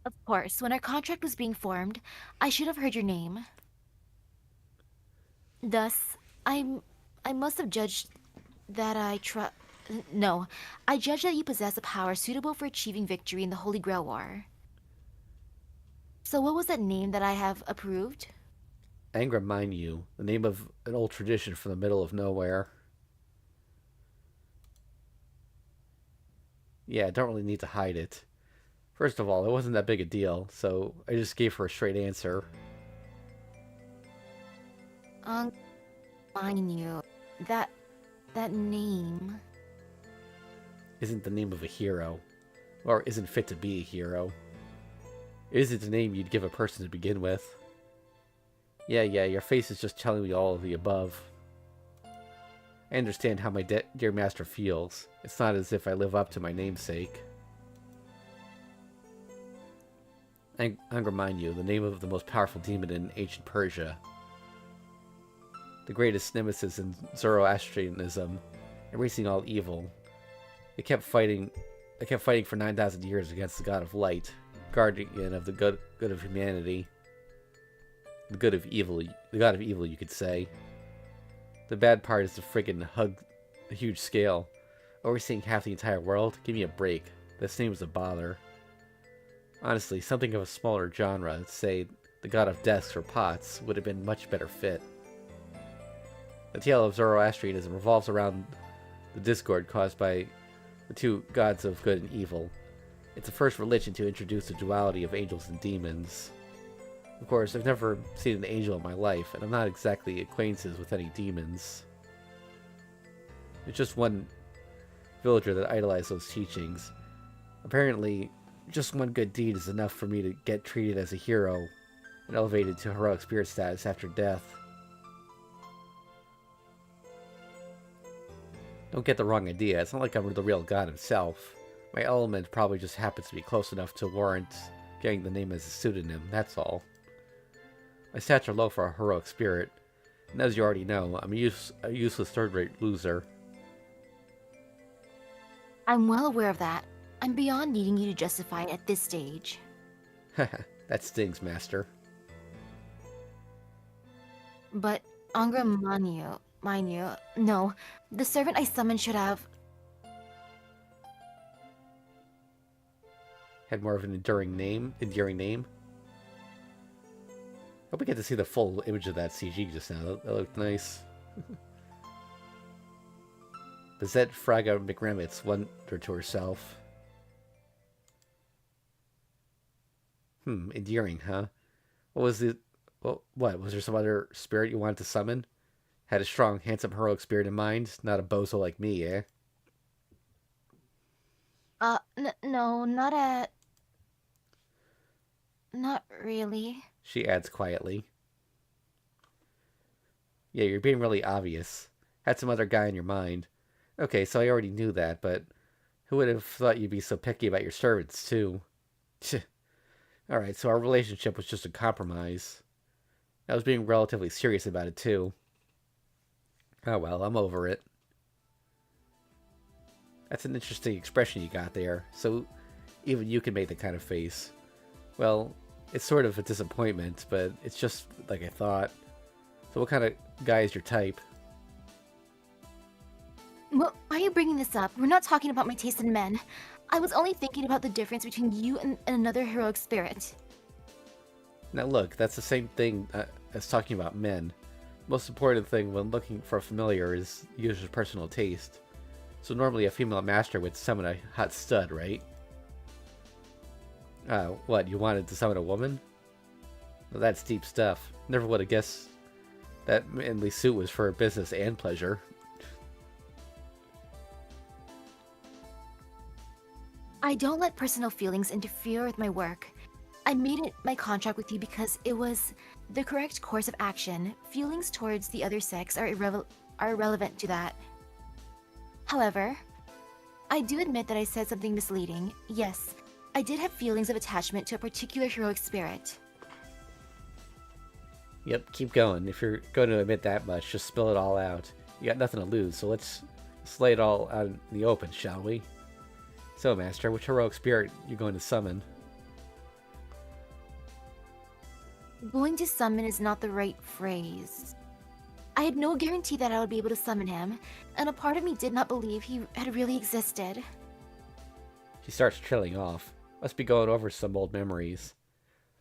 Of course, when our contract was being formed, I should have heard your name. Thus, I'm... I must have judged that I trust... No, I judge that you possess a power suitable for achieving victory in the Holy Grail War. So what was that name that I have approved? Angra Mind You, the name of an old tradition from the middle of nowhere. Yeah, I don't really need to hide it. First of all, it wasn't that big a deal, so I just gave her a straight answer. Um, Mind you, that... that name... Isn't the name of a hero, or isn't fit to be a hero. It isn't the name you'd give a person to begin with. Yeah, your face is just telling me all of the above. I understand how my dear master feels. It's not as if I live up to my namesake. I'll remind you, the name of the most powerful demon in ancient Persia. The greatest nemesis in Zoroastrianism, erasing all evil. They kept fighting for 9,000 years against the god of light, guardian of the good of humanity. The god of evil, you could say. The bad part is the friggin' a huge scale. Overseeing half the entire world? Give me a break. This name is a bother. Honestly, something of a smaller genre, say the god of desks or pots, would have been much better fit. The tale of Zoroastrianism revolves around the discord caused by the two gods of good and evil. It's the first religion to introduce the duality of angels and demons. Of course, I've never seen an angel in my life, and I'm not exactly acquainted with any demons. It's just one villager that idolized those teachings. Apparently, just one good deed is enough for me to get treated as a hero and elevated to heroic spirit status after death. Don't get the wrong idea, it's not like I'm the real god himself. My element probably just happens to be close enough to warrant getting the name as a pseudonym, that's all. My stats are low for a heroic spirit, and as you already know, I'm a useless third-rate loser. I'm well aware of that. I'm beyond needing you to justify it at this stage. That stings, Master. But Angra Mainyu, no, the servant I summoned should have... Had more of an enduring name. Hope we get to see the full image of that CG just now. That looked nice. Bizette Fraga McRemitz wondered to herself. Endearing, huh? What was the... Well, what? Was there some other spirit you wanted to summon? Had a strong, handsome, heroic spirit in mind? Not a bozo like me, eh? No, not really. She adds quietly. Yeah, you're being really obvious. Had some other guy in your mind. Okay, so I already knew that, but who would have thought you'd be so picky about your servants, too? Alright, so our relationship was just a compromise. I was being relatively serious about it, too. Oh well, I'm over it. That's an interesting expression you got there. So, even you can make that kind of face. Well, it's sort of a disappointment, but it's just like I thought. So what kind of guy is your type? Well, why are you bringing this up? We're not talking about my taste in men. I was only thinking about the difference between you and another heroic spirit. Now look, that's the same thing as talking about men. Most important thing when looking for a familiar is the user's personal taste. So normally a female master would summon a hot stud, right? What, you wanted to summon a woman? Well, that's deep stuff. Never would have guessed that manly suit was for business and pleasure. I don't let personal feelings interfere with my work. I made it my contract with you because it was the correct course of action. Feelings towards the other sex are irrelevant to that. However, I do admit that I said something misleading. Yes, I did have feelings of attachment to a particular heroic spirit. Yep, keep going. If you're going to admit that much, just spill it all out. You got nothing to lose, so let's lay it all out in the open, shall we? So, Master, which heroic spirit you going to summon? Going to summon is not the right phrase. I had no guarantee that I would be able to summon him, and a part of me did not believe he had really existed. She starts trailing off. Must be going over some old memories.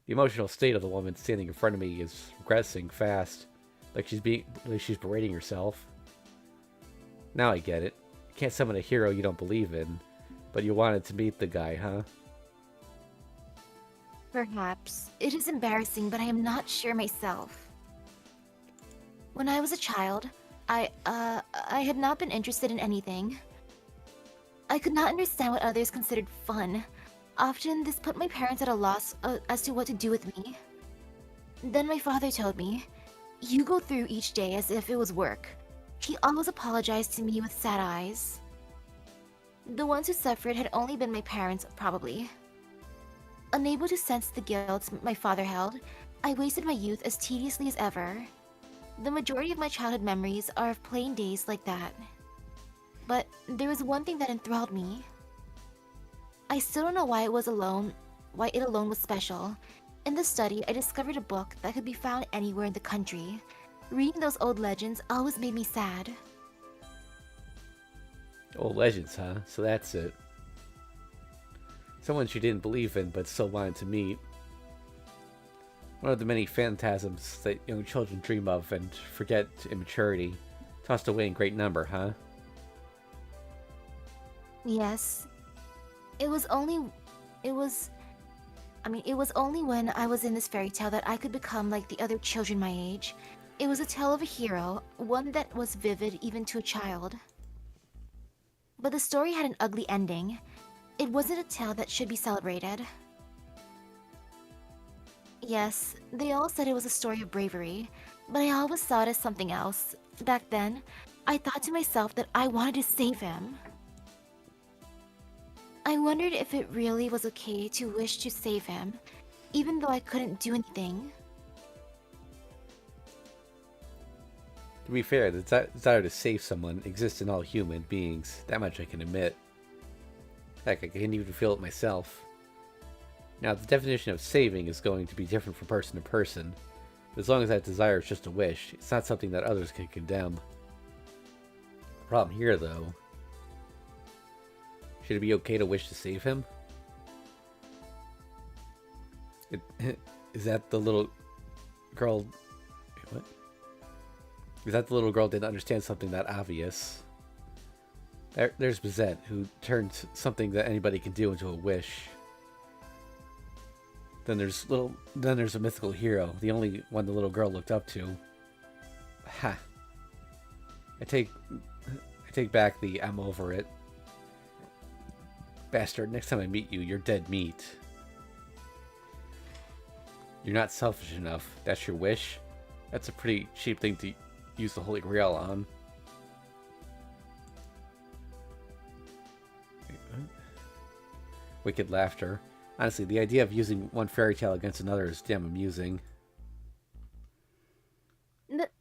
The emotional state of the woman standing in front of me is regressing fast, like she's berating herself. Now I get it. You can't summon a hero you don't believe in, but you wanted to meet the guy, huh? Perhaps. It is embarrassing, but I am not sure myself. When I was a child, I had not been interested in anything. I could not understand what others considered fun. Often, this put my parents at a loss as to what to do with me. Then my father told me, "You go through each day as if it was work." He always apologized to me with sad eyes. The ones who suffered had only been my parents, probably. Unable to sense the guilt my father held, I wasted my youth as tediously as ever. The majority of my childhood memories are of plain days like that. But there was one thing that enthralled me. I still don't know why it alone was special. In the study, I discovered a book that could be found anywhere in the country. Reading those old legends always made me sad. Old legends, huh? So that's it. Someone she didn't believe in, but still wanted to meet. One of the many phantasms that young children dream of and forget in maturity. Tossed away in great number, huh? Yes. It was only when I was in this fairy tale that I could become like the other children my age. It was a tale of a hero, one that was vivid even to a child. But the story had an ugly ending. It wasn't a tale that should be celebrated. Yes, they all said it was a story of bravery, but I always saw it as something else. Back then, I thought to myself that I wanted to save him. I wondered if it really was okay to wish to save him, even though I couldn't do anything. To be fair, the desire to save someone exists in all human beings. That much I can admit. Heck, I can even feel it myself. Now, the definition of saving is going to be different from person to person, but as long as that desire is just a wish, it's not something that others can condemn. The problem here, though, should it be okay to wish to save him? Is that the little girl... Wait, what? Is that the little girl didn't understand something that obvious? There's Bizette, who turned something that anybody can do into a wish. Then there's a mythical hero, the only one the little girl looked up to. Ha! I take back the "I'm over it." Bastard, next time I meet you, you're dead meat. You're not selfish enough. That's your wish? That's a pretty cheap thing to use the Holy Grail on. Wicked laughter. Honestly, the idea of using one fairy tale against another is damn amusing.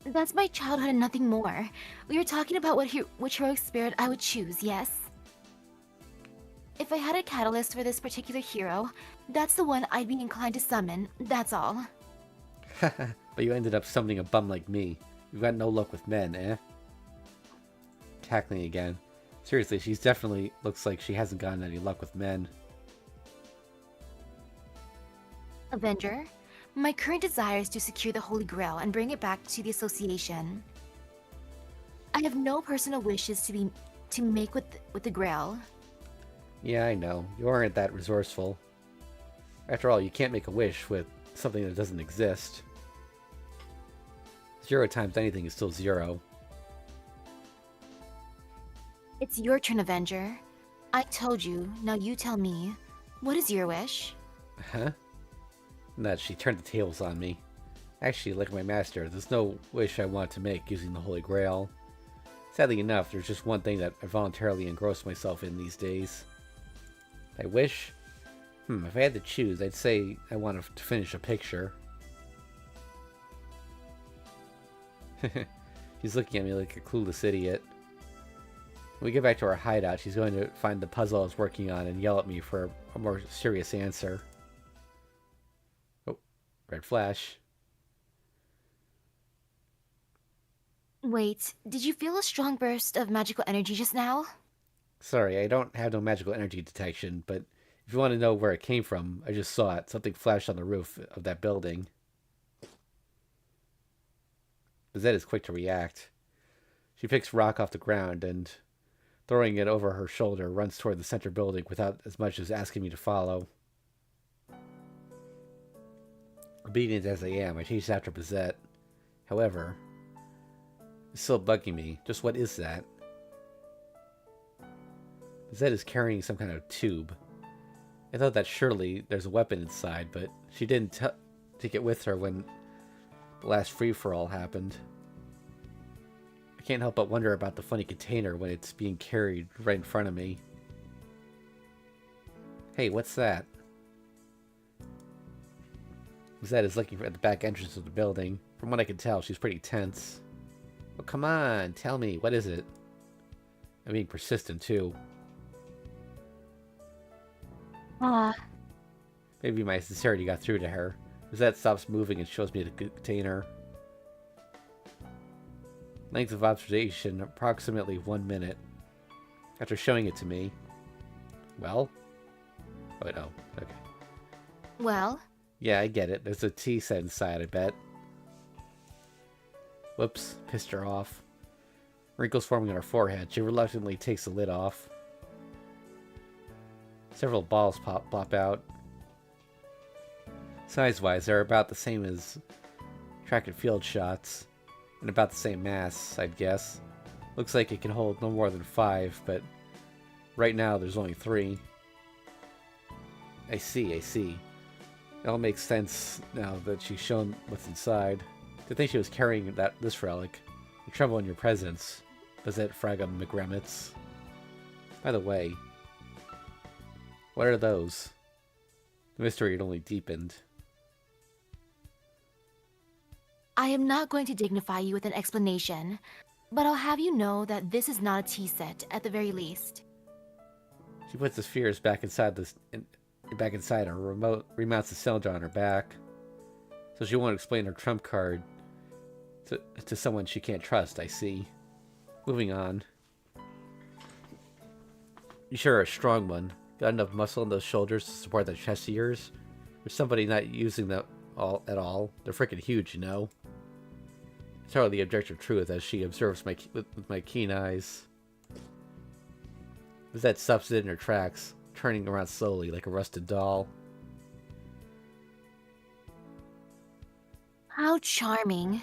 That's my childhood and nothing more. We were talking about which heroic spirit I would choose, yes? If I had a catalyst for this particular hero, that's the one I'd be inclined to summon, that's all. But you ended up summoning a bum like me. You've got no luck with men, eh? Cackling again. Seriously, she's definitely looks like she hasn't gotten any luck with men. Avenger, my current desire is to secure the Holy Grail and bring it back to the Association. I have no personal wishes to make with the Grail. Yeah, I know. You aren't that resourceful. After all, you can't make a wish with something that doesn't exist. 0 times anything is still 0. It's your turn, Avenger. I told you, now you tell me. What is your wish? Huh? And that she turned the tables on me. Actually, like my master, there's no wish I want to make using the Holy Grail. Sadly enough, there's just one thing that I voluntarily engross myself in these days. I wish? If I had to choose, I'd say I want to finish a picture. She's looking at me like a clueless idiot. When we get back to our hideout, she's going to find the puzzle I was working on and yell at me for a more serious answer. Oh, red flash. Wait, did you feel a strong burst of magical energy just now? Sorry, I don't have no magical energy detection, but if you want to know where it came from, I just saw it. Something flashed on the roof of that building. Zed is quick to react. She picks rock off the ground and, throwing it over her shoulder, runs toward the center building without as much as asking me to follow. Obedient as I am, I chase after Bazette. However, it's still bugging me. Just what is that? Zed is carrying some kind of tube. I thought that surely there's a weapon inside, but she didn't take it with her when the last free-for-all happened. I can't help but wonder about the funny container when it's being carried right in front of me. Hey, what's that? Zed is looking at the back entrance of the building. From what I can tell, she's pretty tense. Oh, come on, tell me, what is it? I'm being persistent, too. Maybe my sincerity got through to her. Zed stops moving and shows me the container. Length of observation, approximately 1 minute. After showing it to me... Well? Oh, no. Okay. Well? Yeah, I get it. There's a T set inside, I bet. Whoops. Pissed her off. Wrinkles forming on her forehead. She reluctantly takes the lid off. Several balls plop out. Size-wise, they're about the same as track and field shots. And about the same mass, I'd guess. Looks like it can hold no more than 5, but right now there's only 3. I see. It all makes sense now that she's shown what's inside. To think she was carrying this relic. I tremble in your presence, Bazette Fragum McGremitz. By the way, what are those? The mystery had only deepened. I am not going to dignify you with an explanation, but I'll have you know that this is not a tea set, at the very least. She puts the spheres back inside her, remounts the cylinder on her back. So she won't explain her trump card to someone she can't trust, I see. Moving on. You sure are a strong one. Got enough muscle in those shoulders to support that chest of yours? There's somebody not using them at all. They're freaking huge, you know? I tell her the objective truth as she observes with my keen eyes. That stops it in her tracks, turning around slowly like a rusted doll. How charming.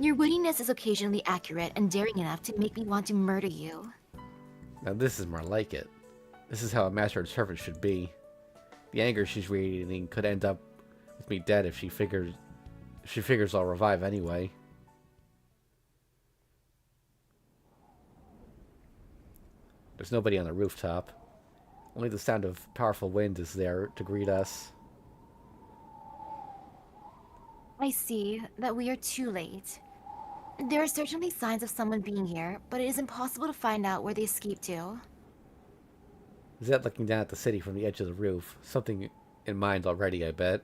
Your wittiness is occasionally accurate and daring enough to make me want to murder you. Now this is more like it. This is how a master and servant should be. The anger she's radiating could end up with me dead if she figures I'll revive anyway. There's nobody on the rooftop. Only the sound of powerful wind is there to greet us. I see that we are too late. There are certainly signs of someone being here, but it is impossible to find out where they escaped to. Zed looking down at the city from the edge of the roof. Something in mind already, I bet.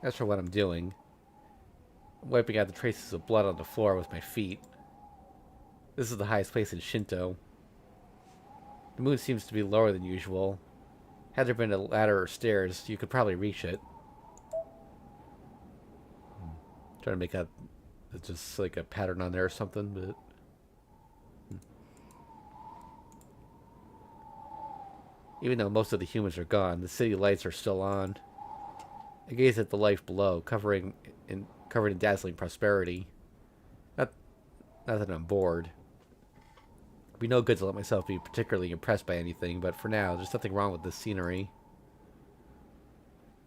As for what I'm doing, I'm wiping out the traces of blood on the floor with my feet. This is the highest place in Shinto. The moon seems to be lower than usual. Had there been a ladder or stairs, you could probably reach it. Trying to make a just like a pattern on there or something, but even though most of the humans are gone, the city lights are still on. I gaze at the life below, covered in dazzling prosperity. Not that I'm bored. It'd be no good to let myself be particularly impressed by anything, but for now, there's nothing wrong with this scenery.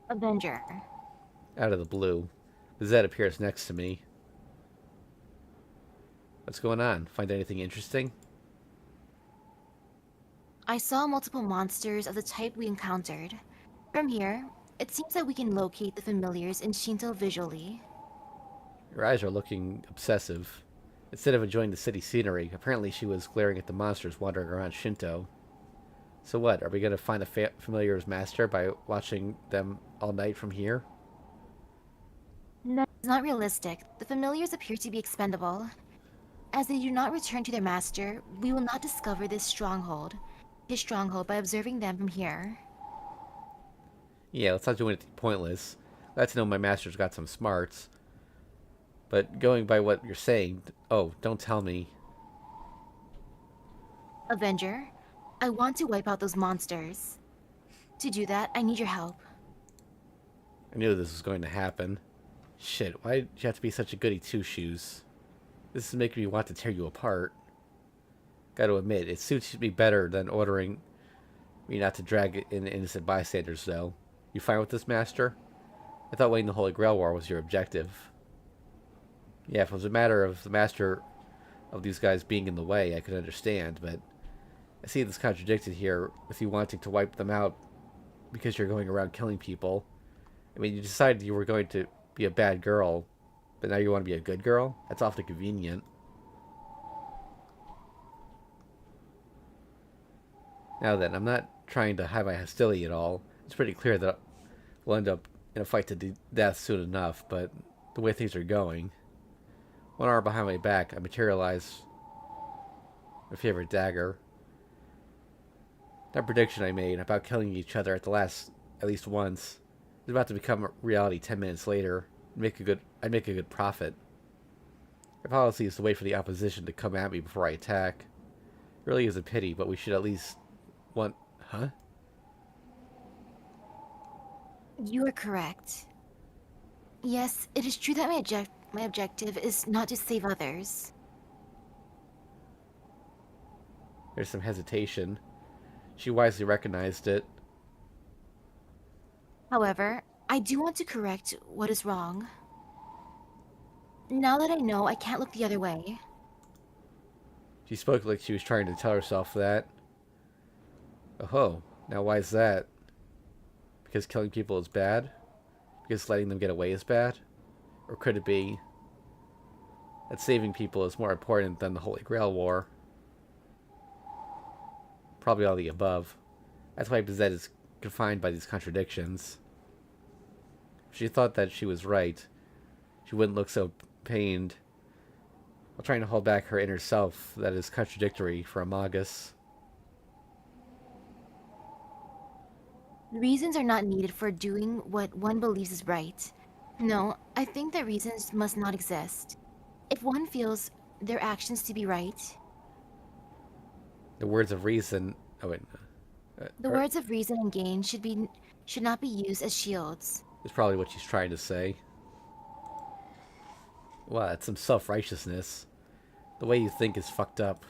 Avenger. Out of the blue, Zed appears next to me. What's going on? Find anything interesting? I saw multiple monsters of the type we encountered. From here, it seems that we can locate the familiars in Shinto visually. Her eyes are looking obsessive. Instead of enjoying the city scenery, apparently she was glaring at the monsters wandering around Shinto. So what? Are we going to find the familiar's master by watching them all night from here? No, it's not realistic. The familiars appear to be expendable. As they do not return to their master, we will not discover his stronghold by observing them from here. Yeah, let's not do anything pointless. Glad to know my master's got some smarts. But going by what you're saying, oh, don't tell me. Avenger, I want to wipe out those monsters. To do that, I need your help. I knew this was going to happen. Shit, why did you have to be such a goody two-shoes? This is making me want to tear you apart. Gotta admit, it suits me better than ordering me not to drag in innocent bystanders, though. You fine with this, Master? I thought winning the Holy Grail War was your objective. Yeah, if it was a matter of the Master of these guys being in the way, I could understand, but I see this contradicted here with you wanting to wipe them out because you're going around killing people. I mean, you decided you were going to be a bad girl, but now you want to be a good girl? That's awfully convenient. Now then, I'm not trying to hide my hostility at all. It's pretty clear that we'll end up in a fight to death soon enough, but the way things are going... One arm behind my back, I materialize my favorite dagger. That prediction I made about killing each other at least once, is about to become a reality 10 minutes later. I'd make a good profit. My policy is to wait for the opposition to come at me before I attack. It really is a pity, but we should at least want... Huh? You are correct. Yes, it is true that my objective is not to save others. There's some hesitation. She wisely recognized it. However, I do want to correct what is wrong. Now that I know, I can't look the other way. She spoke like she was trying to tell herself that. Oh, now why is that? Because killing people is bad? Because letting them get away is bad? Or could it be that saving people is more important than the Holy Grail War? Probably all the above. That's why Bizet is confined by these contradictions. If she thought that she was right, she wouldn't look so pained while trying to hold back her inner self that is contradictory for a magus. Reasons are not needed for doing what one believes is right. No, I think that reasons must not exist. If one feels their actions to be right, The words of reason... Oh, wait. the words of reason and gain should not be used as shields. Is probably what she's trying to say. Wow, that's some self-righteousness. The way you think is fucked up.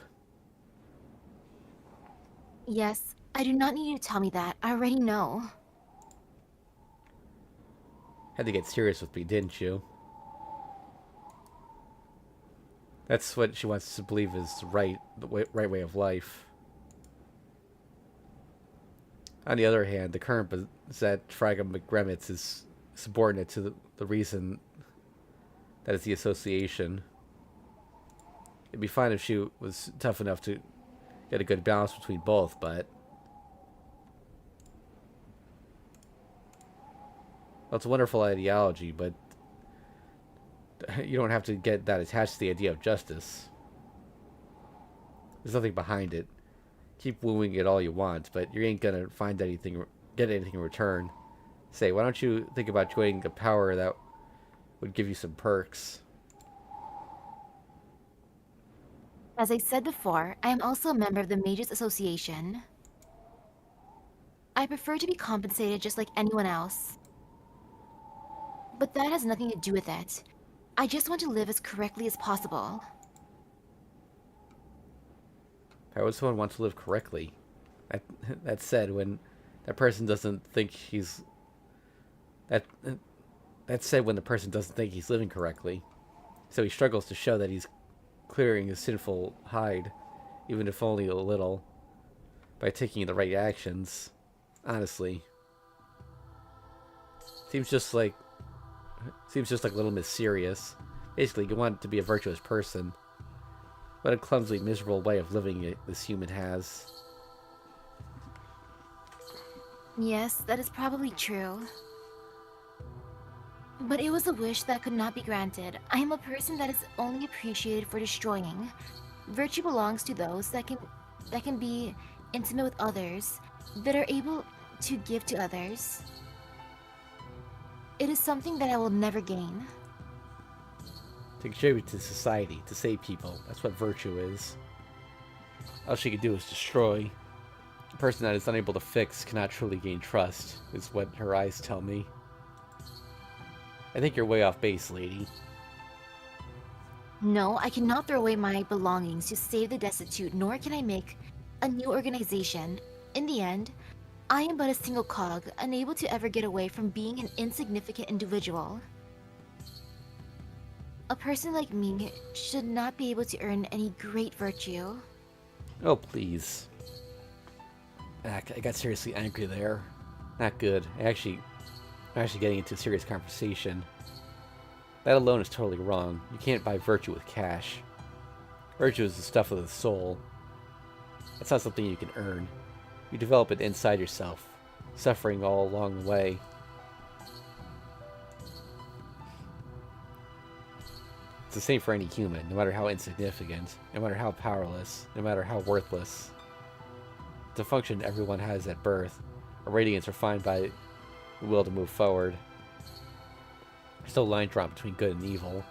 Yes, I do not need you to tell me that. I already know. Had to get serious with me, didn't you? That's what she wants to believe is right way of life. On the other hand, the current Bezet Fragum McGremitz is subordinate to the reason that is the association. It'd be fine if she was tough enough to get a good balance between both, but... Well, it's a wonderful ideology, but you don't have to get that attached to the idea of justice. There's nothing behind it. Keep wooing it all you want, but you ain't gonna get anything in return. Say, why don't you think about joining a power that would give you some perks? As I said before, I am also a member of the Mages Association. I prefer to be compensated just like anyone else. But that has nothing to do with it. I just want to live as correctly as possible. Why would someone want to live correctly? That said, when that person doesn't think he's That that's said when the person doesn't think he's living correctly. So he struggles to show that he's clearing his sinful hide, even if only a little, by taking the right actions. Honestly. Seems just like Little Miss Serious. Basically, you want to be a virtuous person. What a clumsy, miserable way of living this human has. Yes, that is probably true. But it was a wish that could not be granted. I am a person that is only appreciated for destroying. Virtue belongs to those that can be intimate with others, that are able to give to others. It is something that I will never gain. To contribute to society, to save people. That's what virtue is. All she can do is destroy. A person that is unable to fix cannot truly gain trust, is what her eyes tell me. I think you're way off base, lady. No, I cannot throw away my belongings to save the destitute, nor can I make a new organization. In the end, I am but a single cog, unable to ever get away from being an insignificant individual. A person like me should not be able to earn any great virtue. Oh, please. I got seriously angry there. Not good. I'm actually getting into a serious conversation. That alone is totally wrong. You can't buy virtue with cash. Virtue is the stuff of the soul. That's not something you can earn. You develop it inside yourself, suffering all along the way. It's the same for any human, no matter how insignificant, no matter how powerless, no matter how worthless. It's a function everyone has at birth, a radiance refined by the will to move forward. There's no line drawn between good and evil.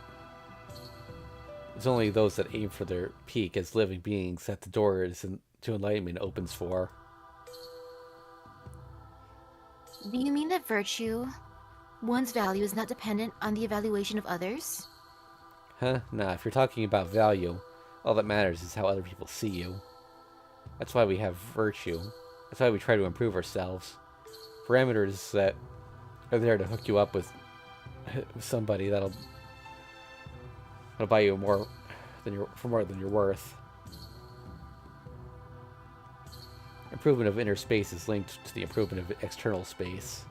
It's only those that aim for their peak as living beings that the door to enlightenment opens for. Do you mean that virtue, one's value, is not dependent on the evaluation of others? Huh? Nah, if you're talking about value, all that matters is how other people see you. That's why we have virtue. That's why we try to improve ourselves. Parameters that are there to hook you up with somebody that'll buy you more than you're worth. Improvement of inner space is linked to the improvement of external space.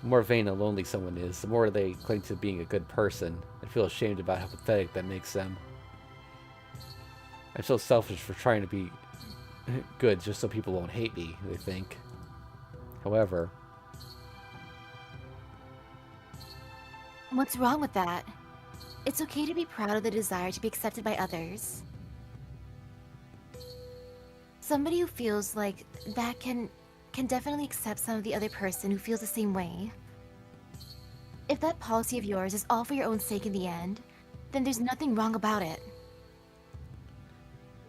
The more vain and lonely someone is, the more they cling to being a good person and feel ashamed about how pathetic that makes them. I'm so selfish for trying to be good just so people won't hate me, they think. However... What's wrong with that? It's okay to be proud of the desire to be accepted by others. Somebody who feels like that can definitely accept some of the other person who feels the same way. If that policy of yours is all for your own sake in the end, then there's nothing wrong about it.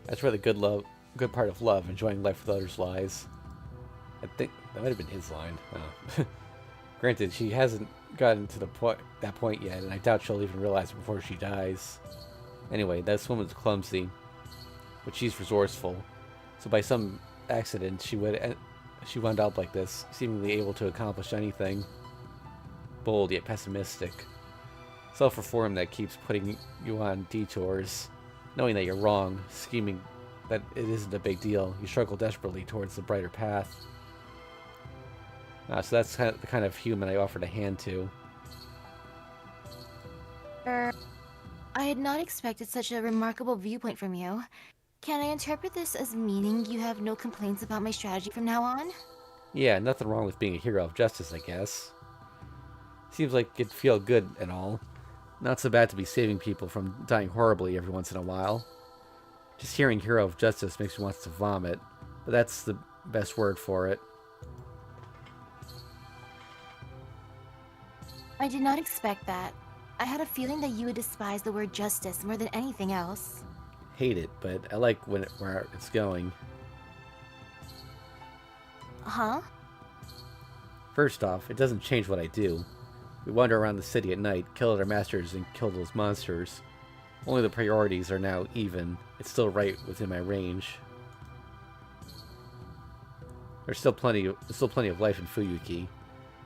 That's where the good part of love, enjoying life with others, lies. I think that might have been his line. Oh. Granted, she hasn't gotten to that point yet, and I doubt she'll even realize it before she dies. Anyway, this woman's clumsy, but she's resourceful. So by some accident, she wound up like this, seemingly able to accomplish anything. Bold yet pessimistic. Self-reform that keeps putting you on detours, knowing that you're wrong, scheming that it isn't a big deal. You struggle desperately towards the brighter path. So that's the kind of human I offered a hand to. I had not expected such a remarkable viewpoint from you. Can I interpret this as meaning you have no complaints about my strategy from now on? Yeah, nothing wrong with being a hero of justice, I guess. Seems like it'd feel good and all. Not so bad to be saving people from dying horribly every once in a while. Just hearing hero of justice makes me want to vomit, but that's the best word for it. I did not expect that. I had a feeling that you would despise the word justice more than anything else. Hate it, but I like where it's going. Huh? First off, it doesn't change what I do. We wander around the city at night, kill other masters, and kill those monsters. Only the priorities are now even. It's still right within my range. There's still plenty of life in Fuyuki.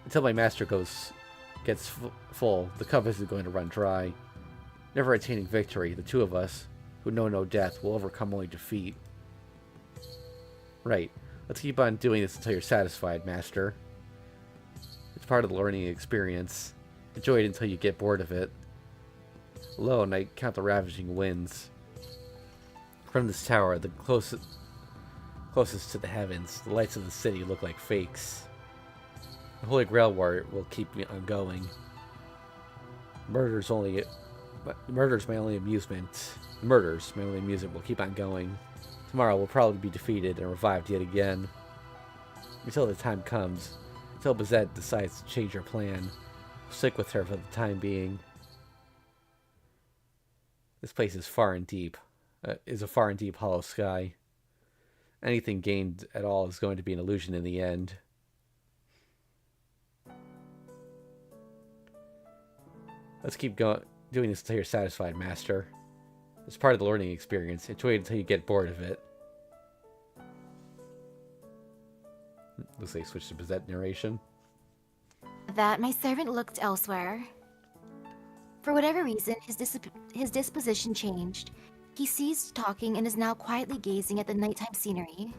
Until my master gets full, the cup isn't going to run dry. Never attaining victory, the two of us, who know no death, will overcome only defeat. Right. Let's keep on doing this until you're satisfied, master. It's part of the learning experience. Enjoy it until you get bored of it. Alone, I count the ravaging winds. From this tower, the closest to the heavens, the lights of the city look like fakes. The Holy Grail War will keep me on going. Murder's my only amusement. Murders, my only amusement, will keep on going. Tomorrow we'll probably be defeated and revived yet again. Until the time comes. Until Bazette decides to change her plan. We'll stick with her for the time being. This place is far and deep. Is a far and deep hollow sky. Anything gained at all is going to be an illusion in the end. Let's keep doing this until you're satisfied, master. It's part of the learning experience. Enjoy it until you get bored of it. Looks like switch to Bazette narration. That my servant looked elsewhere. For whatever reason, his disposition changed. He ceased talking and is now quietly gazing at the nighttime scenery.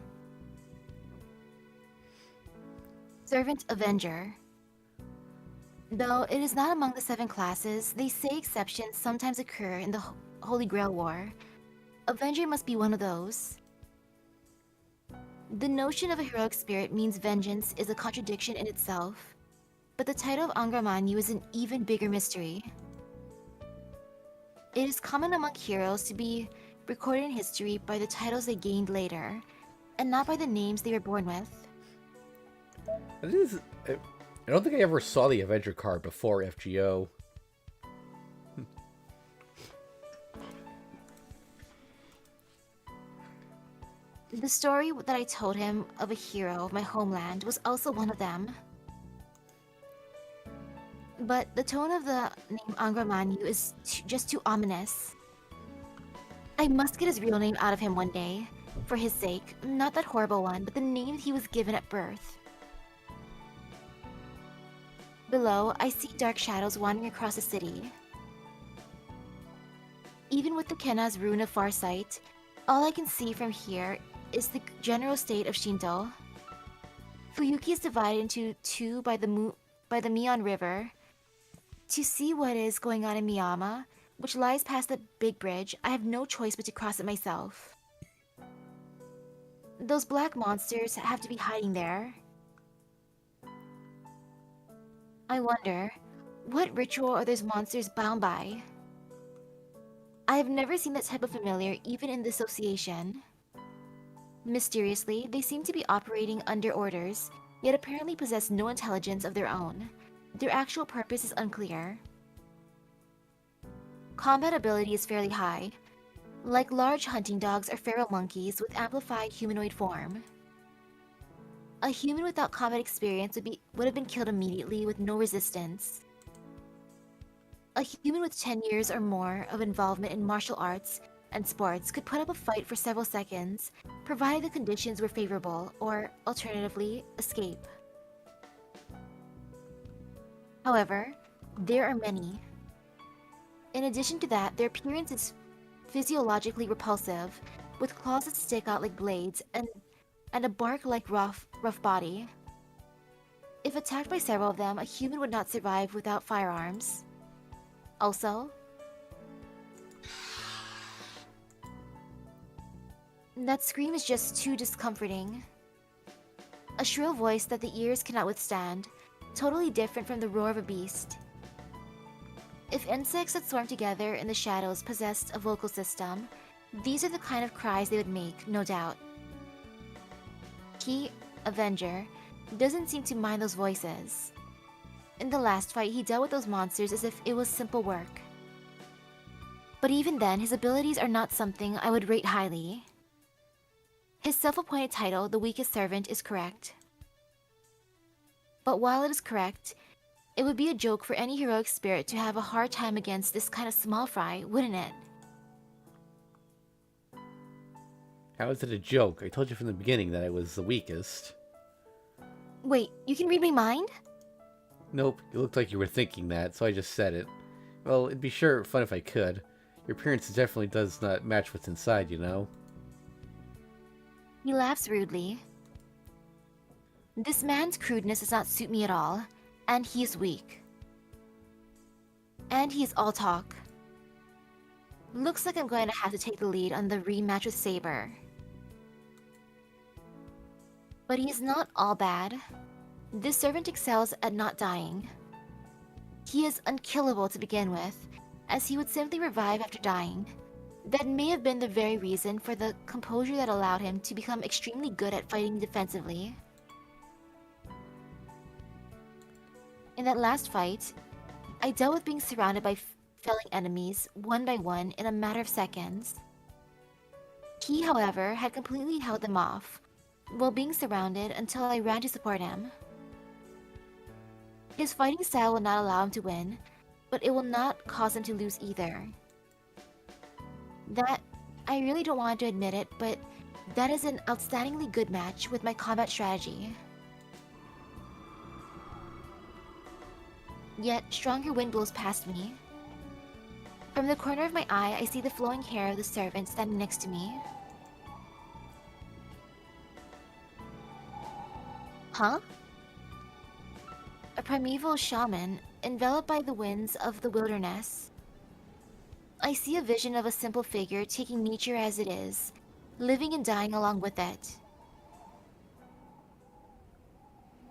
Servant Avenger. Though it is not among the 7 classes, they say exceptions sometimes occur in the Holy Grail War. Avenger must be one of those. The notion of a heroic spirit means vengeance is a contradiction in itself, but the title of Angramanyu is an even bigger mystery. It is common among heroes to be recorded in history by the titles they gained later, and not by the names they were born with. I don't think I ever saw the Avenger card before FGO. The story that I told him of a hero of my homeland was also one of them. But the tone of the name Angramanyu is just too ominous. I must get his real name out of him one day, for his sake. Not that horrible one, but the name he was given at birth. Below, I see dark shadows wandering across the city. Even with the Kenna's rune of Farsight, all I can see from here is the general state of Shinto. Fuyuki is divided into 2 by the Mion River. To see what is going on in Miyama, which lies past the big bridge, I have no choice but to cross it myself. Those black monsters have to be hiding there. I wonder, what ritual are those monsters bound by? I have never seen that type of familiar even in the association. Mysteriously, they seem to be operating under orders, yet apparently possess no intelligence of their own. Their actual purpose is unclear. Combat ability is fairly high, like large hunting dogs or feral monkeys with amplified humanoid form. A human without combat experience would have been killed immediately with no resistance. A human with 10 years or more of involvement in martial arts and sports could put up a fight for several seconds, provided the conditions were favorable, or, alternatively, escape. However, there are many. In addition to that, their appearance is physiologically repulsive, with claws that stick out like blades and a bark-like rough body. If attacked by several of them, a human would not survive without firearms. Also, that scream is just too discomforting. A shrill voice that the ears cannot withstand, totally different from the roar of a beast. If insects that swarm together in the shadows possessed a vocal system, these are the kind of cries they would make, no doubt. He, Avenger, doesn't seem to mind those voices. In the last fight, he dealt with those monsters as if it was simple work. But even then, his abilities are not something I would rate highly. His self-appointed title, the weakest servant, is correct. But while it is correct, it would be a joke for any heroic spirit to have a hard time against this kind of small fry, wouldn't it? How is it a joke? I told you from the beginning that I was the weakest. Wait, you can read my mind? Nope, you looked like you were thinking that, so I just said it. Well, it'd be sure fun if I could. Your appearance definitely does not match what's inside, you know? He laughs rudely. This man's crudeness does not suit me at all, and he is weak. And he is all talk. Looks like I'm going to have to take the lead on the rematch with Saber. But he is not all bad. This servant excels at not dying. He is unkillable to begin with, as he would simply revive after dying. That may have been the very reason for the composure that allowed him to become extremely good at fighting defensively. In that last fight, I dealt with being surrounded by felling enemies one by one in a matter of seconds. He, however, had completely held them off, while being surrounded until I ran to support him. His fighting style will not allow him to win, but it will not cause him to lose either. That, I really don't want to admit it, but that is an outstandingly good match with my combat strategy. Yet, stronger wind blows past me. From the corner of my eye, I see the flowing hair of the servant standing next to me. Huh? A primeval shaman, enveloped by the winds of the wilderness. I see a vision of a simple figure taking nature as it is, living and dying along with it.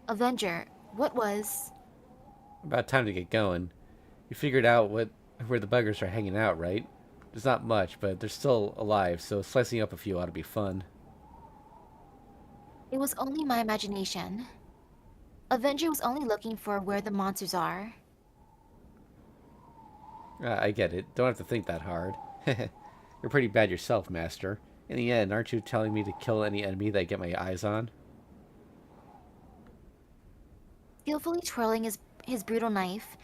Avenger, what was... About time to get going. You figured out where the buggers are hanging out, right? There's not much, but they're still alive, so slicing up a few ought to be fun. It was only my imagination. Avenger was only looking for where the monsters are. I get it. Don't have to think that hard. You're pretty bad yourself, Master. In the end, aren't you telling me to kill any enemy that I get my eyes on? Skillfully twirling his brutal knife,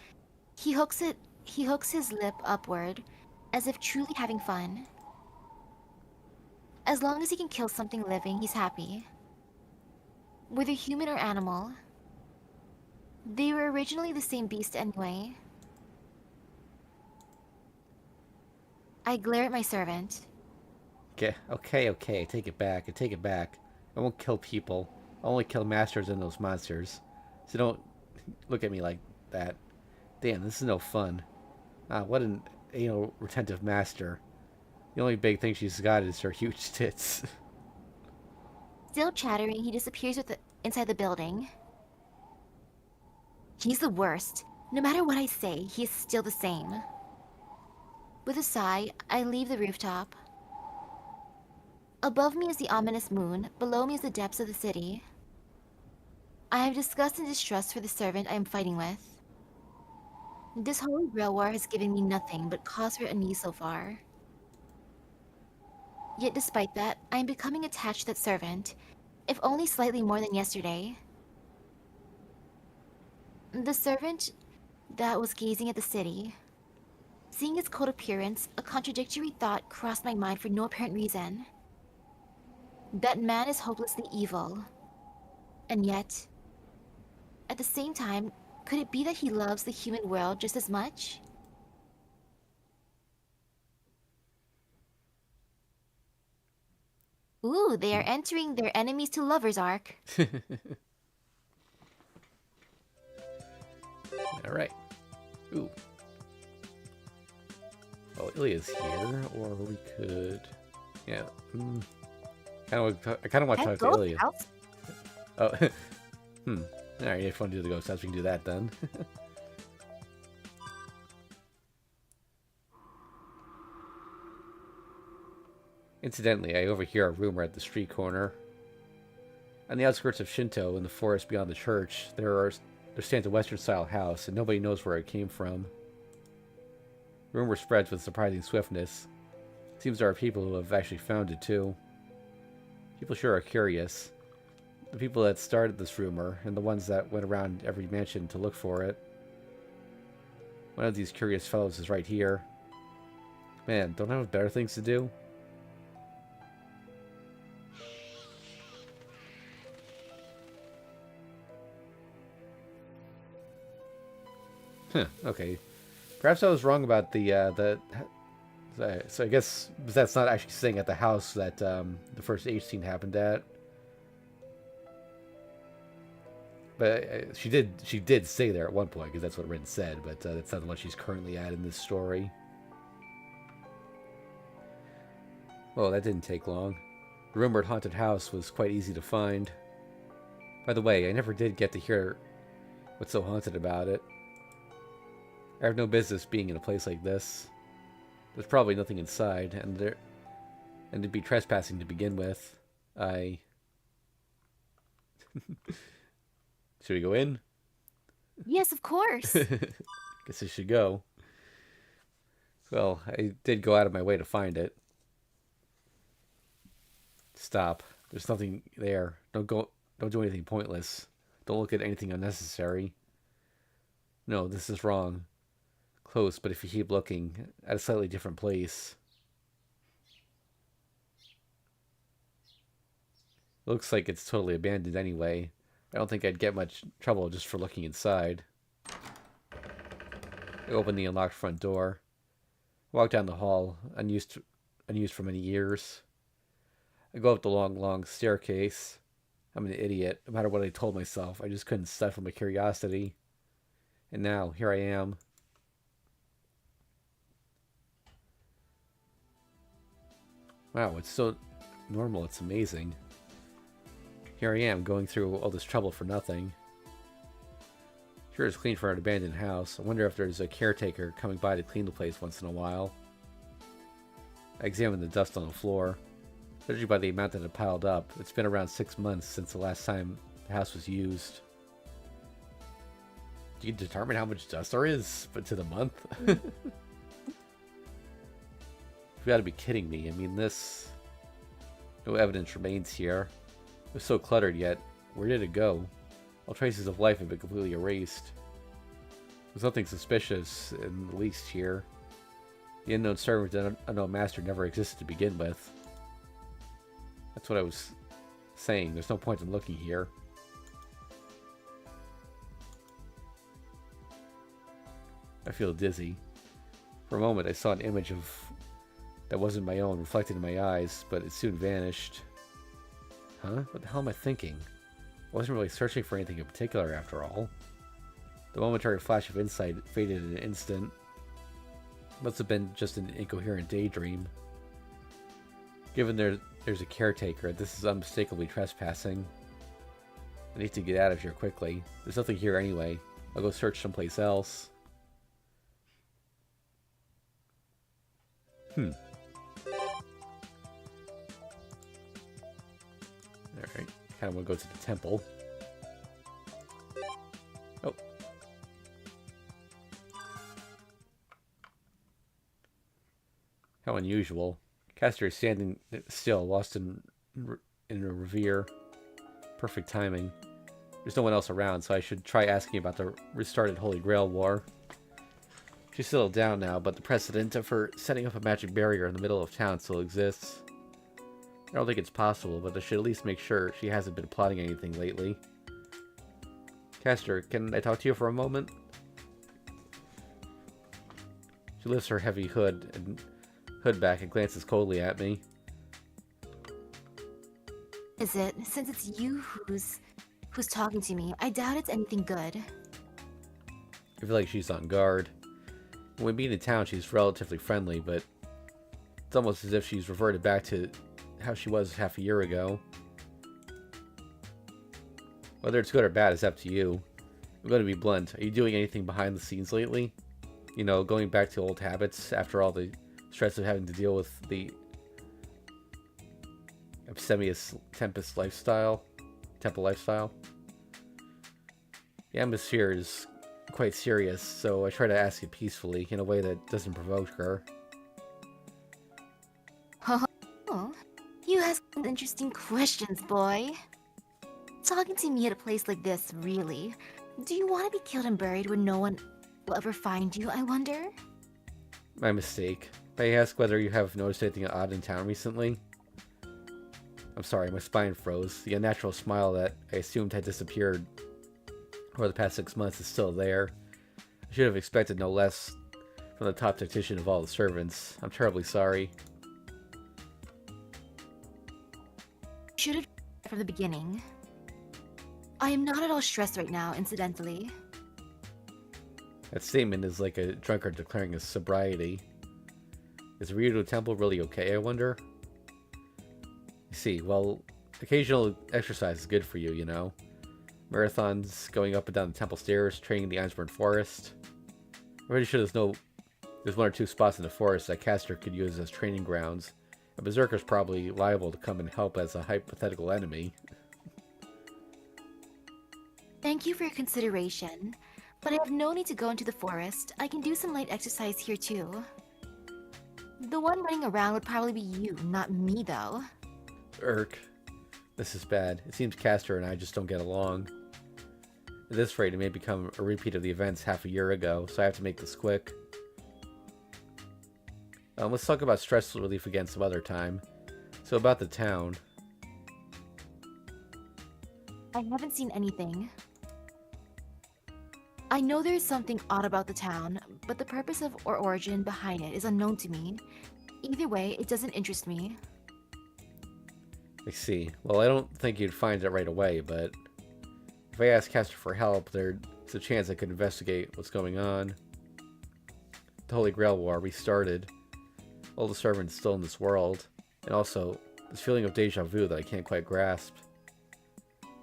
he hooks his lip upward, as if truly having fun. As long as he can kill something living, he's happy. Whether human or animal. They were originally the same beast anyway. I glare at my servant. Okay, I take it back. I won't kill people. I'll only kill masters and those monsters. So don't look at me like that. Damn, this is no fun. What an anal retentive master. The only big thing she's got is her huge tits. Still chattering, he disappears inside the building. He's the worst. No matter what I say, he is still the same. With a sigh, I leave the rooftop. Above me is the ominous moon, below me is the depths of the city. I have disgust and distrust for the servant I am fighting with. This holy grail war has given me nothing but cause for unease so far. Yet despite that, I am becoming attached to that servant, if only slightly more than yesterday. The servant that was gazing at the city. Seeing its cold appearance, a contradictory thought crossed my mind for no apparent reason. That man is hopelessly evil. And yet, at the same time, could it be that he loves the human world just as much? Ooh, they are entering their enemies to lovers arc. Alright. Ooh. Well, Ilya's here, or we could... Yeah. I kind of want to talk to Ilya. Oh, Alright, if you want to do the ghost house, we can do that then. Incidentally, I overhear a rumor at the street corner. On the outskirts of Shinto, in the forest beyond the church, there stands a Western-style house, and nobody knows where it came from. Rumor spreads with surprising swiftness. Seems there are people who have actually found it, too. People sure are curious. The people that started this rumor, and the ones that went around every mansion to look for it. One of these curious fellows is right here. Man, don't I have better things to do? Huh, okay. Perhaps I was wrong about the. So I guess that's not actually staying at the house that the first H scene happened at. But she did stay there at one point because that's what Rin said. But that's not the one she's currently at in this story. Well, that didn't take long. The rumored haunted house was quite easy to find. By the way, I never did get to hear what's so haunted about it. I have no business being in a place like this. There's probably nothing inside, and it'd be trespassing to begin with. Should we go in? Yes, of course. Guess I should go. Well, I did go out of my way to find it. Stop. There's nothing there. Don't do anything pointless. Don't look at anything unnecessary. No, this is wrong. Close, but if you keep looking at a slightly different place. Looks like it's totally abandoned anyway. I don't think I'd get much trouble just for looking inside. I open the unlocked front door. Walk down the hall, unused for many years. I go up the long staircase. I'm an idiot. No matter what I told myself, I just couldn't stifle my curiosity. And now, here I am. Wow, it's so normal. It's amazing. Here I am, going through all this trouble for nothing. Sure, it's clean for an abandoned house. I wonder if there's a caretaker coming by to clean the place once in a while. I examine the dust on the floor. Judging by the amount that had piled up, it's been around 6 months since the last time the house was used. Do you determine how much dust there is to the month? You've got to be kidding me. I mean, no evidence remains here. It was so cluttered, yet where did it go? All traces of life have been completely erased. There's nothing suspicious in the least here. The unknown servant and unknown master never existed to begin with. That's what I was saying. There's no point in looking here. I feel dizzy. For a moment, I saw an image that wasn't my own reflected in my eyes, but it soon vanished. Huh? What the hell am I thinking? I wasn't really searching for anything in particular, after all. The momentary flash of insight faded in an instant. It must have been just an incoherent daydream. Given there's a caretaker, this is unmistakably trespassing. I need to get out of here quickly. There's nothing here anyway. I'll go search someplace else. Alright, kind of want to go to the temple. Oh. How unusual. Castor is standing still, lost in a revere. Perfect timing. There's no one else around, so I should try asking about the restarted Holy Grail War. She's settled down now, but the precedent of her setting up a magic barrier in the middle of town still exists. I don't think it's possible, but I should at least make sure she hasn't been plotting anything lately. Castor, can I talk to you for a moment? She lifts her heavy hood back and glances coldly at me. Is it? Since it's you who's talking to me, I doubt it's anything good. I feel like she's on guard. When we meet in town, she's relatively friendly, but it's almost as if she's reverted back to how she was half a year ago. Whether it's good or bad is up to you. I'm going to be blunt. Are you doing anything behind the scenes lately? You know, going back to old habits after all the stress of having to deal with the abstemious temple lifestyle. The atmosphere is quite serious, so I try to ask it peacefully in a way that doesn't provoke her. Oh, you ask interesting questions, boy. Talking to me at a place like this, really? Do you want to be killed and buried where no one will ever find you, I wonder? My mistake. May I ask whether you have noticed anything odd in town recently? I'm sorry, my spine froze. The unnatural smile that I assumed had disappeared over the past 6 months is still there. I should have expected no less from the top tactician of all the servants. I'm terribly sorry. Should have from the beginning. I am not at all stressed right now, incidentally. That statement is like a drunkard declaring his sobriety. Is Ryudo Temple really okay, I wonder? You see, well, occasional exercise is good for you, you know? Marathons, going up and down the temple stairs, training in the Einsborn Forest. I'm pretty sure there's one or two spots in the forest that Castor could use as training grounds. A berserker's probably liable to come and help as a hypothetical enemy. Thank you for your consideration, but I have no need to go into the forest. I can do some light exercise here too. The one running around would probably be you, not me though. Irk. This is bad. It seems Castor and I just don't get along. At this rate, it may become a repeat of the events half a year ago, so I have to make this quick. Let's talk about stress relief again some other time. So about the town. I haven't seen anything. I know there is something odd about the town, but the purpose of or origin behind it is unknown to me. Either way, it doesn't interest me. I see. Well, I don't think you'd find it right away, but if I ask Castor for help, there's a chance I could investigate what's going on. The Holy Grail War restarted. All the servants still in this world, and also this feeling of deja vu that I can't quite grasp.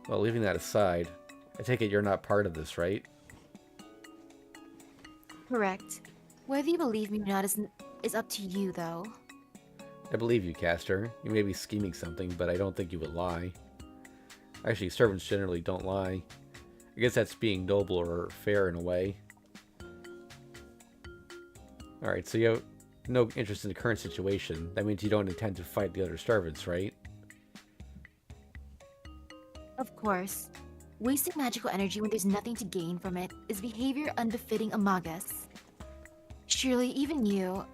Well, leaving that aside, I take it you're not part of this, right? Correct. Whether you believe me or not is up to you, though. I believe you, Castor. You may be scheming something, but I don't think you would lie. Actually, servants generally don't lie. I guess that's being noble or fair in a way. Alright, so you have no interest in the current situation. That means you don't intend to fight the other servants, right? Of course. Wasting magical energy when there's nothing to gain from it is behavior unbefitting a magus. Surely even you...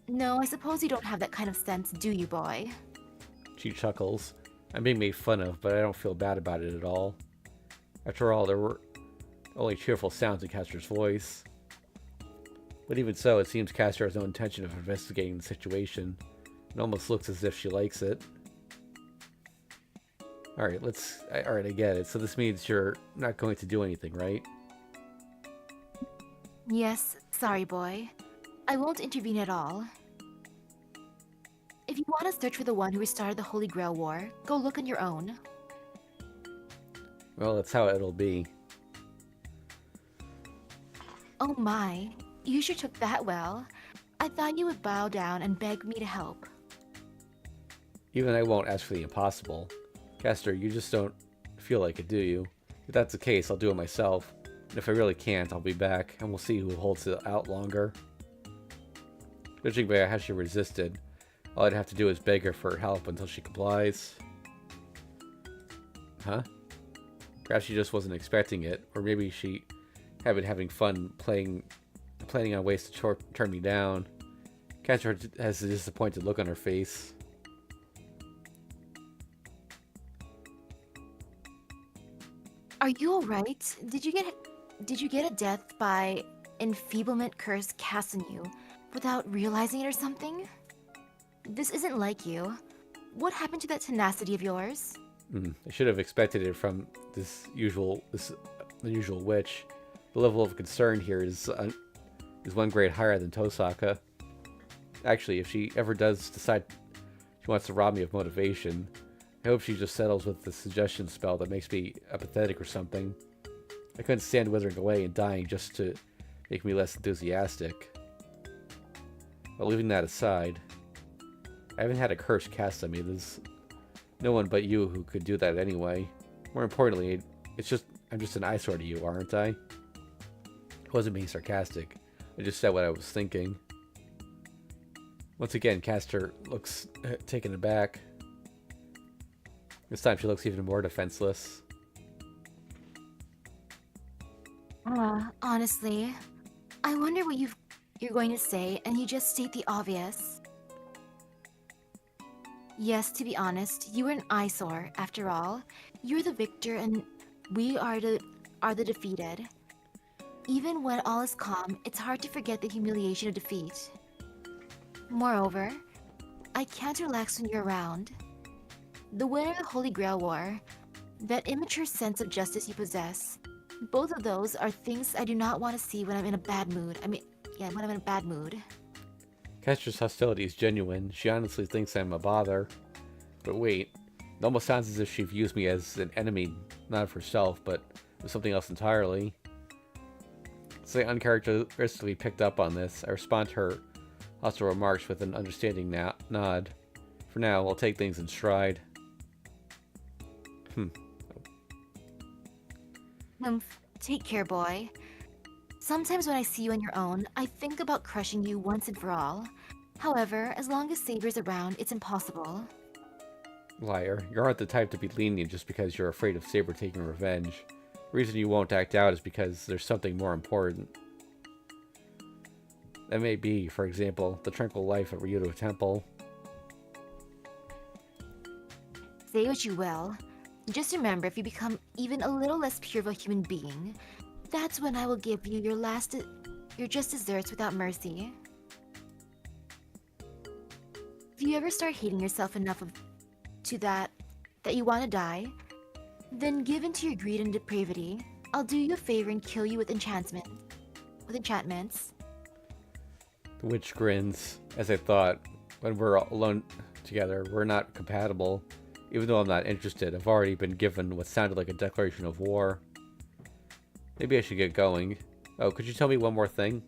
No, I suppose you don't have that kind of sense, do you, boy? She chuckles. I'm being made fun of, but I don't feel bad about it at all. After all, there were only cheerful sounds in Castor's voice. But even so, it seems Castor has no intention of investigating the situation. It almost looks as if she likes it. Alright, I get it. So this means you're not going to do anything, right? Yes, sorry, boy. I won't intervene at all. If you want to search for the one who restarted the Holy Grail War, go look on your own. Well, that's how it'll be. Oh my, you sure took that well. I thought you would bow down and beg me to help. Even I won't ask for the impossible. Castor, you just don't feel like it, do you? If that's the case, I'll do it myself. And if I really can't, I'll be back, and we'll see who holds it out longer. Judging by how she resisted, all I'd have to do is beg her for help until she complies. Huh? Perhaps she just wasn't expecting it, or maybe she had been having fun planning on ways to turn me down. Castor has a disappointed look on her face. Are you alright? Did you get a death by enfeeblement curse cast on you without realizing it or something? This isn't like you. What happened to that tenacity of yours? I should have expected it from the usual witch. The level of concern here is one grade higher than Tosaka. Actually, if she ever does decide she wants to rob me of motivation, I hope she just settles with the suggestion spell that makes me apathetic or something. I couldn't stand withering away and dying just to make me less enthusiastic. But leaving that aside, I haven't had a curse cast on me. There's no one but you who could do that anyway. More importantly, I'm just an eyesore to you, aren't I? I wasn't being sarcastic. I just said what I was thinking. Once again, Castor looks taken aback. This time she looks even more defenseless. Honestly, I wonder what you're going to say, and you just state the obvious. Yes, to be honest, you were an eyesore, after all. You're the victor, and we are the defeated. Even when all is calm, it's hard to forget the humiliation of defeat. Moreover, I can't relax when you're around. The winner of the Holy Grail War, that immature sense of justice you possess, both of those are things I do not want to see when I'm in a bad mood. When I'm in a bad mood. Kestra's hostility is genuine. She honestly thinks I'm a bother. But wait, it almost sounds as if she views me as an enemy, not of herself, but of something else entirely. Since I uncharacteristically picked up on this, I respond to her hostile remarks with an understanding nod. For now, I'll take things in stride. Take care, boy. Sometimes when I see you on your own, I think about crushing you once and for all. However, as long as Saber's around, it's impossible. Liar, you aren't the type to be lenient just because you're afraid of Saber taking revenge. The reason you won't act out is because there's something more important. That may be, for example, the tranquil life at Ryudo Temple. Say what you will. Just remember, if you become even a little less pure of a human being, that's when I will give you your just desserts without mercy. If you ever start hating yourself enough that you want to die, then give in to your greed and depravity. I'll do you a favor and kill you with enchantments. The witch grins. As I thought, when we're alone together, we're not compatible. Even though I'm not interested, I've already been given what sounded like a declaration of war. Maybe I should get going. Oh, could you tell me one more thing?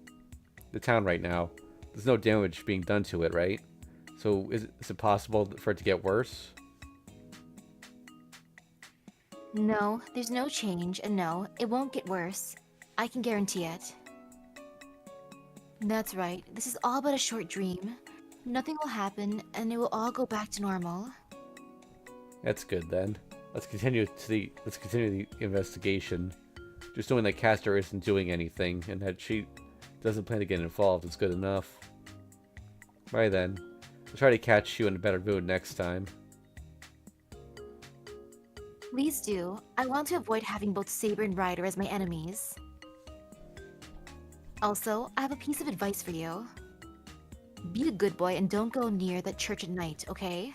The town right now. There's no damage being done to it, right? So is it possible for it to get worse? No, there's no change, and no, it won't get worse. I can guarantee it. That's right, this is all but a short dream. Nothing will happen, and it will all go back to normal. That's good then. Let's continue the investigation. Just knowing that Castor isn't doing anything and that she doesn't plan to get involved is good enough. Right then. I'll try to catch you in a better mood next time. Please do. I want to avoid having both Saber and Ryder as my enemies. Also, I have a piece of advice for you. Be a good boy and don't go near that church at night, okay?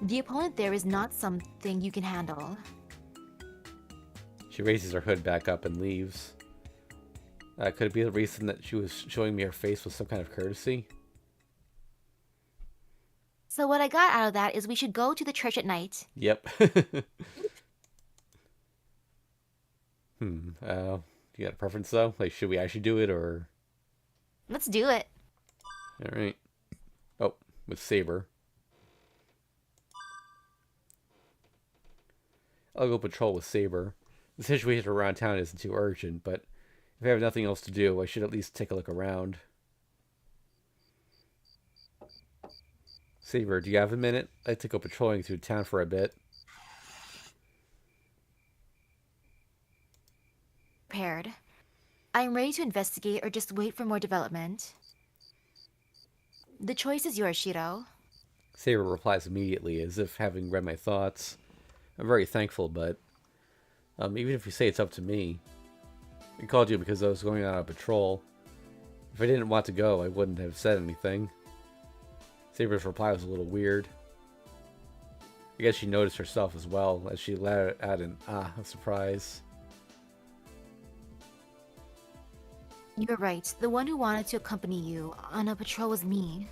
The opponent there is not something you can handle. She raises her hood back up and leaves. Could it be the reason that she was showing me her face with some kind of courtesy? So what I got out of that is we should go to the church at night. Yep. You got a preference though? Like, should we actually do it or? Let's do it. All right. Oh, with Saber. I'll go patrol with Saber. The situation around town isn't too urgent, but if I have nothing else to do, I should at least take a look around. Saber, do you have a minute? I'd like to go patrolling through town for a bit. Prepared. I'm ready to investigate or just wait for more development. The choice is yours, Shiro. Saber replies immediately, as if having read my thoughts. I'm very thankful, but even if you say it's up to me, I called you because I was going on a patrol. If I didn't want to go, I wouldn't have said anything. Saber's reply was a little weird. I guess she noticed herself as well, as she let out an ah of surprise. You're right. The one who wanted to accompany you on a patrol was me.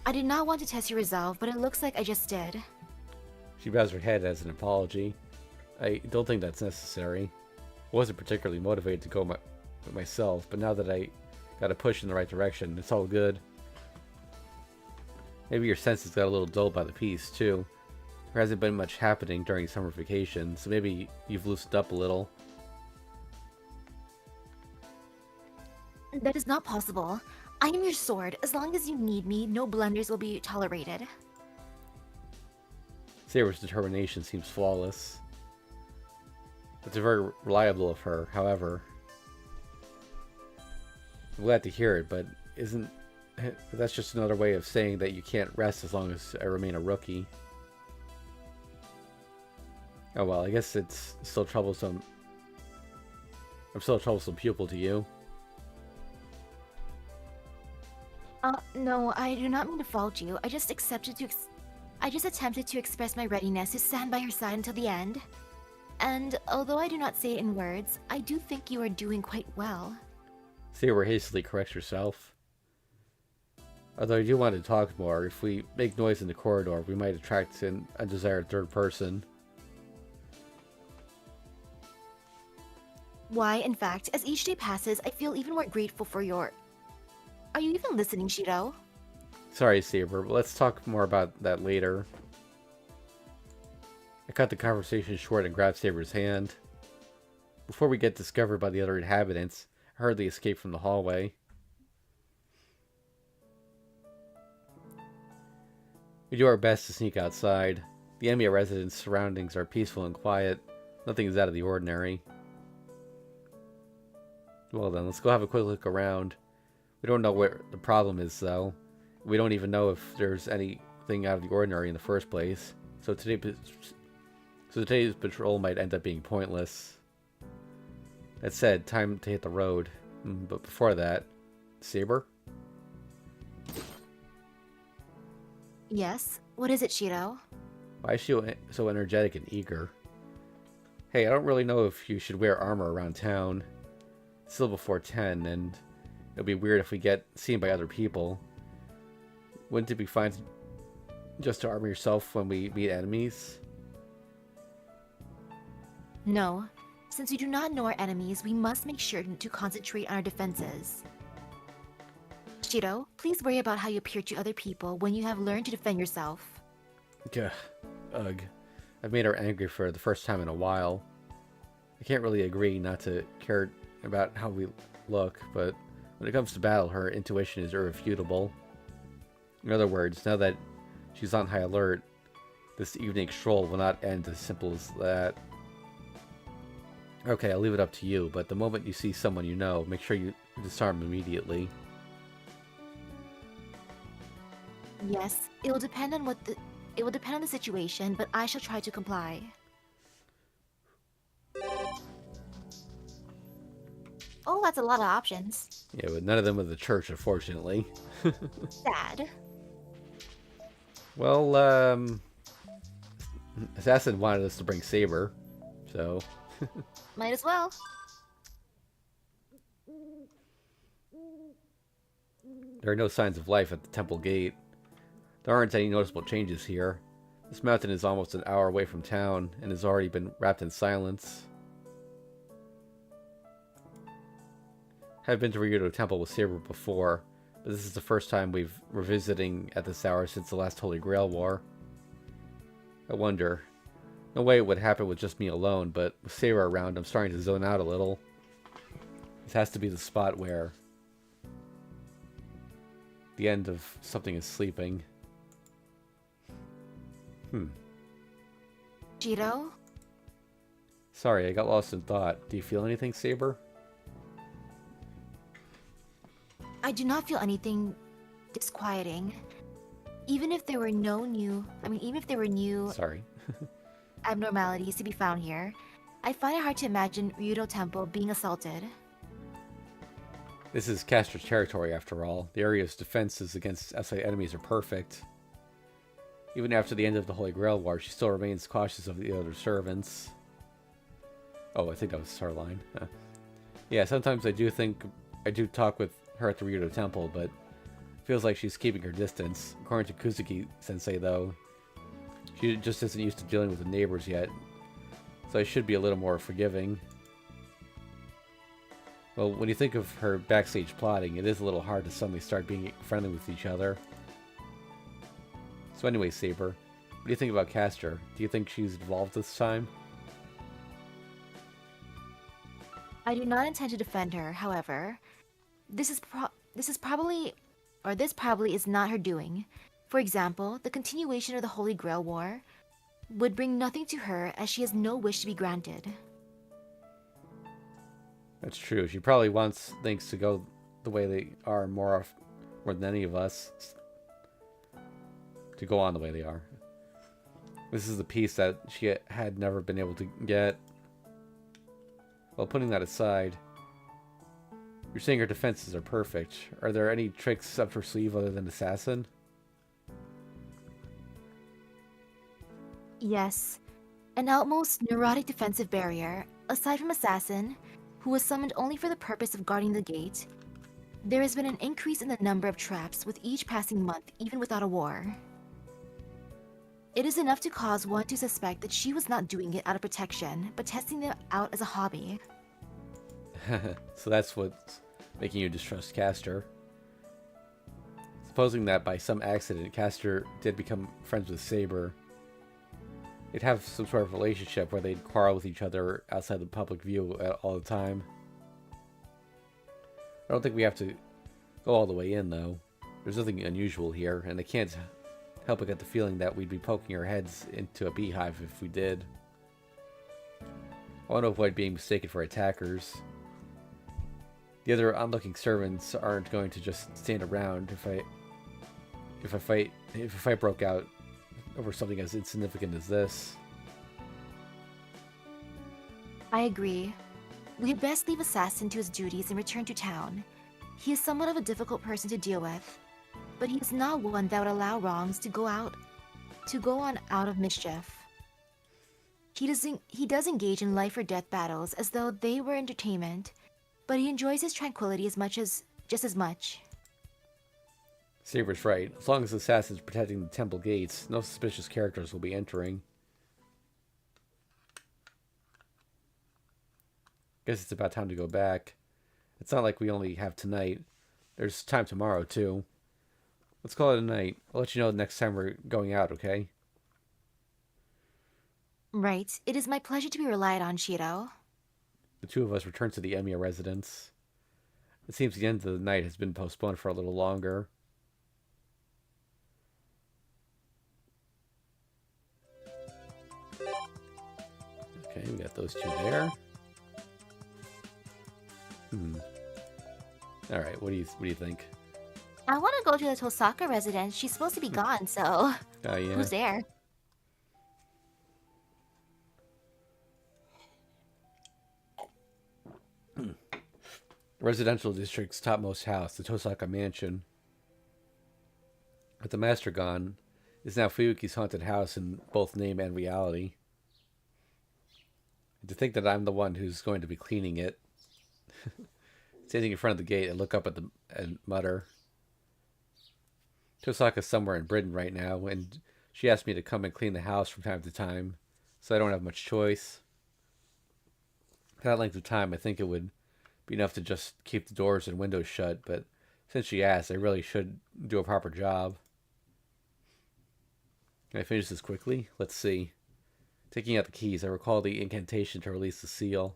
I did not want to test your resolve, but it looks like I just did. She bows her head as an apology. I don't think that's necessary. I wasn't particularly motivated to go myself, but now that I got a push in the right direction, it's all good. Maybe your senses got a little dulled by the piece, too. There hasn't been much happening during summer vacation, so maybe you've loosened up a little. That is not possible. I am your sword. As long as you need me, no blunders will be tolerated. Saber's determination seems flawless. It's very reliable of her, however. I'm glad to hear it, but that's just another way of saying that you can't rest as long as I remain a rookie. Oh well, I guess it's still troublesome. I'm still a troublesome pupil to you. No, I do not mean to fault you. I just attempted to express my readiness to stand by your side until the end. And although I do not say it in words, I do think you are doing quite well. Saber hastily corrects herself. Although I do want to talk more, if we make noise in the corridor, we might attract an undesired third person. Why, in fact, as each day passes, I feel even more grateful for your... Are you even listening, Shiro? Sorry, Saber, but let's talk more about that later. I cut the conversation short and grabbed Saber's hand. Before we get discovered by the other inhabitants, I hurriedly escape from the hallway. We do our best to sneak outside. The Emiya residence surroundings are peaceful and quiet. Nothing is out of the ordinary. Well then, let's go have a quick look around. We don't know where the problem is, though. We don't even know if there's anything out of the ordinary in the first place. So today's patrol might end up being pointless. That said, time to hit the road. But before that, Saber? Yes? What is it, Shiro? Why is she so energetic and eager? Hey, I don't really know if you should wear armor around town. It's still before 10, and it'll be weird if we get seen by other people. Wouldn't it be fine just to armor yourself when we meet enemies? No. Since we do not know our enemies, we must make sure to concentrate on our defenses. Shiro, please worry about how you appear to other people when you have learned to defend yourself. Gah. Ugh. I've made her angry for the first time in a while. I can't really agree not to care about how we look, but when it comes to battle, her intuition is irrefutable. In other words, now that she's on high alert, this evening stroll will not end as simple as that. Okay, I'll leave it up to you, but the moment you see someone you know, make sure you disarm immediately. Yes, it will depend on the situation, but I shall try to comply. Oh, that's a lot of options. Yeah, but none of them with the church, unfortunately. Sad. Well, Assassin wanted us to bring Saber, so... Might as well. There are no signs of life at the temple gate. There aren't any noticeable changes here. This mountain is almost an hour away from town, and has already been wrapped in silence. I've been to Ryudo Temple with Saber before, but this is the first time we're visiting at this hour since the last Holy Grail War. I wonder... No way it would happen with just me alone, but with Saber around, I'm starting to zone out a little. This has to be the spot where the end of something is sleeping. Shiro? Sorry, I got lost in thought. Do you feel anything, Saber? I do not feel anything disquieting. Even if there were new Sorry. abnormalities to be found here, I find it hard to imagine Ryudo Temple being assaulted. This is Caster's territory, after all. The area's defenses against SI enemies are perfect. Even after the end of the Holy Grail War, she still remains cautious of the other servants. Oh, I think that was her line. Yeah, sometimes I do talk with her at the Ryudo Temple, but it feels like she's keeping her distance. According to Kuzuki-sensei, though, she just isn't used to dealing with the neighbors yet, so I should be a little more forgiving. Well, when you think of her backstage plotting, it is a little hard to suddenly start being friendly with each other. So anyway, Saber, what do you think about Caster? Do you think she's evolved this time? I do not intend to defend her, however. This probably is not her doing. For example, the continuation of the Holy Grail War would bring nothing to her as she has no wish to be granted. That's true. She probably wants things to go the way they are more than any of us. To go on the way they are. This is the piece that she had never been able to get. Well, putting that aside, You're saying her defenses are perfect. Are there any tricks up her sleeve other than assassin? Yes, an almost neurotic defensive barrier, aside from Assassin, who was summoned only for the purpose of guarding the gate. There has been an increase in the number of traps with each passing month, even without a war. It is enough to cause one to suspect that she was not doing it out of protection, but testing them out as a hobby. So that's what's making you distrust Castor. Supposing that by some accident Castor did become friends with Saber, they'd have some sort of relationship where they'd quarrel with each other outside the public view all the time. I don't think we have to go all the way in, though. There's nothing unusual here, and I can't help but get the feeling that we'd be poking our heads into a beehive if we did. I want to avoid being mistaken for attackers. The other onlooking servants aren't going to just stand around if a fight broke out over something as insignificant as this. I agree. We had best leave Assassin to his duties and return to town. He is somewhat of a difficult person to deal with, but he is not one that would allow wrongs to go on out of mischief. He does engage in life or death battles as though they were entertainment, but he enjoys his tranquility just as much. Saber's right. As long as the assassin's protecting the temple gates, no suspicious characters will be entering. Guess it's about time to go back. It's not like we only have tonight. There's time tomorrow, too. Let's call it a night. I'll let you know the next time we're going out, okay? Right. It is my pleasure to be relied on, Shiro. The two of us return to the Emiya residence. It seems the end of the night has been postponed for a little longer. Okay, we got those two there. All right, what do you think? I want to go to the Tosaka residence. She's supposed to be gone, so Oh yeah. who's there? The residential district's topmost house, the Tosaka mansion. With the master gone, is now Fuyuki's haunted house in both name and reality. And to think that I'm the one who's going to be cleaning it. Standing in front of the gate, I look up at and mutter. Tosaka's somewhere in Britain right now, and she asked me to come and clean the house from time to time, so I don't have much choice. For that length of time, I think it would be enough to just keep the doors and windows shut, but since she asked, I really should do a proper job. Can I finish this quickly? Let's see. Taking out the keys, I recall the incantation to release the seal.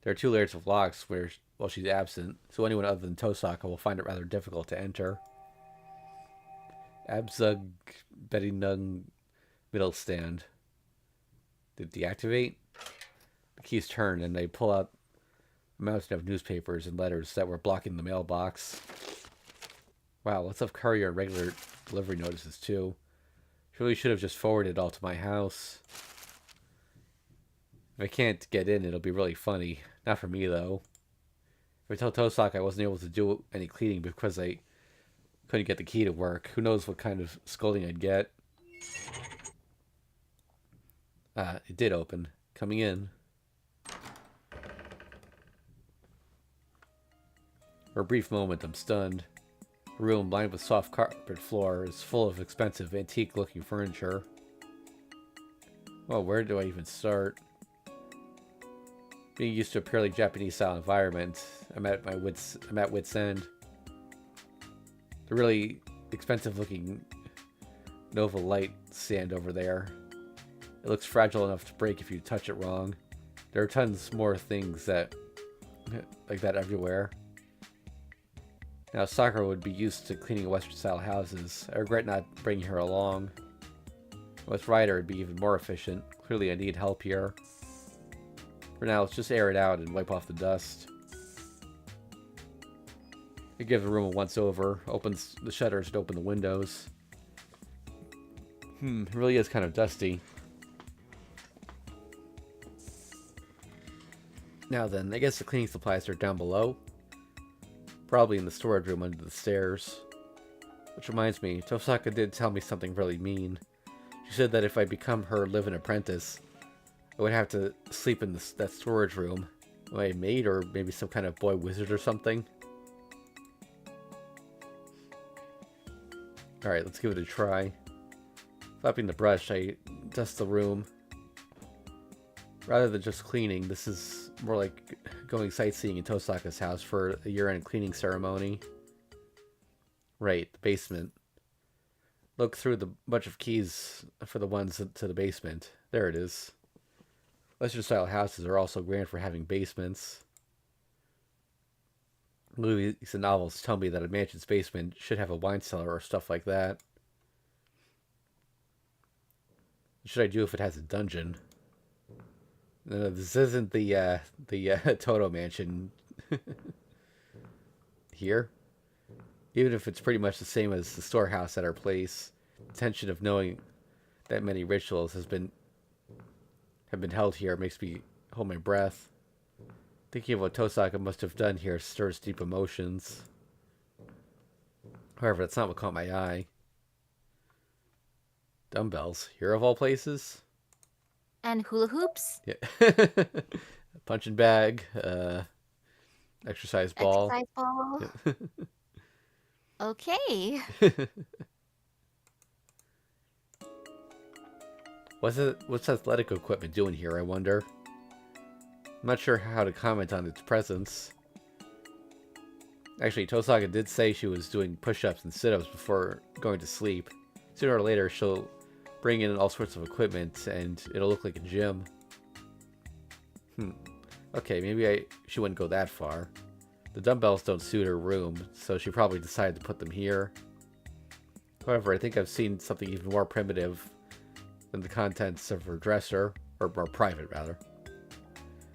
There are 2 layers of locks while she's absent, so anyone other than Tosaka will find it rather difficult to enter. Abzug Bettinung middle stand. Did it deactivate? The keys turn and they pull out a mountain of newspapers and letters that were blocking the mailbox. Wow, lots of courier and regular delivery notices too. She really should have just forwarded it all to my house. If I can't get in, it'll be really funny. Not for me, though. If I tell Tosaka I wasn't able to do any cleaning because I couldn't get the key to work, who knows what kind of scolding I'd get. It did open. Coming in. For a brief moment, I'm stunned. A room lined with soft carpet floor is full of expensive, antique-looking furniture. Well, where do I even start? Being used to a purely Japanese-style environment, I'm at wit's end. The really expensive-looking Nova Light stand over there. It looks fragile enough to break if you touch it wrong. There are tons more things like that everywhere. Now, Sakura would be used to cleaning Western-style houses. I regret not bringing her along. With Ryder, it'd be even more efficient. Clearly, I need help here. For now, let's just air it out and wipe off the dust. I give the room a once-over, opens the shutters to open the windows. It really is kind of dusty. Now then, I guess the cleaning supplies are down below. Probably in the storage room under the stairs. Which reminds me, Tosaka did tell me something really mean. She said that if I become her live-in apprentice, I would have to sleep in that storage room. Am I a maid or maybe some kind of boy wizard or something? Alright, let's give it a try. Flapping the brush, I dust the room. Rather than just cleaning, this is more like going sightseeing in Tosaka's house for a year-end cleaning ceremony. Right, the basement. Look through the bunch of keys for the ones to the basement. There it is. Western-style houses are also grand for having basements. Movies and novels tell me that a mansion's basement should have a wine cellar or stuff like that. What should I do if it has a dungeon? No, this isn't the Toto mansion here. Even if it's pretty much the same as the storehouse at our place, the tension of knowing that many rituals have been held here makes me hold my breath. Thinking of what Tosaka must have done here stirs deep emotions. However, that's not what caught my eye. Dumbbells, here of all places? And hula hoops? Yeah. Punching bag, exercise ball. Exercise ball? Yeah. Okay. What's athletic equipment doing here, I wonder? I'm not sure how to comment on its presence. Actually, Tosaka did say she was doing push-ups and sit-ups before going to sleep. Sooner or later, she'll bring in all sorts of equipment, and it'll look like a gym. Okay, maybe she wouldn't go that far. The dumbbells don't suit her room, so she probably decided to put them here. However, I think I've seen something even more primitive than the contents of her dresser, or more private, rather.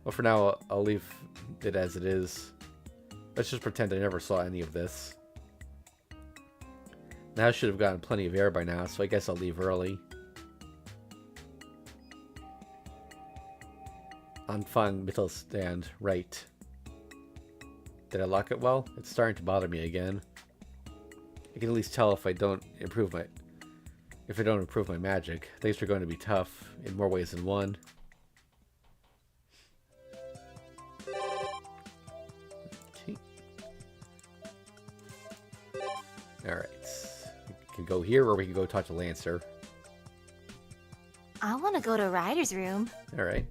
Well, for now, I'll leave it as it is. Let's just pretend I never saw any of this. Now I should have gotten plenty of air by now, so I guess I'll leave early. Anfang Mittelstand, right. Did I lock it well? It's starting to bother me again. I can at least tell if I don't improve my magic. Things are going to be tough in more ways than one. Okay. Alright. We can go here or we can go talk to Lancer. I want to go to Ryder's room. Alright.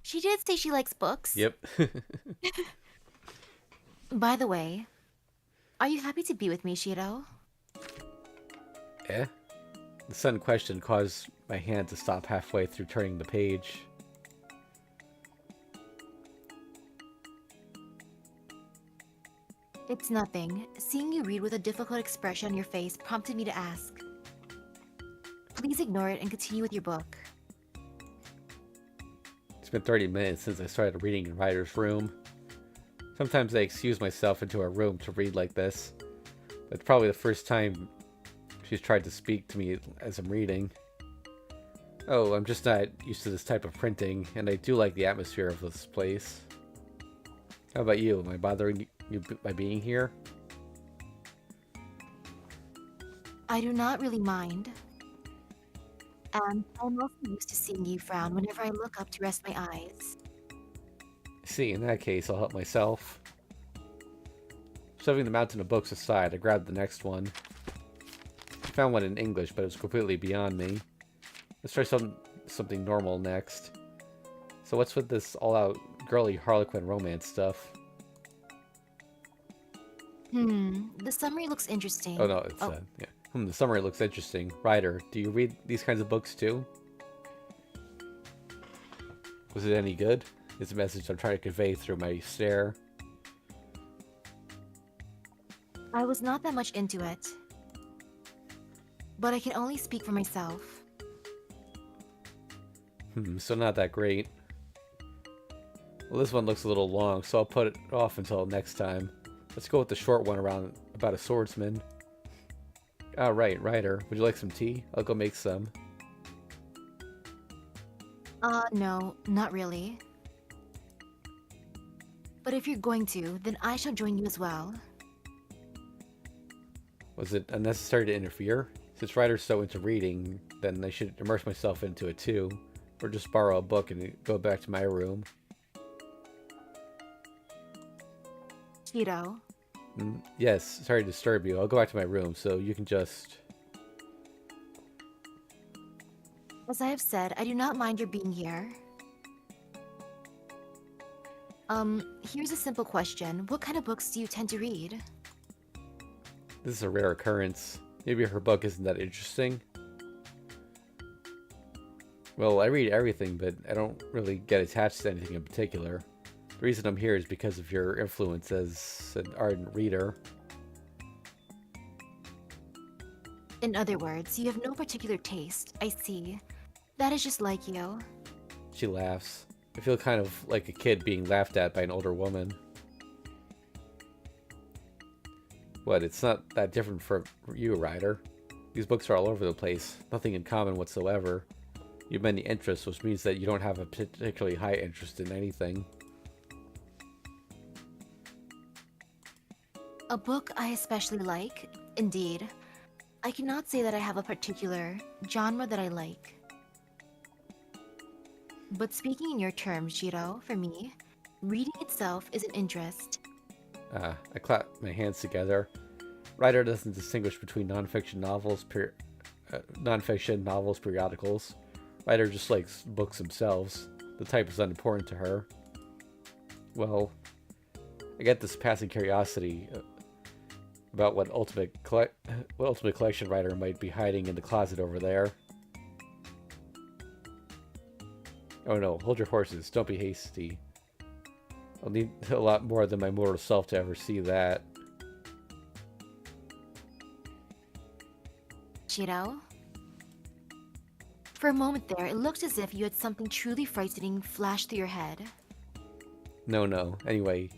She did say she likes books. Yep. By the way, are you happy to be with me, Shiro? Eh? The sudden question caused my hand to stop halfway through turning the page. It's nothing. Seeing you read with a difficult expression on your face prompted me to ask. Please ignore it and continue with your book. It's been 30 minutes since I started reading in Ryder's room. Sometimes I excuse myself into her room to read like this. That's probably the first time she's tried to speak to me as I'm reading. Oh, I'm just not used to this type of printing, and I do like the atmosphere of this place. How about you? Am I bothering you by being here? I do not really mind. And I'm also used to seeing you frown whenever I look up to rest my eyes. See, in that case, I'll help myself. Shoving the mountain of books aside, I grabbed the next one. I found one in English, but it was completely beyond me. Let's try something normal next. So what's with this all-out girly Harlequin romance stuff? The summary looks interesting. Oh no, it's yeah. The summary looks interesting. Ryder, do you read these kinds of books too? Was it any good? Is the message I'm trying to convey through my stare? I was not that much into it. But I can only speak for myself. So not that great. Well, this one looks a little long, so I'll put it off until next time. Let's go with the short one about a swordsman. Ah, right, Ryder. Would you like some tea? I'll go make some. No, not really. But if you're going to, then I shall join you as well. Was it unnecessary to interfere? Since Ryder's so into reading, then I should immerse myself into it too. Or just borrow a book and go back to my room. Cheeto. Yes, sorry to disturb you. I'll go back to my room so you can just... As I have said, I do not mind your being here. Here's a simple question. What kind of books do you tend to read? This is a rare occurrence. Maybe her book isn't that interesting. Well, I read everything, but I don't really get attached to anything in particular. The reason I'm here is because of your influence as an ardent reader. In other words, you have no particular taste. I see. That is just like you. She laughs. I feel kind of like a kid being laughed at by an older woman. What, it's not that different for you, Ryder. These books are all over the place, nothing in common whatsoever. You have many interests, which means that you don't have a particularly high interest in anything. A book I especially like? Indeed. I cannot say that I have a particular genre that I like. But speaking in your terms, Shiro, for me, reading itself is an interest. I clap my hands together. Ryder doesn't distinguish between nonfiction novels, periodicals. Ryder just likes books themselves. The type is unimportant to her. Well, I get this passing curiosity about what ultimate collection Ryder might be hiding in the closet over there. Oh no, hold your horses. Don't be hasty. I'll need a lot more than my mortal self to ever see that. Shiro? For a moment there, it looked as if you had something truly frightening flash through your head. No. Anyway,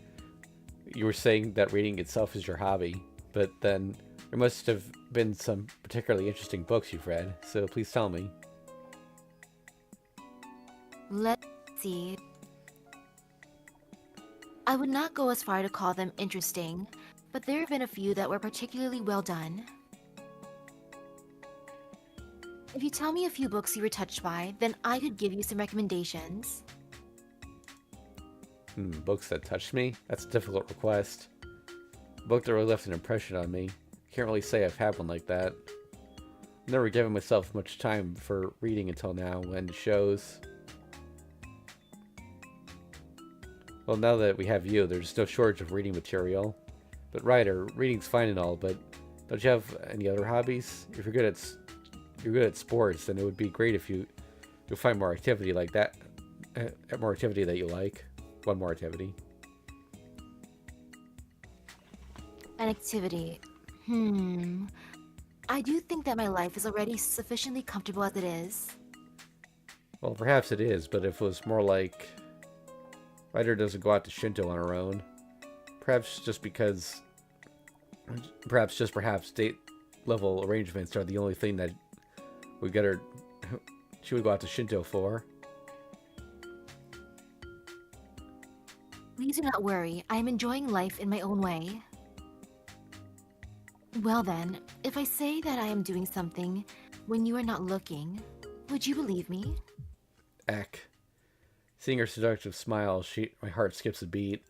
you were saying that reading itself is your hobby, but then there must have been some particularly interesting books you've read, so please tell me. Let's see. I would not go as far to call them interesting, but there have been a few that were particularly well done. If you tell me a few books you were touched by, then I could give you some recommendations. Books that touched me? That's a difficult request. A book that really left an impression on me. Can't really say I've had one like that. I've never given myself much time for reading until now, and it shows. Well, now that we have you, there's no shortage of reading material. But Ryder, reading's fine and all, but don't you have any other hobbies? If you're good at sports, then it would be great if you'll find more activity like that, more activity that you like. One more activity. An activity. I do think that my life is already sufficiently comfortable as it is. Well, perhaps it is, but if it was more like Ryder doesn't go out to Shinto on her own, perhaps state level arrangements are the only thing that would get her. She would go out to Shinto for. Please do not worry. I am enjoying life in my own way. Well then, if I say that I am doing something when you are not looking, would you believe me? Eck. Seeing her seductive smile, my heart skips a beat.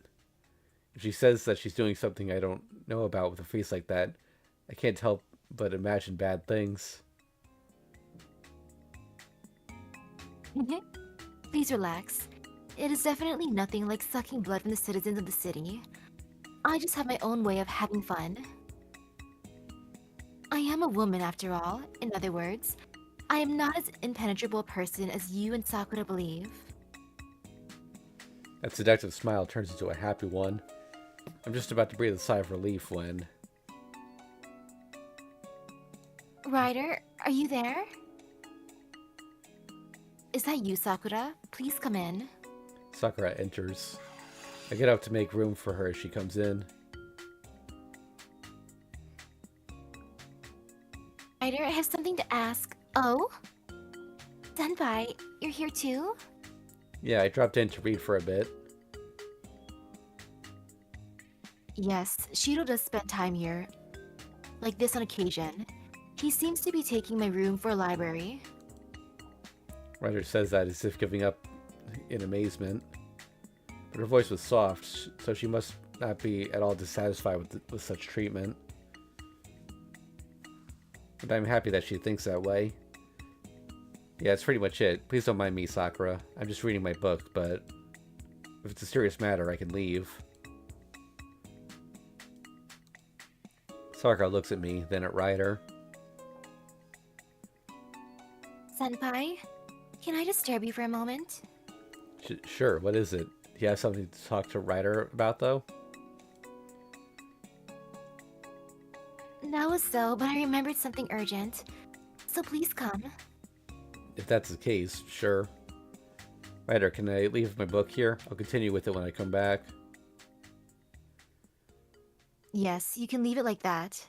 If she says that she's doing something I don't know about with a face like that, I can't help but imagine bad things. Please relax. It is definitely nothing like sucking blood from the citizens of the city. I just have my own way of having fun. I am a woman after all. In other words, I am not as impenetrable a person as you and Sakura believe. That seductive smile turns into a happy one. I'm just about to breathe a sigh of relief when... Ryder, are you there? Is that you, Sakura? Please come in. Sakura enters. I get up to make room for her as she comes in. Ryder, I have something to ask. Oh? Senpai, you're here too? Yeah, I dropped in to read for a bit. Yes, Shiro does spend time here, like this on occasion. He seems to be taking my room for a library. Ryder says that as if giving up in amazement. But her voice was soft, so she must not be at all dissatisfied with such treatment. But I'm happy that she thinks that way. Yeah, that's pretty much it. Please don't mind me, Sakura. I'm just reading my book, but if it's a serious matter, I can leave. Sakura looks at me, then at Ryder. Senpai, can I disturb you for a moment? Sure, what is it? Do you have something to talk to Ryder about, though? No, so, but I remembered something urgent. So please come. If that's the case, sure. Ryder, can I leave my book here? I'll continue with it when I come back. Yes, you can leave it like that.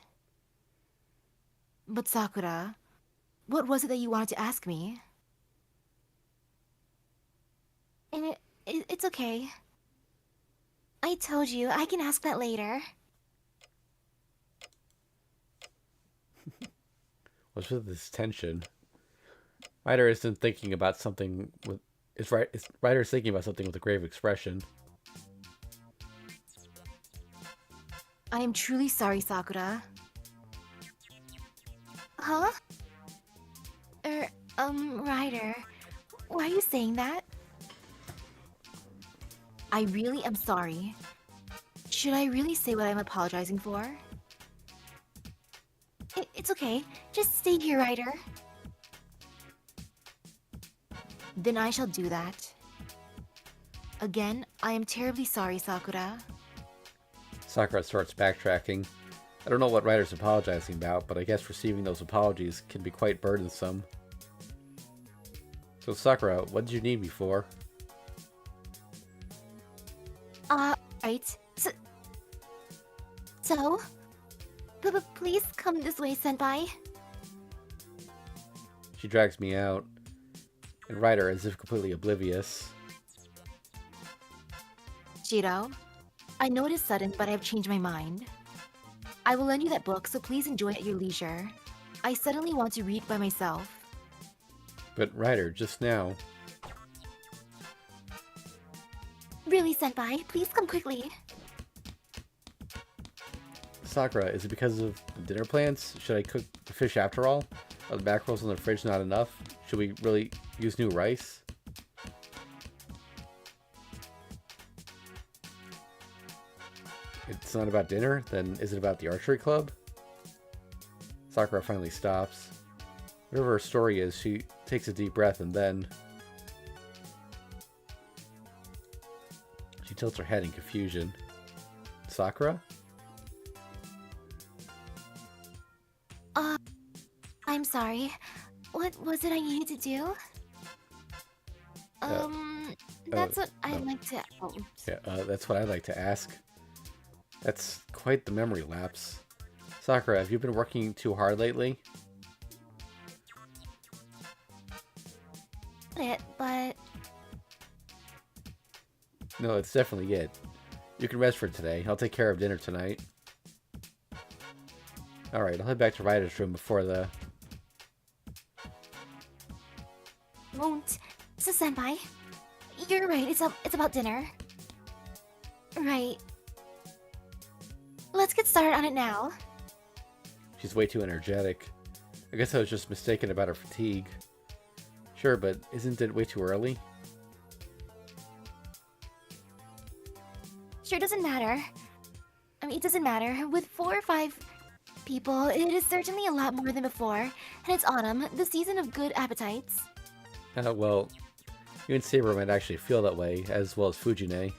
But Sakura, what was it that you wanted to ask me? It's okay. I told you, I can ask that later. What's with this tension? Ryder isn't thinking about something with... Ryder's thinking about something with a grave expression. I am truly sorry, Sakura. Huh? Ryder, why are you saying that? I really am sorry. Should I really say what I'm apologizing for? It's okay. Just stay here, Ryder. Then I shall do that. Again, I am terribly sorry, Sakura. Sakura starts backtracking. I don't know what Ryder's apologizing about, but I guess receiving those apologies can be quite burdensome. So Sakura, what did you need me for? Right. So? Please come this way, Senpai. She drags me out, and Ryder, as if completely oblivious. Shiro, I know it is sudden, but I have changed my mind. I will lend you that book, so please enjoy it at your leisure. I suddenly want to read by myself. But Ryder, just now... Really, Senpai, please come quickly. Sakura, is it because of the dinner plans? Should I cook the fish after all? Are the mackerels in the fridge not enough? Should we really use new rice? It's not about dinner? Then is it about the archery club? Sakura finally stops. Whatever her story is, she takes a deep breath and then... she tilts her head in confusion. Sakura? I'm sorry. What was it I needed to do? That's what I'd like to... Oh, Yeah, that's what I'd like to ask. That's quite the memory lapse. Sakura, have you been working too hard lately? but... No, it's definitely it. You can rest for today. I'll take care of dinner tonight. Alright, I'll head back to Ryder's room before the... Won't. So, Senpai, you're right. It's about dinner. Right. Let's get started on it now. She's way too energetic. I guess I was just mistaken about her fatigue. Sure, but isn't it way too early? Sure doesn't matter. I mean, it doesn't matter. With 4 or 5 people, it is certainly a lot more than before. And it's autumn, the season of good appetites. Well, you and Saber might actually feel that way, as well as Fujine.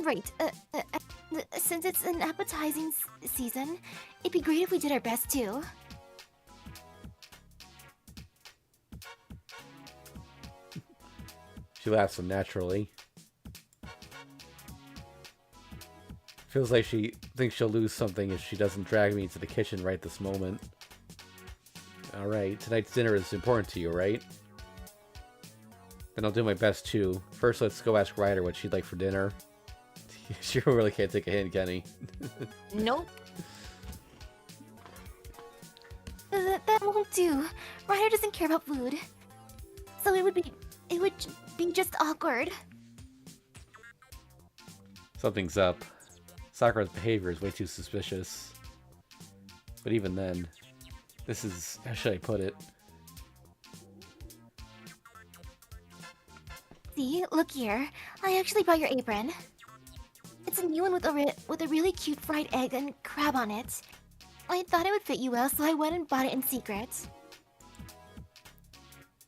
Right. Since it's an appetizing season, it'd be great if we did our best too. She laughs unnaturally. Feels like she thinks she'll lose something if she doesn't drag me into the kitchen right this moment. Alright, tonight's dinner is important to you, right? Then I'll do my best too. First, let's go ask Ryder what she'd like for dinner. She really can't take a hint, can he? Nope. That won't do. Ryder doesn't care about food. So it would be just awkward. Something's up. Sakura's behavior is way too suspicious. But even then, this is... how should I put it? See, look here. I actually brought your apron. It's a new one with a really cute fried egg and crab on it. I thought it would fit you well, so I went and bought it in secret.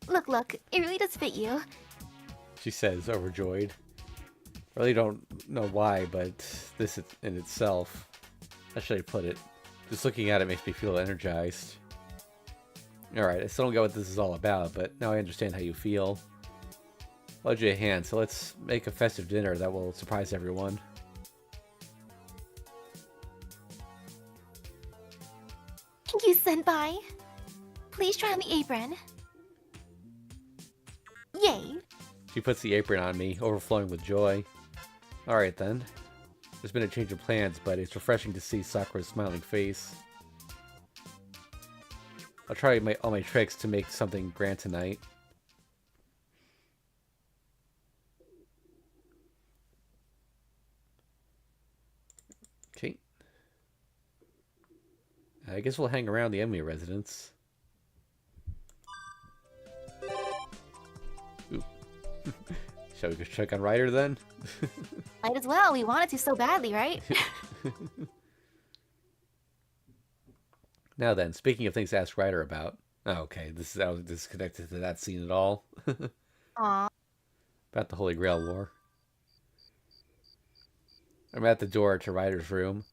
Look, it really does fit you. She says, overjoyed. I really don't know why, but this in itself... how should I put it? Just looking at it makes me feel energized. Alright, I still don't get what this is all about, but now I understand how you feel. I'll lend you a hand, so let's make a festive dinner that will surprise everyone. Thank you, Senpai. Please try on the apron. Yay! She puts the apron on me, overflowing with joy. Alright then. There's been a change of plans, but it's refreshing to see Sakura's smiling face. I'll try all my tricks to make something grand tonight. Okay. I guess we'll hang around the Emiya residence. Ooh. Shall we go check on Ryder then? Might as well. We wanted to so badly, right? Now then, speaking of things to ask Ryder about. Oh, okay, this is connected to that scene at all. Aww. About the Holy Grail War. I'm at the door to Ryder's room.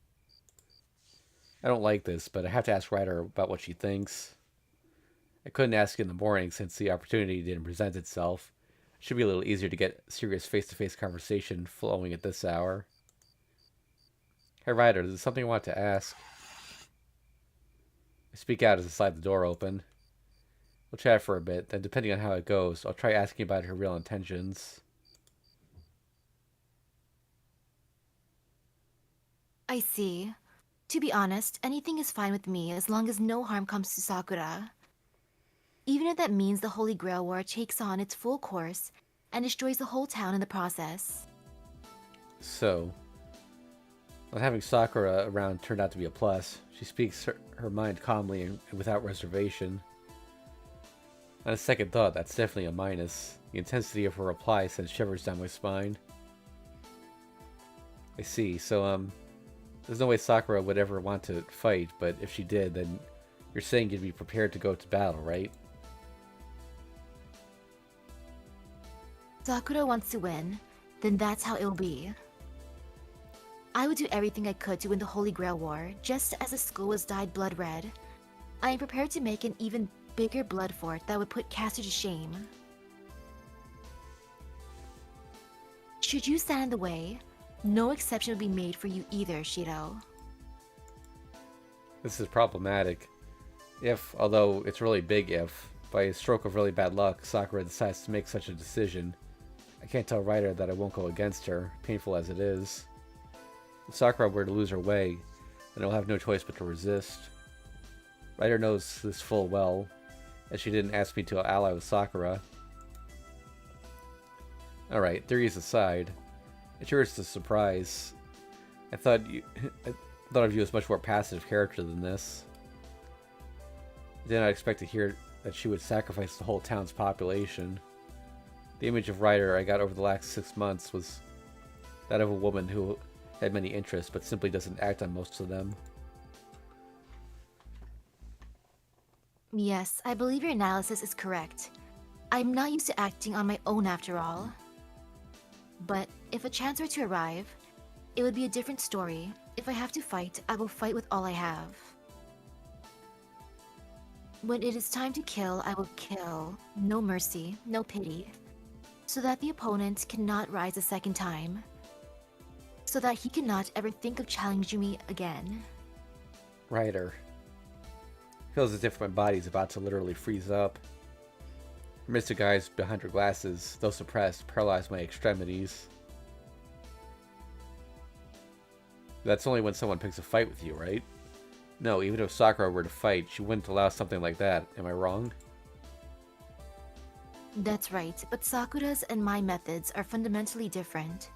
I don't like this, but I have to ask Ryder about what she thinks. I couldn't ask in the morning since the opportunity didn't present itself. It should be a little easier to get serious face-to-face conversation flowing at this hour. Hey Ryder, there's something I want to ask. I speak out as I slide the door open. We'll chat for a bit, then depending on how it goes, I'll try asking about her real intentions. I see. To be honest, anything is fine with me as long as no harm comes to Sakura. Even if that means the Holy Grail War takes on its full course and destroys the whole town in the process. So, not having Sakura around turned out to be a plus. She speaks her mind calmly and without reservation. On a second thought, that's definitely a minus. The intensity of her reply sends shivers down my spine. I see, so, there's no way Sakura would ever want to fight, but if she did, then you're saying you'd be prepared to go to battle, right? Sakura wants to win, then that's how it'll be. I would do everything I could to win the Holy Grail War, just as the school was dyed blood red. I am prepared to make an even bigger blood fort that would put Caster to shame. Should you stand in the way, no exception will be made for you either, Shiro. This is problematic. If, although it's really big if, by a stroke of really bad luck, Sakura decides to make such a decision, I can't tell Ryder that I won't go against her, painful as it is. If Sakura were to lose her way, then I'll have no choice but to resist. Ryder knows this full well, as she didn't ask me to ally with Sakura. Alright, theories aside, it's yours to surprise. I thought of you as much more passive character than this. I did not expect to hear that she would sacrifice the whole town's population. The image of Ryder I got over the last 6 months was that of a woman who had many interests but simply doesn't act on most of them. Yes, I believe your analysis is correct. I'm not used to acting on my own after all. But if a chance were to arrive, it would be a different story. If I have to fight, I will fight with all I have. When it is time to kill, I will kill. No mercy, no pity. So that the opponent cannot rise a second time. So that he cannot ever think of challenging me again. Ryder. Feels as if my body's about to literally freeze up. Her mystic eyes behind her glasses, though suppressed, paralyze my extremities. That's only when someone picks a fight with you, right? No, even if Sakura were to fight, she wouldn't allow something like that. Am I wrong? That's right, but Sakura's and my methods are fundamentally different.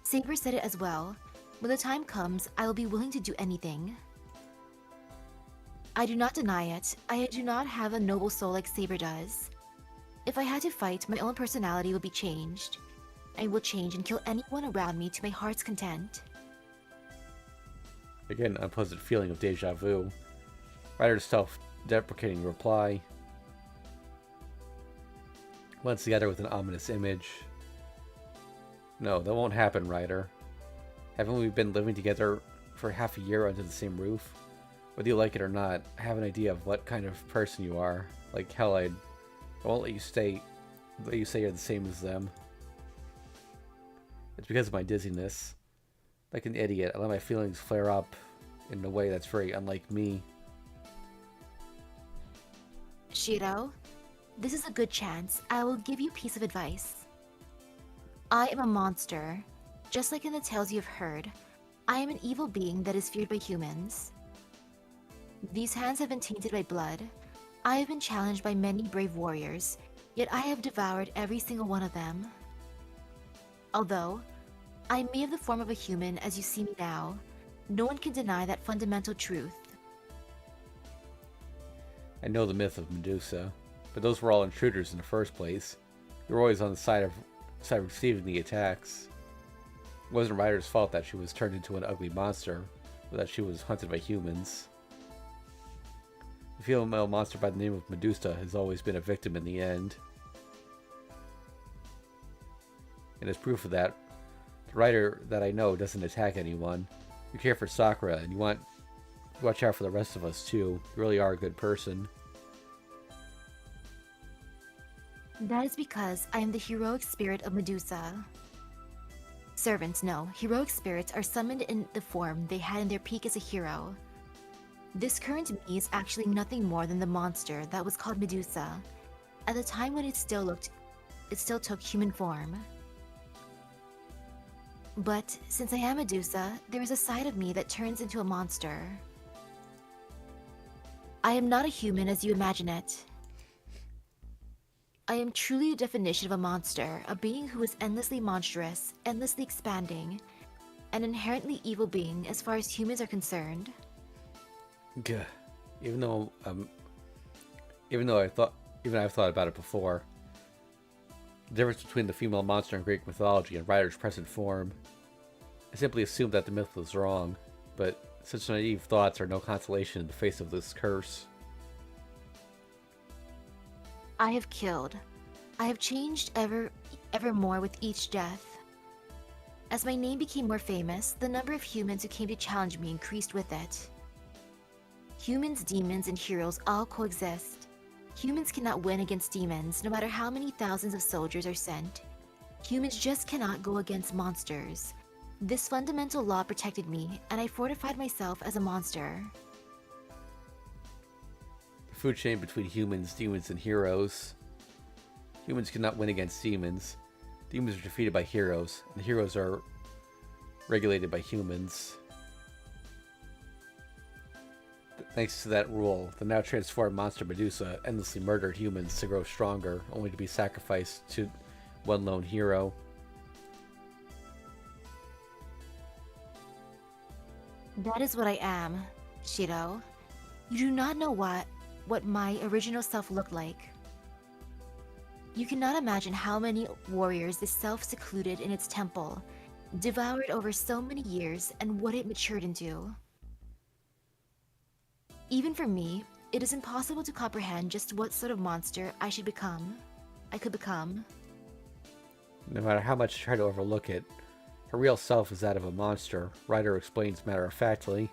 Saber said it as well. When the time comes, I will be willing to do anything. I do not deny it. I do not have a noble soul like Saber does. If I had to fight, my own personality would be changed. I will change and kill anyone around me to my heart's content. Again, unpleasant feeling of deja vu. Ryder's self-deprecating reply. Once together with an ominous image. No, that won't happen, Ryder. Haven't we been living together for half a year under the same roof? Whether you like it or not, I have an idea of what kind of person you are. Like hell, I won't let you say you're the same as them. It's because of my dizziness. Like an idiot, I let my feelings flare up in a way that's very unlike me. Shiro, this is a good chance. I will give you a piece of advice. I am a monster. Just like in the tales you have heard, I am an evil being that is feared by humans. These hands have been tainted by blood. I have been challenged by many brave warriors, yet I have devoured every single one of them. Although I may have the form of a human as you see me now, no one can deny that fundamental truth. I know the myth of Medusa, but those were all intruders in the first place. You were always on the side of receiving the attacks. It wasn't Ryder's fault that she was turned into an ugly monster, but that she was hunted by humans. The female monster by the name of Medusa has always been a victim in the end. And as proof of that, the Ryder that I know doesn't attack anyone. You care for Sakura, and you want to watch out for the rest of us too. You really are a good person. That is because I am the heroic spirit of Medusa. Servants, no. Heroic spirits are summoned in the form they had in their peak as a hero. This current me is actually nothing more than the monster that was called Medusa, at the time when it still took human form. But since I am Medusa, there is a side of me that turns into a monster. I am not a human as you imagine it. I am truly the definition of a monster, a being who is endlessly monstrous, endlessly expanding, an inherently evil being as far as humans are concerned. Gah. Even I've thought about it before. The difference between the female monster in Greek mythology and Ryder's present form. I simply assumed that the myth was wrong, but such naive thoughts are no consolation in the face of this curse. I have killed. I have changed ever more with each death. As my name became more famous, the number of humans who came to challenge me increased with it. Humans, demons, and heroes all coexist. Humans cannot win against demons, no matter how many thousands of soldiers are sent. Humans just cannot go against monsters. This fundamental law protected me, and I fortified myself as a monster. The food chain between humans, demons, and heroes. Humans cannot win against demons. Demons are defeated by heroes, and heroes are regulated by humans. Thanks to that rule, the now transformed monster Medusa endlessly murdered humans to grow stronger, only to be sacrificed to one lone hero. That is what I am, Shiro. You do not know what my original self looked like. You cannot imagine how many warriors this self secluded in its temple, devoured over so many years, and what it matured into. Even for me, it is impossible to comprehend just what sort of monster I could become. No matter how much I try to overlook it, her real self is that of a monster, Ryder explains matter-of-factly.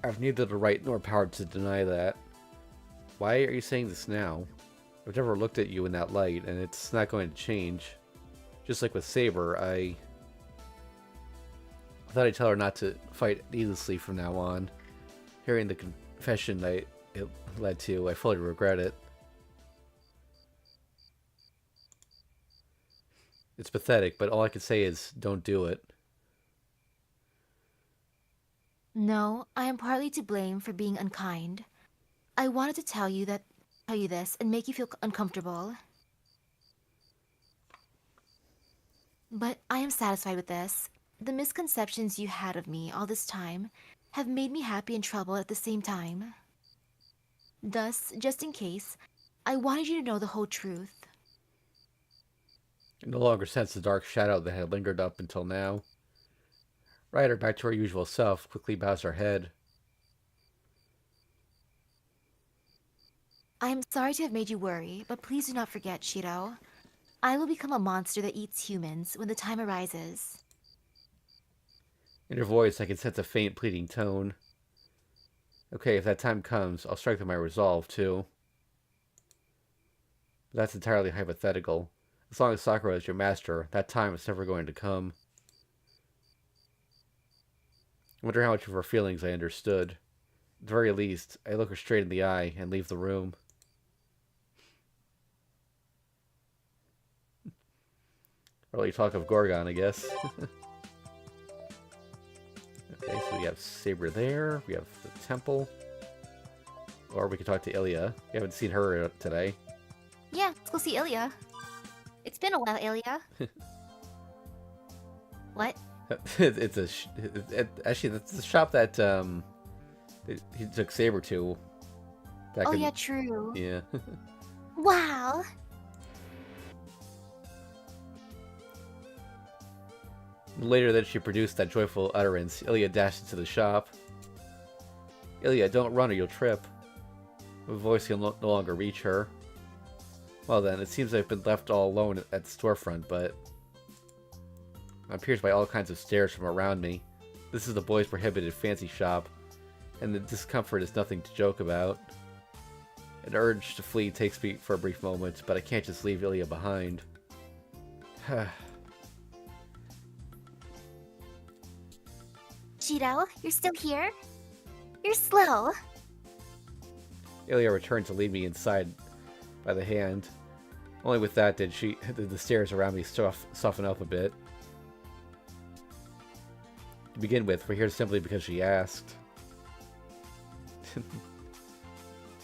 I have neither the right nor power to deny that. Why are you saying this now? I've never looked at you in that light, and it's not going to change. Just like with Saber, I thought I'd tell her not to fight needlessly from now on. Hearing the confession, I it led to. I fully regret it. It's pathetic, but all I can say is don't do it. No, I am partly to blame for being unkind. I wanted to tell you this and make you feel uncomfortable. But I am satisfied with this. The misconceptions you had of me all this time have made me happy and troubled at the same time. Thus, just in case, I wanted you to know the whole truth. I no longer sense the dark shadow that had lingered up until now. Ryder, back to her usual self, quickly bows her head. I am sorry to have made you worry, but please do not forget, Shiro. I will become a monster that eats humans when the time arises. In her voice, I can sense a faint, pleading tone. Okay, if that time comes, I'll strengthen my resolve, too. But that's entirely hypothetical. As long as Sakura is your master, that time is never going to come. I wonder how much of her feelings I understood. At the very least, I look her straight in the eye and leave the room. Early talk of Gorgon, I guess. Okay, so we have Saber there. We have the temple. Or we can talk to Ilya. We haven't seen her today. Yeah, let's go see Ilya. It's been a while, Ilya. What? It's a... actually, that's the shop that he took Saber to. Back Oh in, yeah, true. yeah. Wow! Later that she produced that joyful utterance, Ilya dashed into the shop. Ilya, don't run or you'll trip. My voice can no longer reach her. Well then, it seems I've been left all alone at the storefront, but I'm pierced by all kinds of stares from around me. This is the boys' prohibited fancy shop, and the discomfort is nothing to joke about. An urge to flee takes me for a brief moment, but I can't just leave Ilya behind. Shiro, you're still here? You're slow. Ilya returned to lead me inside by the hand. Only with that did the stares around me soften up a bit. To begin with, we're here simply because she asked.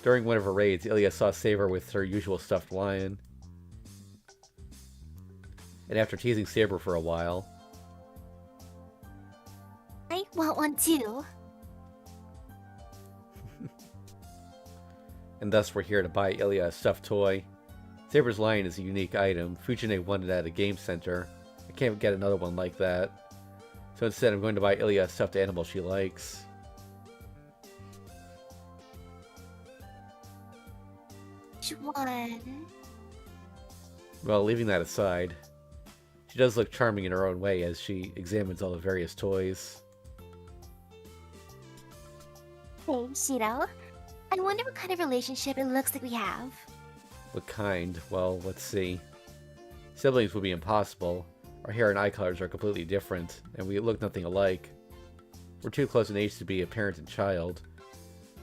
During one of her raids, Ilya saw Saber with her usual stuffed lion. And after teasing Saber for a while... I want one too. And thus we're here to buy Ilya a stuffed toy. Saber's lion is a unique item. Fujine wanted it at a game center. I can't get another one like that. So instead I'm going to buy Ilya a stuffed animal she likes. Which one? Well, leaving that aside, she does look charming in her own way as she examines all the various toys. Hey, Shiro. I wonder what kind of relationship it looks like we have. What kind? Well, let's see. Siblings would be impossible. Our hair and eye colors are completely different, and we look nothing alike. We're too close in age to be a parent and child.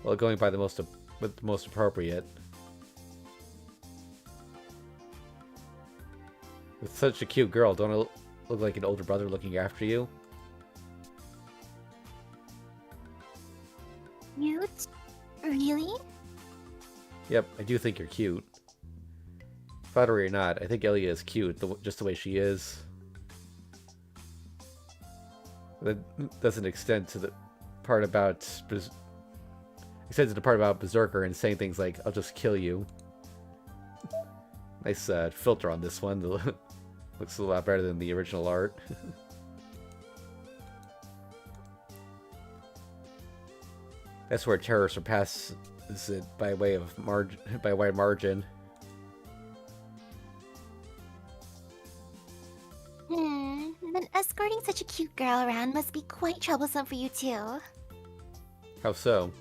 Well, going by the most appropriate. With such a cute girl, don't I look like an older brother looking after you? Cute? Really? Yep, I do think you're cute. Flattery or not, I think Ilya is cute, just the way she is. That doesn't extend to the part about Berserker and saying things like, I'll just kill you. Nice filter on this one. Looks a lot better than the original art. That's where terror surpasses it by wide margin. Then escorting such a cute girl around must be quite troublesome for you too. How so?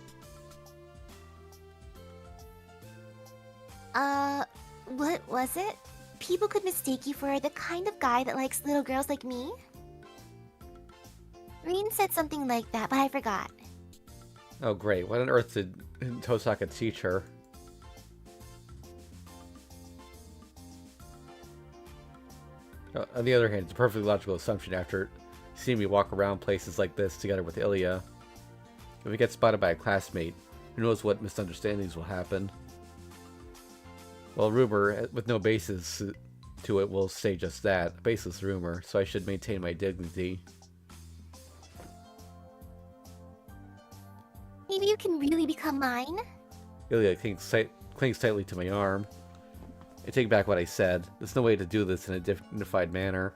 What was it? People could mistake you for the kind of guy that likes little girls like me? Reen said something like that, but I forgot. Oh, great. What on earth did Tosaka teach her? On the other hand, it's a perfectly logical assumption after seeing me walk around places like this together with Ilya. If we get spotted by a classmate, who knows what misunderstandings will happen. Well, rumor with no basis to it will say just that, a baseless rumor, so I should maintain my dignity. Maybe you can really become mine? Ilya clings tightly to my arm. I take back what I said. There's no way to do this in a dignified manner.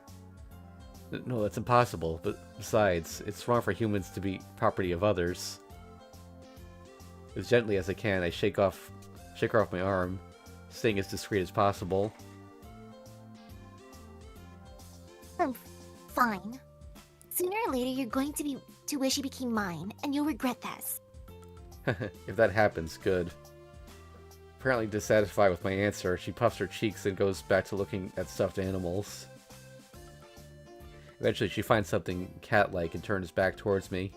No, that's impossible, but besides, it's wrong for humans to be property of others. As gently as I can, I shake her off my arm, staying as discreet as possible. Fine. Sooner or later, you're going to wish you became mine, and you'll regret this. If that happens, good. Apparently dissatisfied with my answer, she puffs her cheeks and goes back to looking at stuffed animals. Eventually, she finds something cat-like and turns back towards me.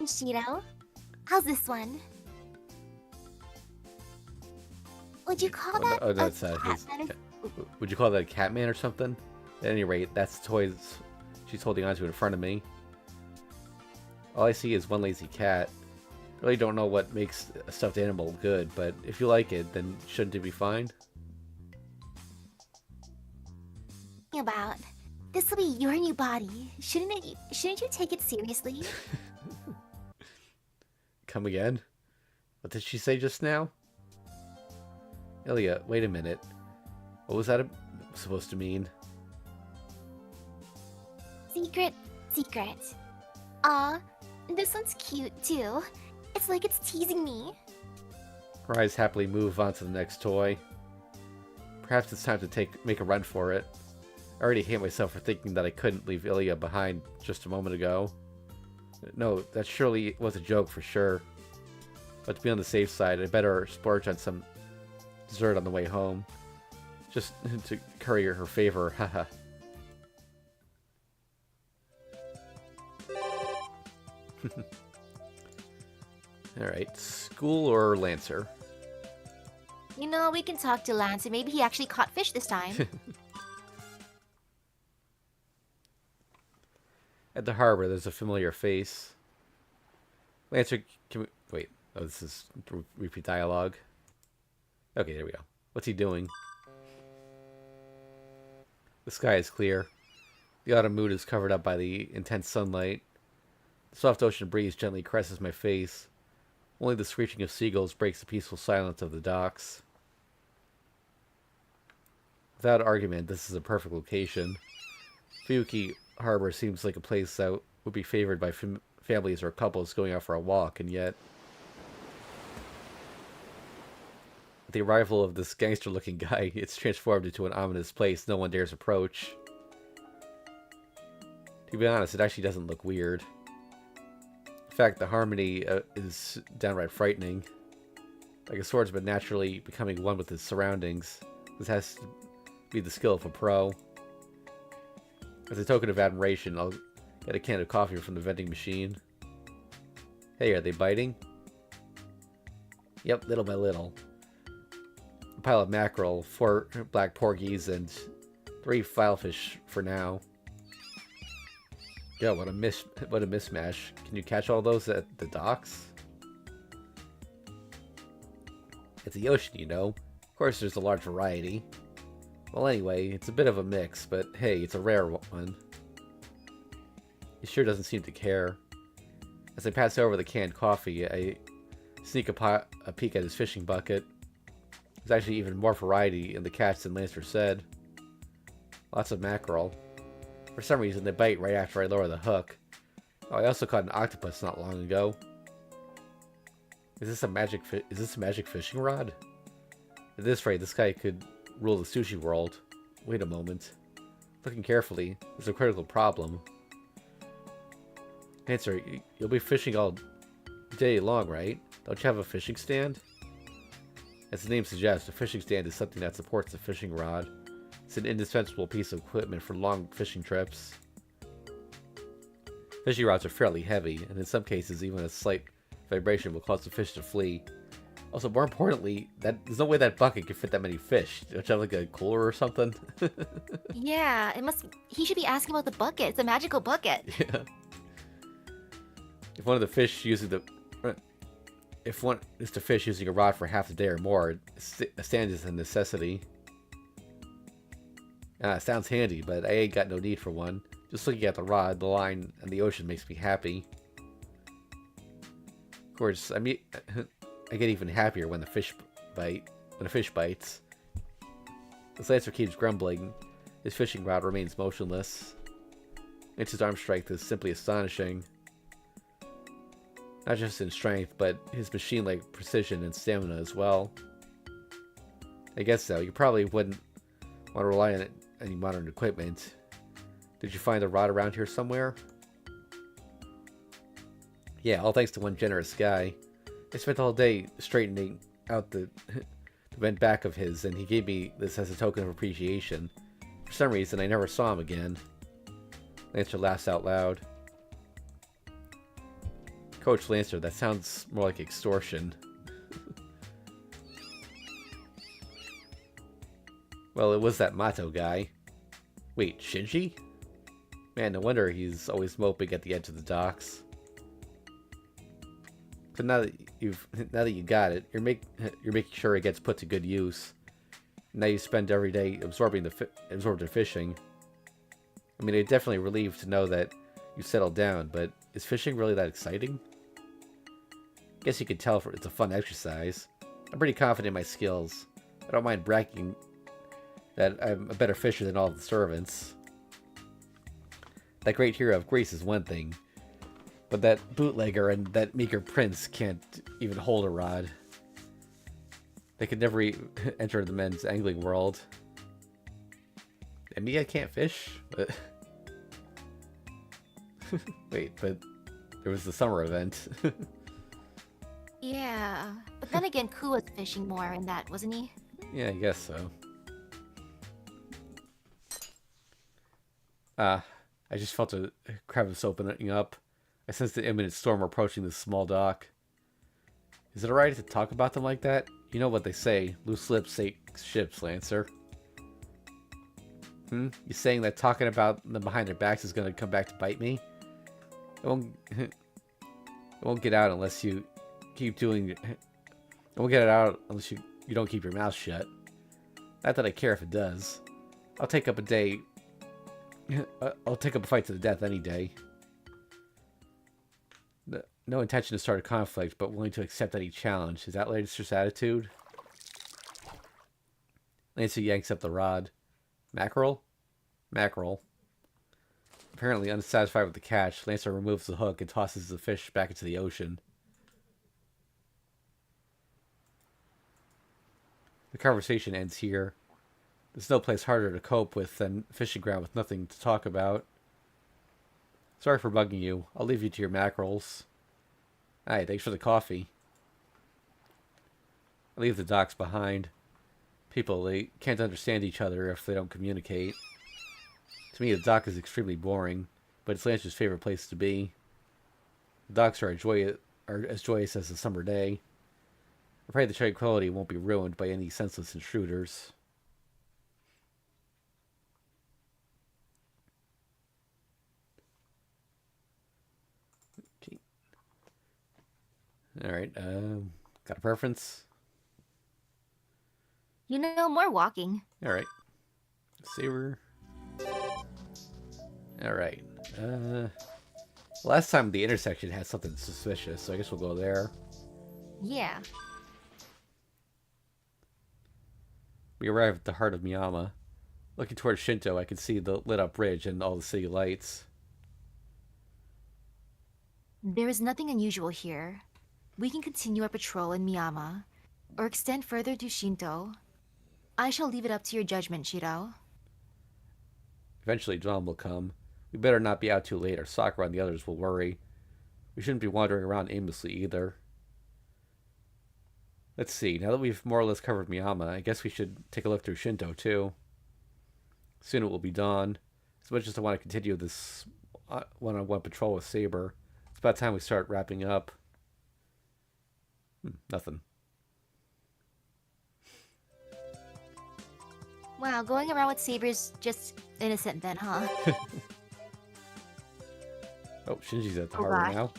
Shiro, how's this one? Would you call that Oh, no, a it's cat? would you call that a Catman or something? At any rate, that's the toys she's holding onto in front of me. All I see is one lazy cat. Really don't know what makes a stuffed animal good, but if you like it, then shouldn't it be fine? About this will be your new body. Shouldn't you take it seriously? Come again? What did she say just now? Ilya, wait a minute. What was that supposed to mean? Secret. Aw, this one's cute too. It's like it's teasing me. Her eyes happily move on to the next toy. Perhaps it's time to make a run for it. I already hate myself for thinking that I couldn't leave Ilya behind just a moment ago. No, that surely was a joke for sure. But to be on the safe side, I better splurge on some dessert on the way home. Just to curry her favor, haha. Alright, school or Lancer? You know, we can talk to Lance and maybe he actually caught fish this time. At the harbor, there's a familiar face. Lancer, can we... Wait. Oh, this is repeat dialogue. Okay, there we go. What's he doing? The sky is clear. The autumn mood is covered up by the intense sunlight. The soft ocean breeze gently caresses my face. Only the screeching of seagulls breaks the peaceful silence of the docks. Without argument, this is a perfect location. Fuyuki Harbor seems like a place that would be favored by families or couples going out for a walk, and yet... With the arrival of this gangster-looking guy, it's transformed into an ominous place no one dares approach. To be honest, it actually doesn't look weird. In fact, the harmony is downright frightening. Like a swordsman naturally becoming one with his surroundings. This has to be the skill of a pro. As a token of admiration, I'll get a can of coffee from the vending machine. Hey, are they biting? Yep, little by little. A pile of mackerel, 4 black porgies, and 3 filefish for now. Yeah, what a mismatch. Can you catch all those at the docks? It's the ocean, you know. Of course, there's a large variety. Well, anyway, it's a bit of a mix, but hey, it's a rare one. He sure doesn't seem to care. As I pass over the canned coffee, I sneak a peek at his fishing bucket. There's actually even more variety in the catch than Lancer said. Lots of mackerel. For some reason, they bite right after I lower the hook. Oh, I also caught an octopus not long ago. Is this a magic fishing rod? At this rate, this guy could rule the sushi world. Wait a moment. Looking carefully, there's a critical problem. Answer, you'll be fishing all day long, right? Don't you have a fishing stand? As the name suggests, a fishing stand is something that supports the fishing rod. It's an indispensable piece of equipment for long fishing trips. Fishing rods are fairly heavy, and in some cases even a slight vibration will cause the fish to flee. Also, more importantly, there's no way that bucket can fit that many fish. Don't you have like a cooler or something? Yeah, he should be asking about the bucket. It's a magical bucket. Yeah. If one of the fish using the... If one is to fish using a rod for half a day or more, a stand is a necessity. Sounds handy, but I ain't got no need for one. Just looking at the rod, the line, and the ocean makes me happy. Of course, I mean, I get even happier when the fish bites. As Lancer keeps grumbling, his fishing rod remains motionless. Lynch's arm strength is simply astonishing. Not just in strength, but his machine-like precision and stamina as well. I guess so. You probably wouldn't want to rely on any modern equipment. Did you find a rod around here somewhere? Yeah, all thanks to one generous guy. I spent all day straightening out the bent back of his, and he gave me this as a token of appreciation. For some reason, I never saw him again. Lancer laughs out loud. Coach Lancer, that sounds more like extortion. Well, it was that Mato guy. Wait, Shinji? Man, no wonder he's always moping at the edge of the docks. So now that you got it, you're making sure it gets put to good use. Now you spend every day absorbing the fishing. I mean, it's definitely relieved to know that you settled down, but is fishing really that exciting? Guess you could tell it's a fun exercise. I'm pretty confident in my skills. I don't mind bragging that I'm a better fisher than all of the servants. That great hero of Greece is one thing, but that bootlegger and that meager prince can't even hold a rod. They could never enter the men's angling world. And me, I can't fish? But... Wait, but there was the summer event. Yeah, but then again, Ku was fishing more in that, wasn't he? Yeah, I guess so. I just felt a crevice opening up. I sensed the imminent storm approaching this small dock. Is it alright to talk about them like that? You know what they say, loose lips sink ships, Lancer. You saying that talking about them behind their backs is gonna come back to bite me? It won't get out unless you keep doing... It won't get it out unless you don't keep your mouth shut. Not that I care if it does. I'll take up a fight to the death any day. No intention to start a conflict, but willing to accept any challenge. Is that Lancer's attitude? Lancer yanks up the rod. Mackerel? Mackerel. Apparently unsatisfied with the catch, Lancer removes the hook and tosses the fish back into the ocean. The conversation ends here. There's no place harder to cope with than fishing ground with nothing to talk about. Sorry for bugging you. I'll leave you to your mackerels. Hi, thanks for the coffee. I leave the docks behind. People, they can't understand each other if they don't communicate. To me, the dock is extremely boring, but it's Lancer's favorite place to be. The docks are as joyous as a summer day. I pray the tranquility won't be ruined by any senseless intruders. Okay. Alright, got a preference? You know, more walking. Alright. Saber. Alright. Last time the intersection had something suspicious, so I guess we'll go there. Yeah. We arrive at the heart of Miyama. Looking towards Shinto, I can see the lit up bridge and all the city lights. There is nothing unusual here. We can continue our patrol in Miyama, or extend further to Shinto. I shall leave it up to your judgment, Shiro. Eventually dawn will come. We better not be out too late or Sakura and the others will worry. We shouldn't be wandering around aimlessly either. Let's see, now that we've more or less covered Miyama, I guess we should take a look through Shinto too. Soon it will be dawn. As much as I want to continue this one-on-one patrol with Saber. It's about time we start wrapping up. Nothing. Wow, going around with Saber's just innocent then, huh? Oh, Shinji's at the Oh harbor gosh. now.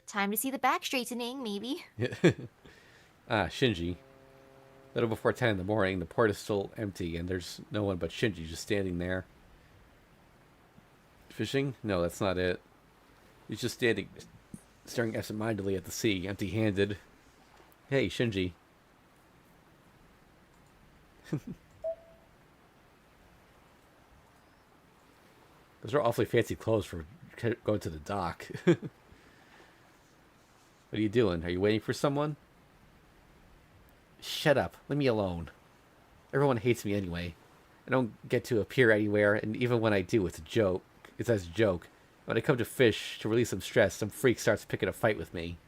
Time to see the back straightening, maybe. Shinji. A little before 10 in the morning, the port is still empty, and there's no one but Shinji just standing there. Fishing? No, that's not it. He's just standing, staring absent-mindedly at the sea, empty-handed. Hey, Shinji. Those are awfully fancy clothes for going to the dock. What are you doing? Are you waiting for someone? Shut up. Leave me alone. Everyone hates me anyway. I don't get to appear anywhere, and even when I do, it's a joke. It's as a joke. When I come to fish to release some stress, some freak starts picking a fight with me.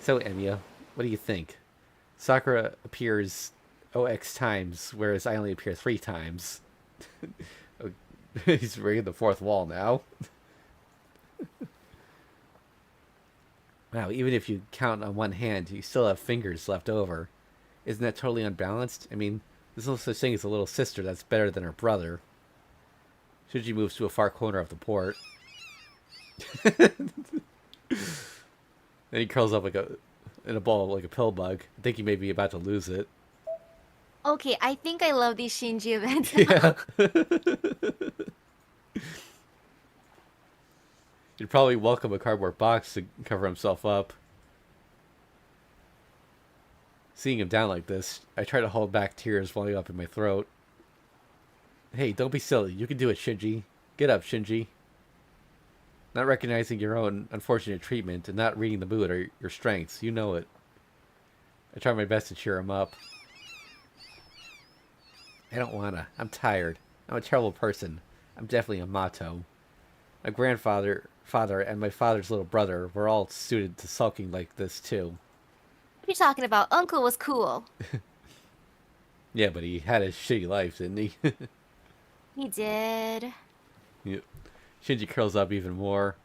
So, Emiya, what do you think? Sakura appears OX times, whereas I only appear 3 times. He's breaking the fourth wall now. Wow, even if you count on one hand, you still have fingers left over. Isn't that totally unbalanced? I mean, there's no such thing as a little sister that's better than her brother. Shinji moves to a far corner of the port. Then he curls up in a ball like a pill bug. I think he may be about to lose it. Okay, I think I love these Shinji events. Yeah. He'd probably welcome a cardboard box to cover himself up. Seeing him down like this, I try to hold back tears welling up in my throat. Hey, don't be silly. You can do it, Shinji. Get up, Shinji. Not recognizing your own unfortunate treatment and not reading the mood are your strengths. You know it. I try my best to cheer him up. I don't wanna. I'm tired. I'm a terrible person. I'm definitely a Mato. My father, and my father's little brother were all suited to sulking like this, too. What are you talking about? Uncle was cool. Yeah, but he had a shitty life, didn't he? He did. Yep. Shinji curls up even more.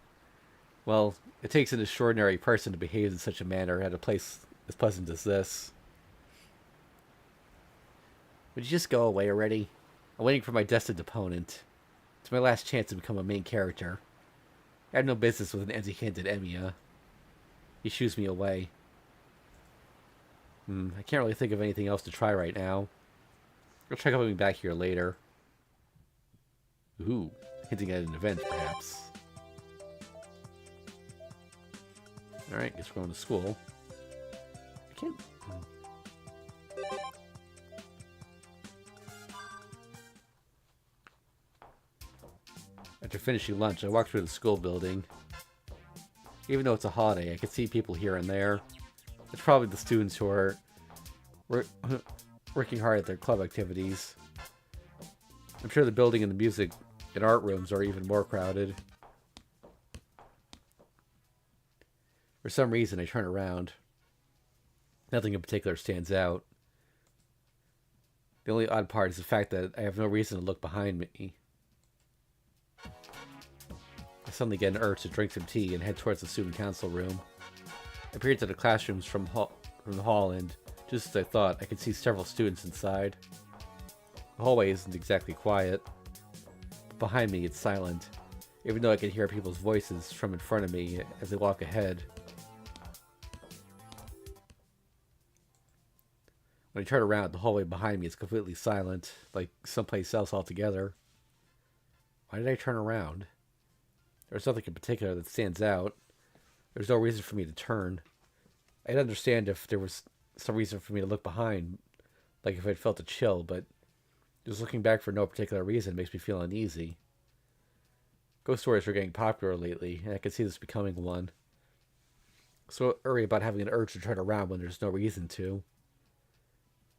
Well, it takes an extraordinary person to behave in such a manner at a place as pleasant as this. Would you just go away already? I'm waiting for my destined opponent. It's my last chance to become a main character. I have no business with an empty-handed Emiya. He shoos me away. I can't really think of anything else to try right now. I'll try coming back here later. Ooh, hinting at an event, perhaps. Alright, guess we're going to school. I can't... After finishing lunch, I walked through the school building. Even though it's a holiday, I could see people here and there. It's probably the students who are working hard at their club activities. I'm sure the building and the music and art rooms are even more crowded. For some reason, I turn around. Nothing in particular stands out. The only odd part is the fact that I have no reason to look behind me. I suddenly get an urge to drink some tea and head towards the student council room. I peered to the classrooms from the hall, and just as I thought, I could see several students inside. The hallway isn't exactly quiet. But behind me, it's silent, even though I can hear people's voices from in front of me as they walk ahead. When I turn around, the hallway behind me is completely silent, like someplace else altogether. Why did I turn around? There's nothing in particular that stands out. There's no reason for me to turn. I'd understand if there was some reason for me to look behind, like if I'd felt a chill, but just looking back for no particular reason makes me feel uneasy. Ghost stories are getting popular lately, and I can see this becoming one. So worry about having an urge to turn around when there's no reason to.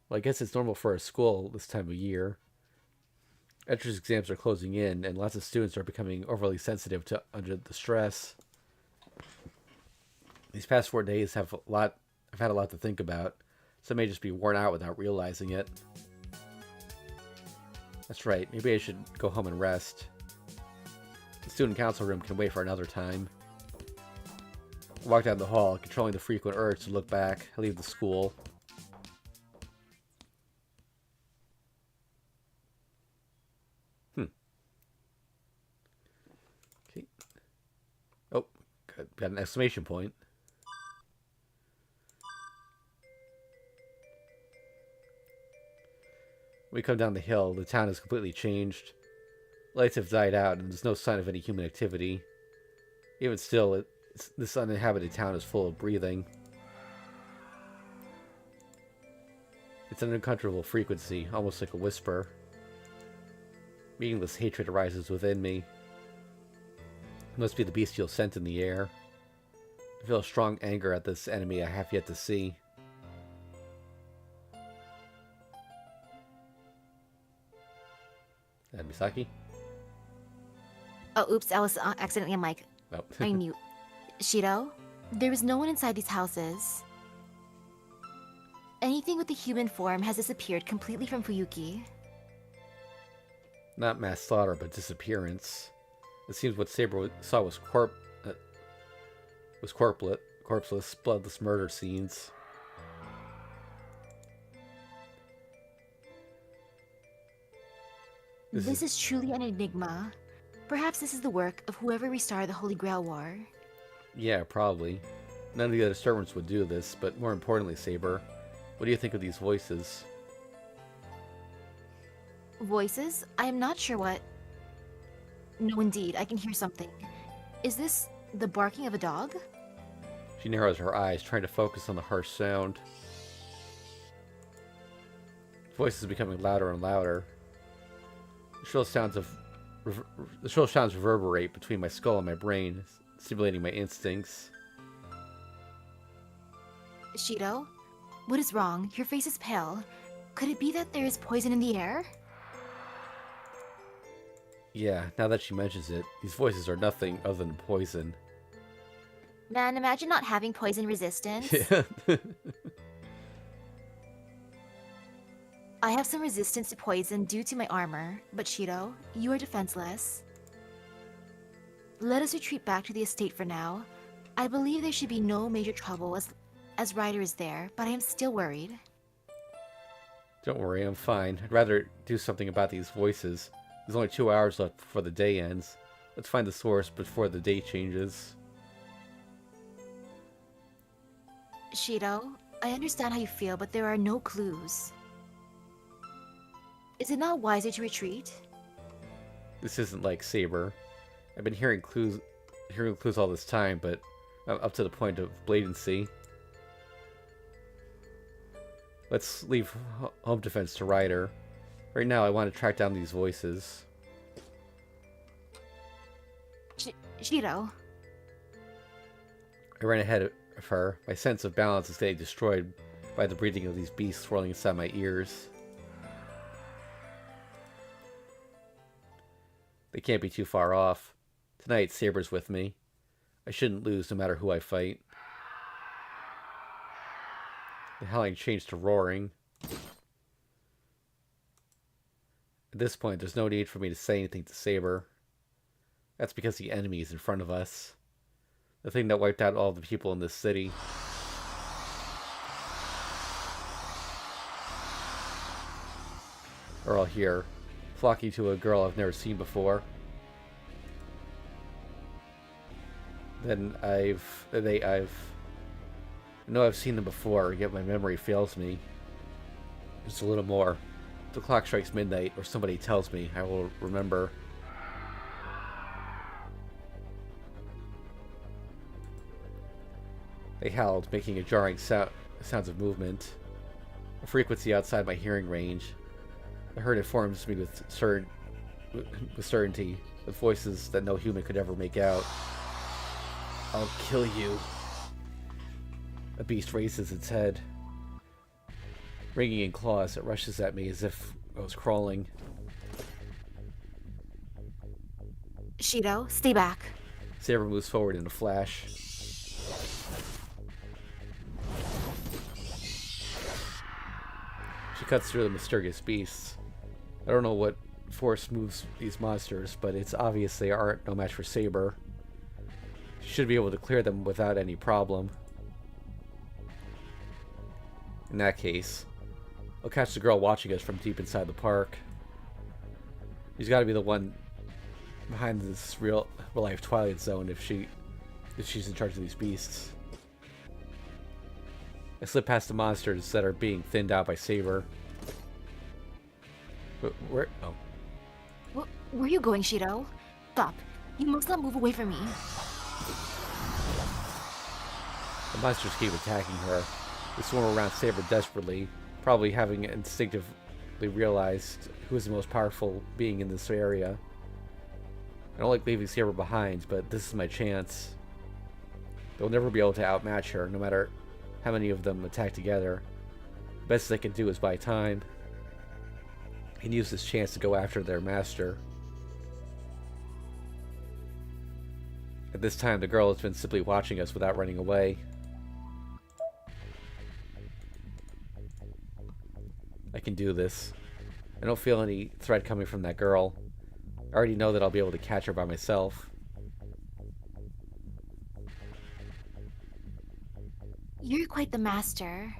Well, I guess it's normal for a school this time of year. Entrance exams are closing in, and lots of students are becoming overly sensitive to under the stress. These past 4 days I've had a lot to think about, So I may just be worn out without realizing it. That's right, maybe I should go home and rest. The student council room can wait for another time. I walk down the hall, controlling the frequent urge to look back. I leave the school. Okay. Oh, got an exclamation point. We come down the hill, the town has completely changed. Lights have died out, and there's no sign of any human activity. Even still, this uninhabited town is full of breathing. It's an uncomfortable frequency, almost like a whisper. Meaningless hatred arises within me. It must be the bestial scent in the air. I feel strong anger at this enemy I have yet to see. Misaki? Oh, oops, I was accidentally on mic. Oh. I knew. Shiro, there is no one inside these houses. Anything with the human form has disappeared completely from Fuyuki. Not mass slaughter, but disappearance. It seems what Saber saw was corpseless, bloodless murder scenes. This is truly an enigma. Perhaps this is the work of whoever restarted the Holy Grail War. Yeah, probably. None of the other servants would do this, but more importantly, Saber, what do you think of these voices? Voices? I am not sure what... No, indeed, I can hear something. Is this the barking of a dog? She narrows her eyes, trying to focus on the harsh sound. The voice is becoming louder and louder. The shrill sounds reverberate between my skull and my brain, stimulating my instincts. Shiro, what is wrong? Your face is pale. Could it be that there is poison in the air? Yeah, now that she mentions it, these voices are nothing other than poison. Man, imagine not having poison resistance. Yeah. I have some resistance to poison due to my armor, but Shiro, you are defenseless. Let us retreat back to the estate for now. I believe there should be no major trouble as Ryder is there, but I am still worried. Don't worry, I'm fine. I'd rather do something about these voices. There's only 2 hours left before the day ends. Let's find the source before the day changes. Shiro, I understand how you feel, but there are no clues. Is it not wiser to retreat? This isn't like Saber. I've been hearing clues all this time, but I'm up to the point of blatancy. Let's leave home defense to Ryder. Right now, I want to track down these voices. Shiro. I ran ahead of her. My sense of balance is getting destroyed by the breathing of these beasts swirling inside my ears. They can't be too far off. Tonight, Saber's with me. I shouldn't lose no matter who I fight. The howling changed to roaring. At this point, there's no need for me to say anything to Saber. That's because the enemy is in front of us. The thing that wiped out all the people in this city. Are all here, flocking to a girl I've never seen before. Then I know I've seen them before, yet my memory fails me. Just a little more. If the clock strikes midnight, or somebody tells me, I will remember. They howled, making a jarring sounds of movement. A frequency outside my hearing range. I heard informs me with certainty, with voices that no human could ever make out. I'll kill you. A beast raises its head. Ringing in claws, it rushes at me as if I was crawling. Shiro, stay back. Saber moves forward in a flash. She cuts through the mysterious beasts. I don't know what force moves these monsters, but it's obvious they aren't no match for Saber. She should be able to clear them without any problem. In that case, I'll catch the girl watching us from deep inside the park. She's got to be the one behind this real life Twilight Zone if she's in charge of these beasts. I slip past the monsters that are being thinned out by Saber. Where? Oh. Where are you going, Shiro? Stop. You must not move away from me. The monsters keep attacking her. They swarm around Saber desperately, probably having instinctively realized who is the most powerful being in this area. I don't like leaving Saber behind, but this is my chance. They'll never be able to outmatch her, no matter how many of them attack together. The best they can do is buy time and use this chance to go after their master. At this time, the girl has been simply watching us without running away. I can do this. I don't feel any threat coming from that girl. I already know that I'll be able to catch her by myself. You're quite the master.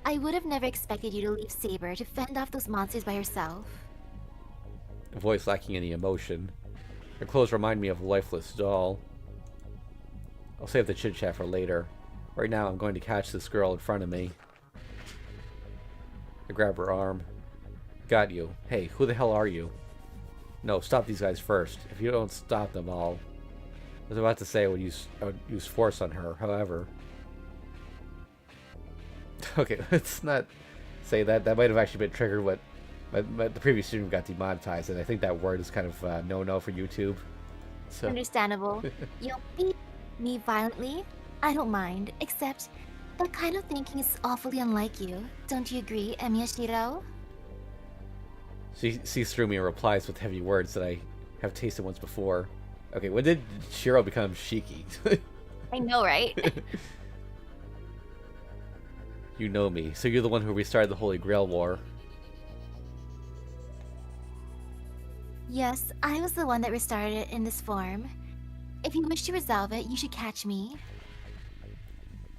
I would have never expected you to leave Saber to fend off those monsters by herself. A voice lacking any emotion. Her clothes remind me of a lifeless doll. I'll save the chit-chat for later. Right now, I'm going to catch this girl in front of me. I grab her arm. Got you. Hey, who the hell are you? No, stop these guys first. If you don't stop them, I was about to say I would use force on her, however. Okay, let's not say that. That might have actually been triggered what the previous stream got demonetized, and I think that word is kind of no-no for YouTube. So. Understandable. You'll beat me violently? I don't mind, except that kind of thinking is awfully unlike you. Don't you agree, Emiya Shiro? She sees through me and replies with heavy words that I have tasted once before. Okay, when did Shiro become Shiki? I know, right? You know me, so you're the one who restarted the Holy Grail War. Yes, I was the one that restarted it in this form. If you wish to resolve it, you should catch me.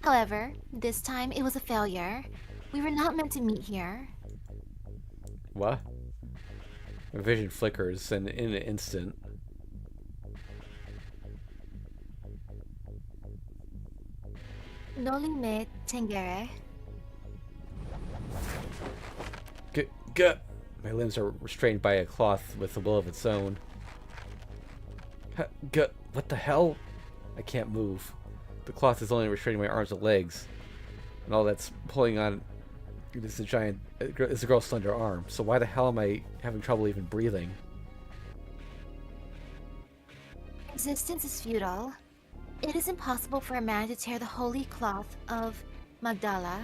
However, this time it was a failure. We were not meant to meet here. What? My vision flickers, and in an instant... Noli me tangere. My limbs are restrained by a cloth with a will of its own. What the hell? I can't move. The cloth is only restraining my arms and legs. And all that's pulling on is a girl's slender arm. So why the hell am I having trouble even breathing? Existence is futile. It is impossible for a man to tear the holy cloth of Magdala.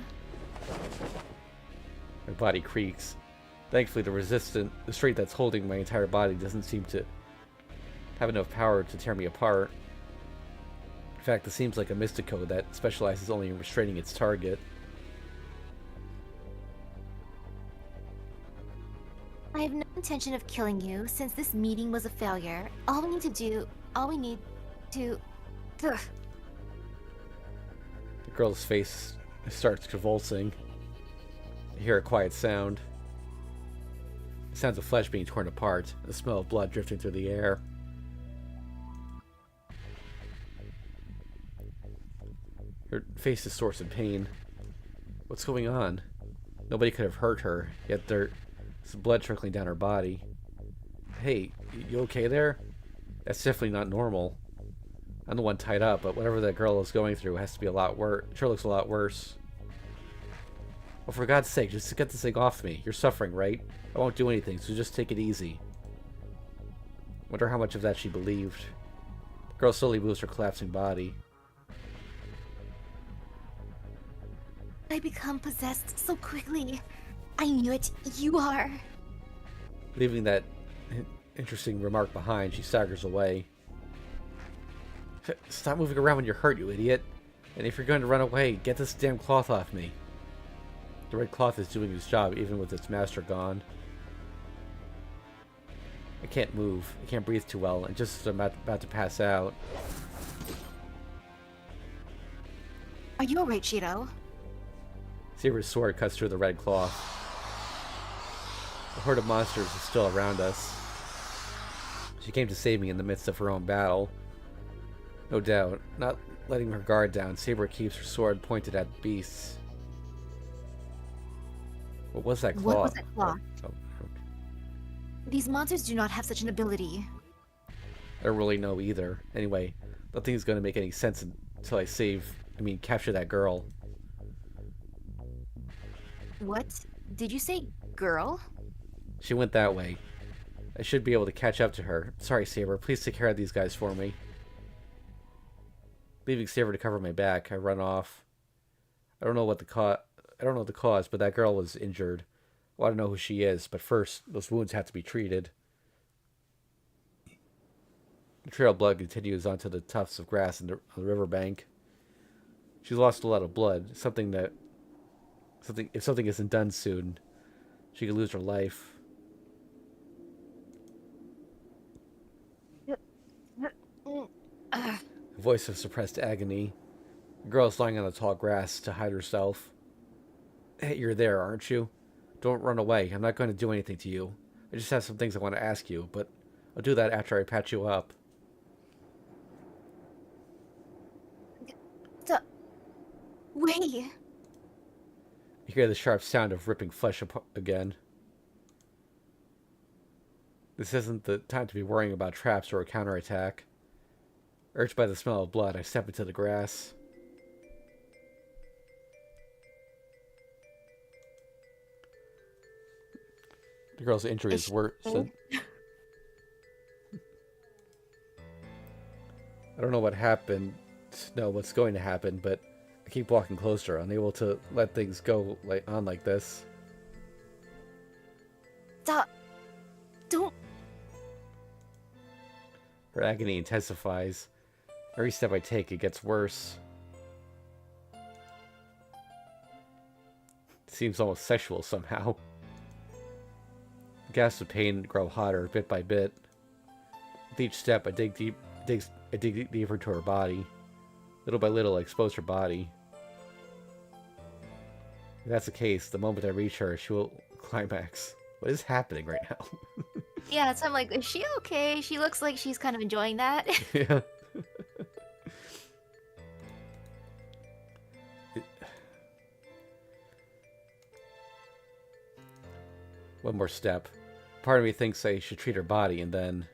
My body creaks. Thankfully, the strength that's holding my entire body doesn't seem to have enough power to tear me apart. In fact, it seems like a mystico that specializes only in restraining its target. I have no intention of killing you, since this meeting was a failure. All we need to... Ugh. The girl's face starts convulsing. I hear a quiet sound. The sounds of flesh being torn apart, the smell of blood drifting through the air. Her face distorts in pain. What's going on? Nobody could have hurt her, yet there's blood trickling down her body. Hey, you okay there? That's definitely not normal. I'm the one tied up, but whatever that girl is going through has to be a lot worse. Sure looks a lot worse. Well, for God's sake, just get this thing off me. You're suffering, right? I won't do anything, so just take it easy. Wonder how much of that she believed. The girl slowly moves her collapsing body. I become possessed so quickly. I knew it. You are. Leaving that interesting remark behind, she staggers away. Stop moving around when you're hurt, you idiot. And if you're going to run away, get this damn cloth off me. The red cloth is doing its job even with its master gone. I can't move. I can't breathe too well, and just as I'm about to pass out. Are you alright, Shiro? Saber's sword cuts through the red cloth. A horde of monsters is still around us. She came to save me in the midst of her own battle. No doubt. Not letting her guard down, Saber keeps her sword pointed at the beasts. What was that claw? What was that claw? Oh, These monsters do not have such an ability. I don't really know either. Anyway, nothing's going to make any sense until I capture that girl. What? Did you say girl? She went that way. I should be able to catch up to her. Sorry, Saber. Please take care of these guys for me. Leaving Saber to cover my back, I run off. I don't know the cause, but that girl was injured. I want to know who she is, but first, those wounds have to be treated. The trail of blood continues onto the tufts of grass on the riverbank. She's lost a lot of blood. If something isn't done soon, she could lose her life. A voice of suppressed agony. The girl is lying on the tall grass to hide herself. Hey, you're there, aren't you? Don't run away. I'm not going to do anything to you. I just have some things I want to ask you, but I'll do that after I patch you up. Wait! You hear the sharp sound of ripping flesh again. This isn't the time to be worrying about traps or a counterattack. Urged by the smell of blood, I step into the grass. The girl's injury is worse than... I don't know what happened. No, what's going to happen, but I keep walking closer, unable to let things go on like this. Stop! Don't... Her agony intensifies. Every step I take, it gets worse. It seems almost sexual somehow. The gasps of pain grow hotter bit by bit. With each step, I dig deeper into her body. Little by little, I expose her body. If that's the case, the moment I reach her, she will climax. What is happening right now? Yeah, so I'm like, is she okay? She looks like she's kind of enjoying that. Yeah. One more step. Part of me thinks I should treat her body, and then...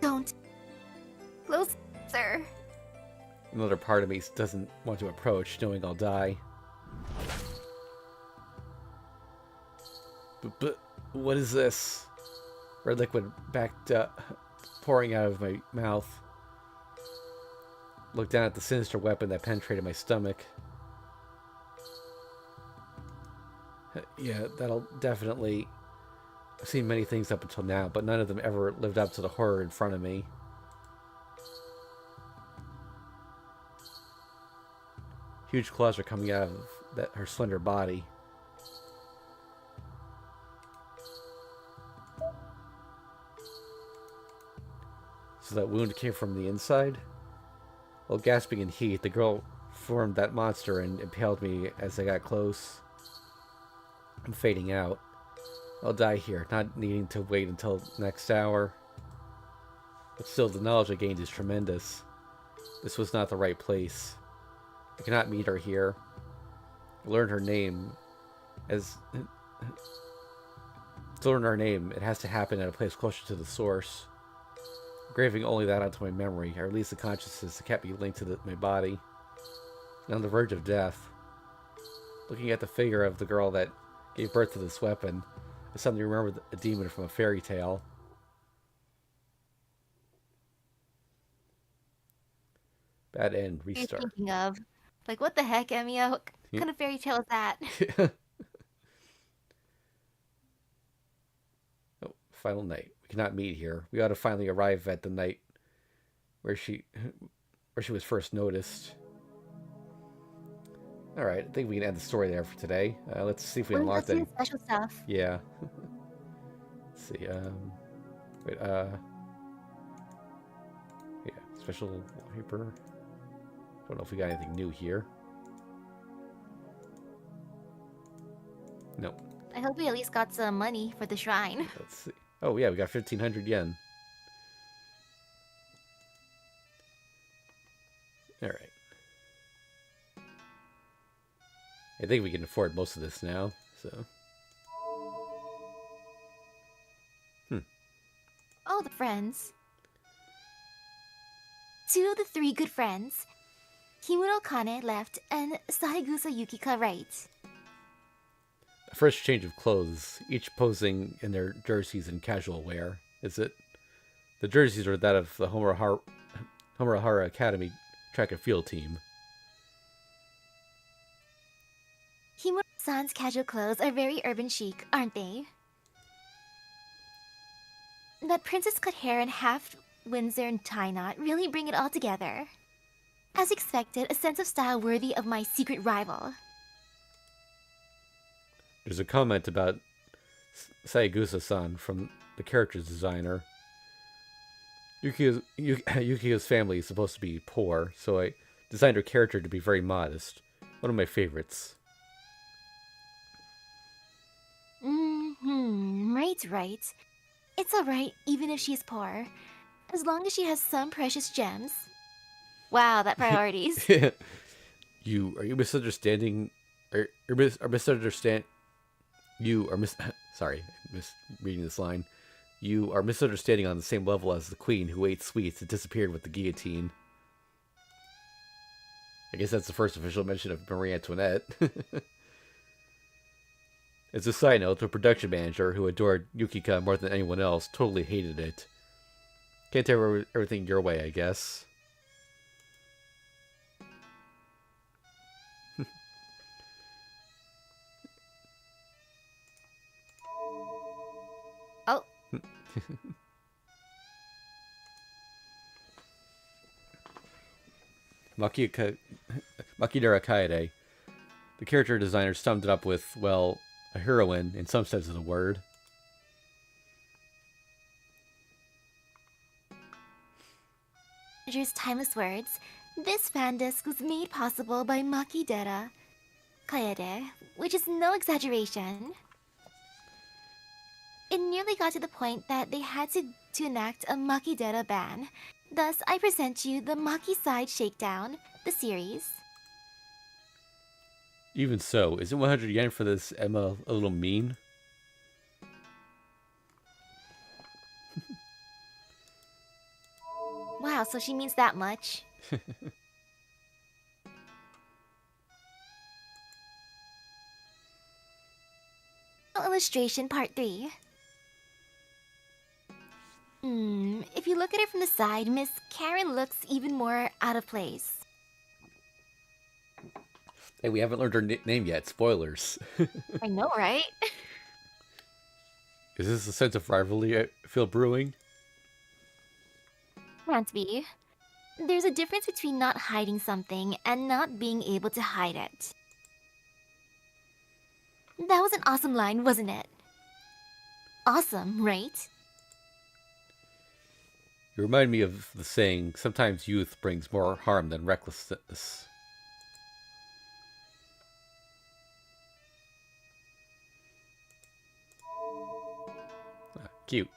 Don't. Closer. Another part of me doesn't want to approach, knowing I'll die. But what is this? Red liquid backed up, pouring out of my mouth. Look down at the sinister weapon that penetrated my stomach. Yeah, that'll definitely... I've seen many things up until now, but none of them ever lived up to the horror in front of me. Huge claws are coming out of her slender body. So that wound came from the inside? While gasping in heat, the girl formed that monster and impaled me as I got close. I'm fading out. I'll die here, not needing to wait until the next hour. But still, the knowledge I gained is tremendous. This was not the right place. I cannot meet her here. I learned her name. To learn her name, it has to happen at a place closer to the source. Graving only that onto my memory, I released the consciousness that kept me linked to my body. And on the verge of death. Looking at the figure of the girl that gave birth to this weapon, I suddenly remembered a demon from a fairy tale. Bad end, restart. You're thinking of. Like, what the heck, Emio? What kind of fairy tale is that? Oh, final night. We cannot meet here. We ought to finally arrive at the night where she was first noticed. Alright, I think we can end the story there for today. Let's see if we Well, unlock let's do that. the special stuff. Yeah. Let's see, wait, yeah, special wallpaper. Don't know if we got anything new here. Nope. I hope we at least got some money for the shrine. Let's see. Oh, yeah, we got 1,500 yen. Alright. I think we can afford most of this now, so. Oh, the friends. 2 of the 3 good friends. Kimuro Kane left and Saegusa Yukika right. A fresh change of clothes, each posing in their jerseys in casual wear. Is it? The jerseys are that of the Homurahara Academy track and field team. Kimuro-san's casual clothes are very urban chic, aren't they? That princess cut hair and half Windsor and tie knot really bring it all together. As expected, a sense of style worthy of my secret rival. There's a comment about Saegusa-san from the character's designer. Yukio's family is supposed to be poor, so I designed her character to be very modest. One of my favorites. Right. It's alright, even if she's poor. As long as she has some precious gems. Wow, that priorities. Are you misunderstanding? Sorry, misreading this line. You are misunderstanding on the same level as the queen who ate sweets and disappeared with the guillotine. I guess that's the first official mention of Marie Antoinette. As a side note, the production manager, who adored Yukika more than anyone else, totally hated it. Can't have everything your way, I guess. Oh, Makidara Kaede. The character designer summed it up with, well, a heroine in some sense of the word. Manager's timeless words. This fan disc was made possible by Makidara Kaede, which is no exaggeration. It nearly got to the point that they had to enact a Makidara ban. Thus, I present you the Maki Side Shakedown, the series. Even so, isn't 100 yen for this Emma a little mean? Wow, so she means that much. Illustration part 3. If you look at it from the side, Miss Karen looks even more out of place. Hey, we haven't learned her name yet. Spoilers. I know, right? Is this a sense of rivalry I feel brewing? Can't be. There's a difference between not hiding something and not being able to hide it. That was an awesome line, wasn't it? Awesome, right? You remind me of the saying, sometimes youth brings more harm than recklessness. Cute.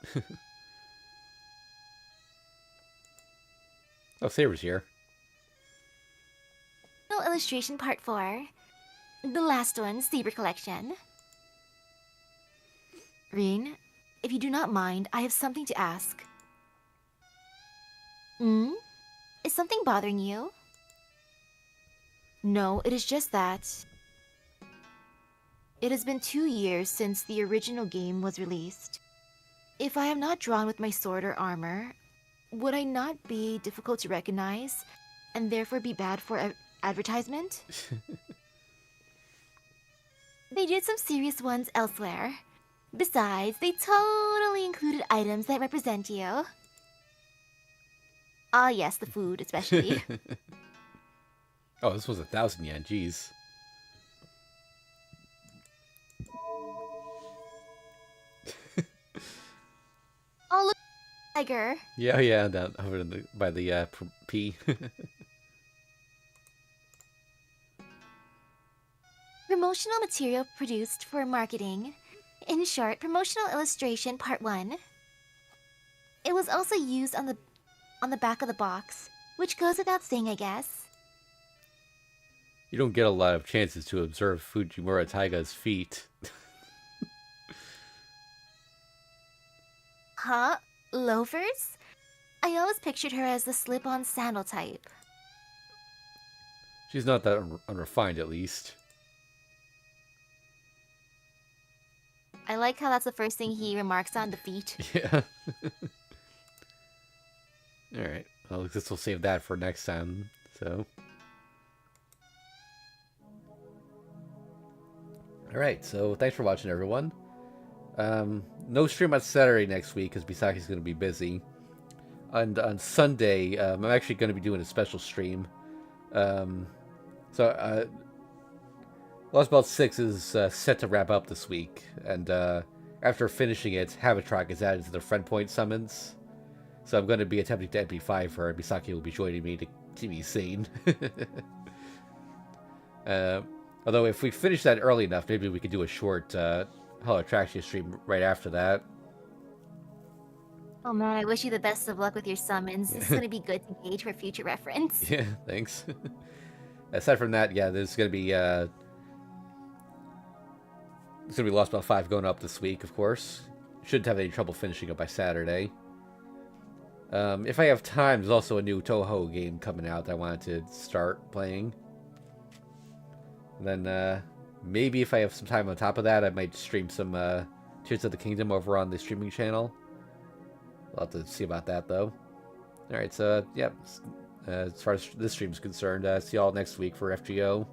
Oh, Saber's here. Illustration part 4. The last one, Saber Collection. Rin, if you do not mind, I have something to ask. Is something bothering you? No, it is just that... It has been 2 years since the original game was released. If I am not drawn with my sword or armor, would I not be difficult to recognize, and therefore be bad for advertisement? They did some serious ones elsewhere. Besides, they totally included items that represent you. Ah yes, the food especially. Oh, this was 1,000 yen, jeez. tiger. Yeah, yeah, down over by the P. Promotional material produced for marketing. In short, promotional illustration part 1. It was also used on the back of the box, which goes without saying, I guess. You don't get a lot of chances to observe Fujimura Taiga's feet. Huh? Loafers? I always pictured her as the slip-on sandal type. She's not that unrefined, at least. I like how that's the first thing he remarks on, the feet. Yeah. Alright. Well, I guess we'll save that for next time, so. Alright, so thanks for watching, everyone. No stream on Saturday next week, because Misaki's going to be busy. And on Sunday, I'm actually going to be doing a special stream. Lost Belt 6 is set to wrap up this week, and after finishing it, Habitrack is added to the friend point summons. So I'm going to be attempting to MP5 her, and Misaki will be joining me to keep me sane. Although if we finish that early enough, maybe we could do a short ataraxia stream right after that. Oh man, I wish you the best of luck with your summons. This is going to be good to gauge for future reference. Yeah, thanks. Aside from that, yeah, there's going to be Lost Belt 5 going up this week, of course. Shouldn't have any trouble finishing it by Saturday. If I have time, there's also a new Toho game coming out that I wanted to start playing. And then maybe if I have some time on top of that, I might stream some Tears of the Kingdom over on the streaming channel. We'll have to see about that, though. Alright, so, yeah. As far as this stream is concerned, see y'all next week for FGO.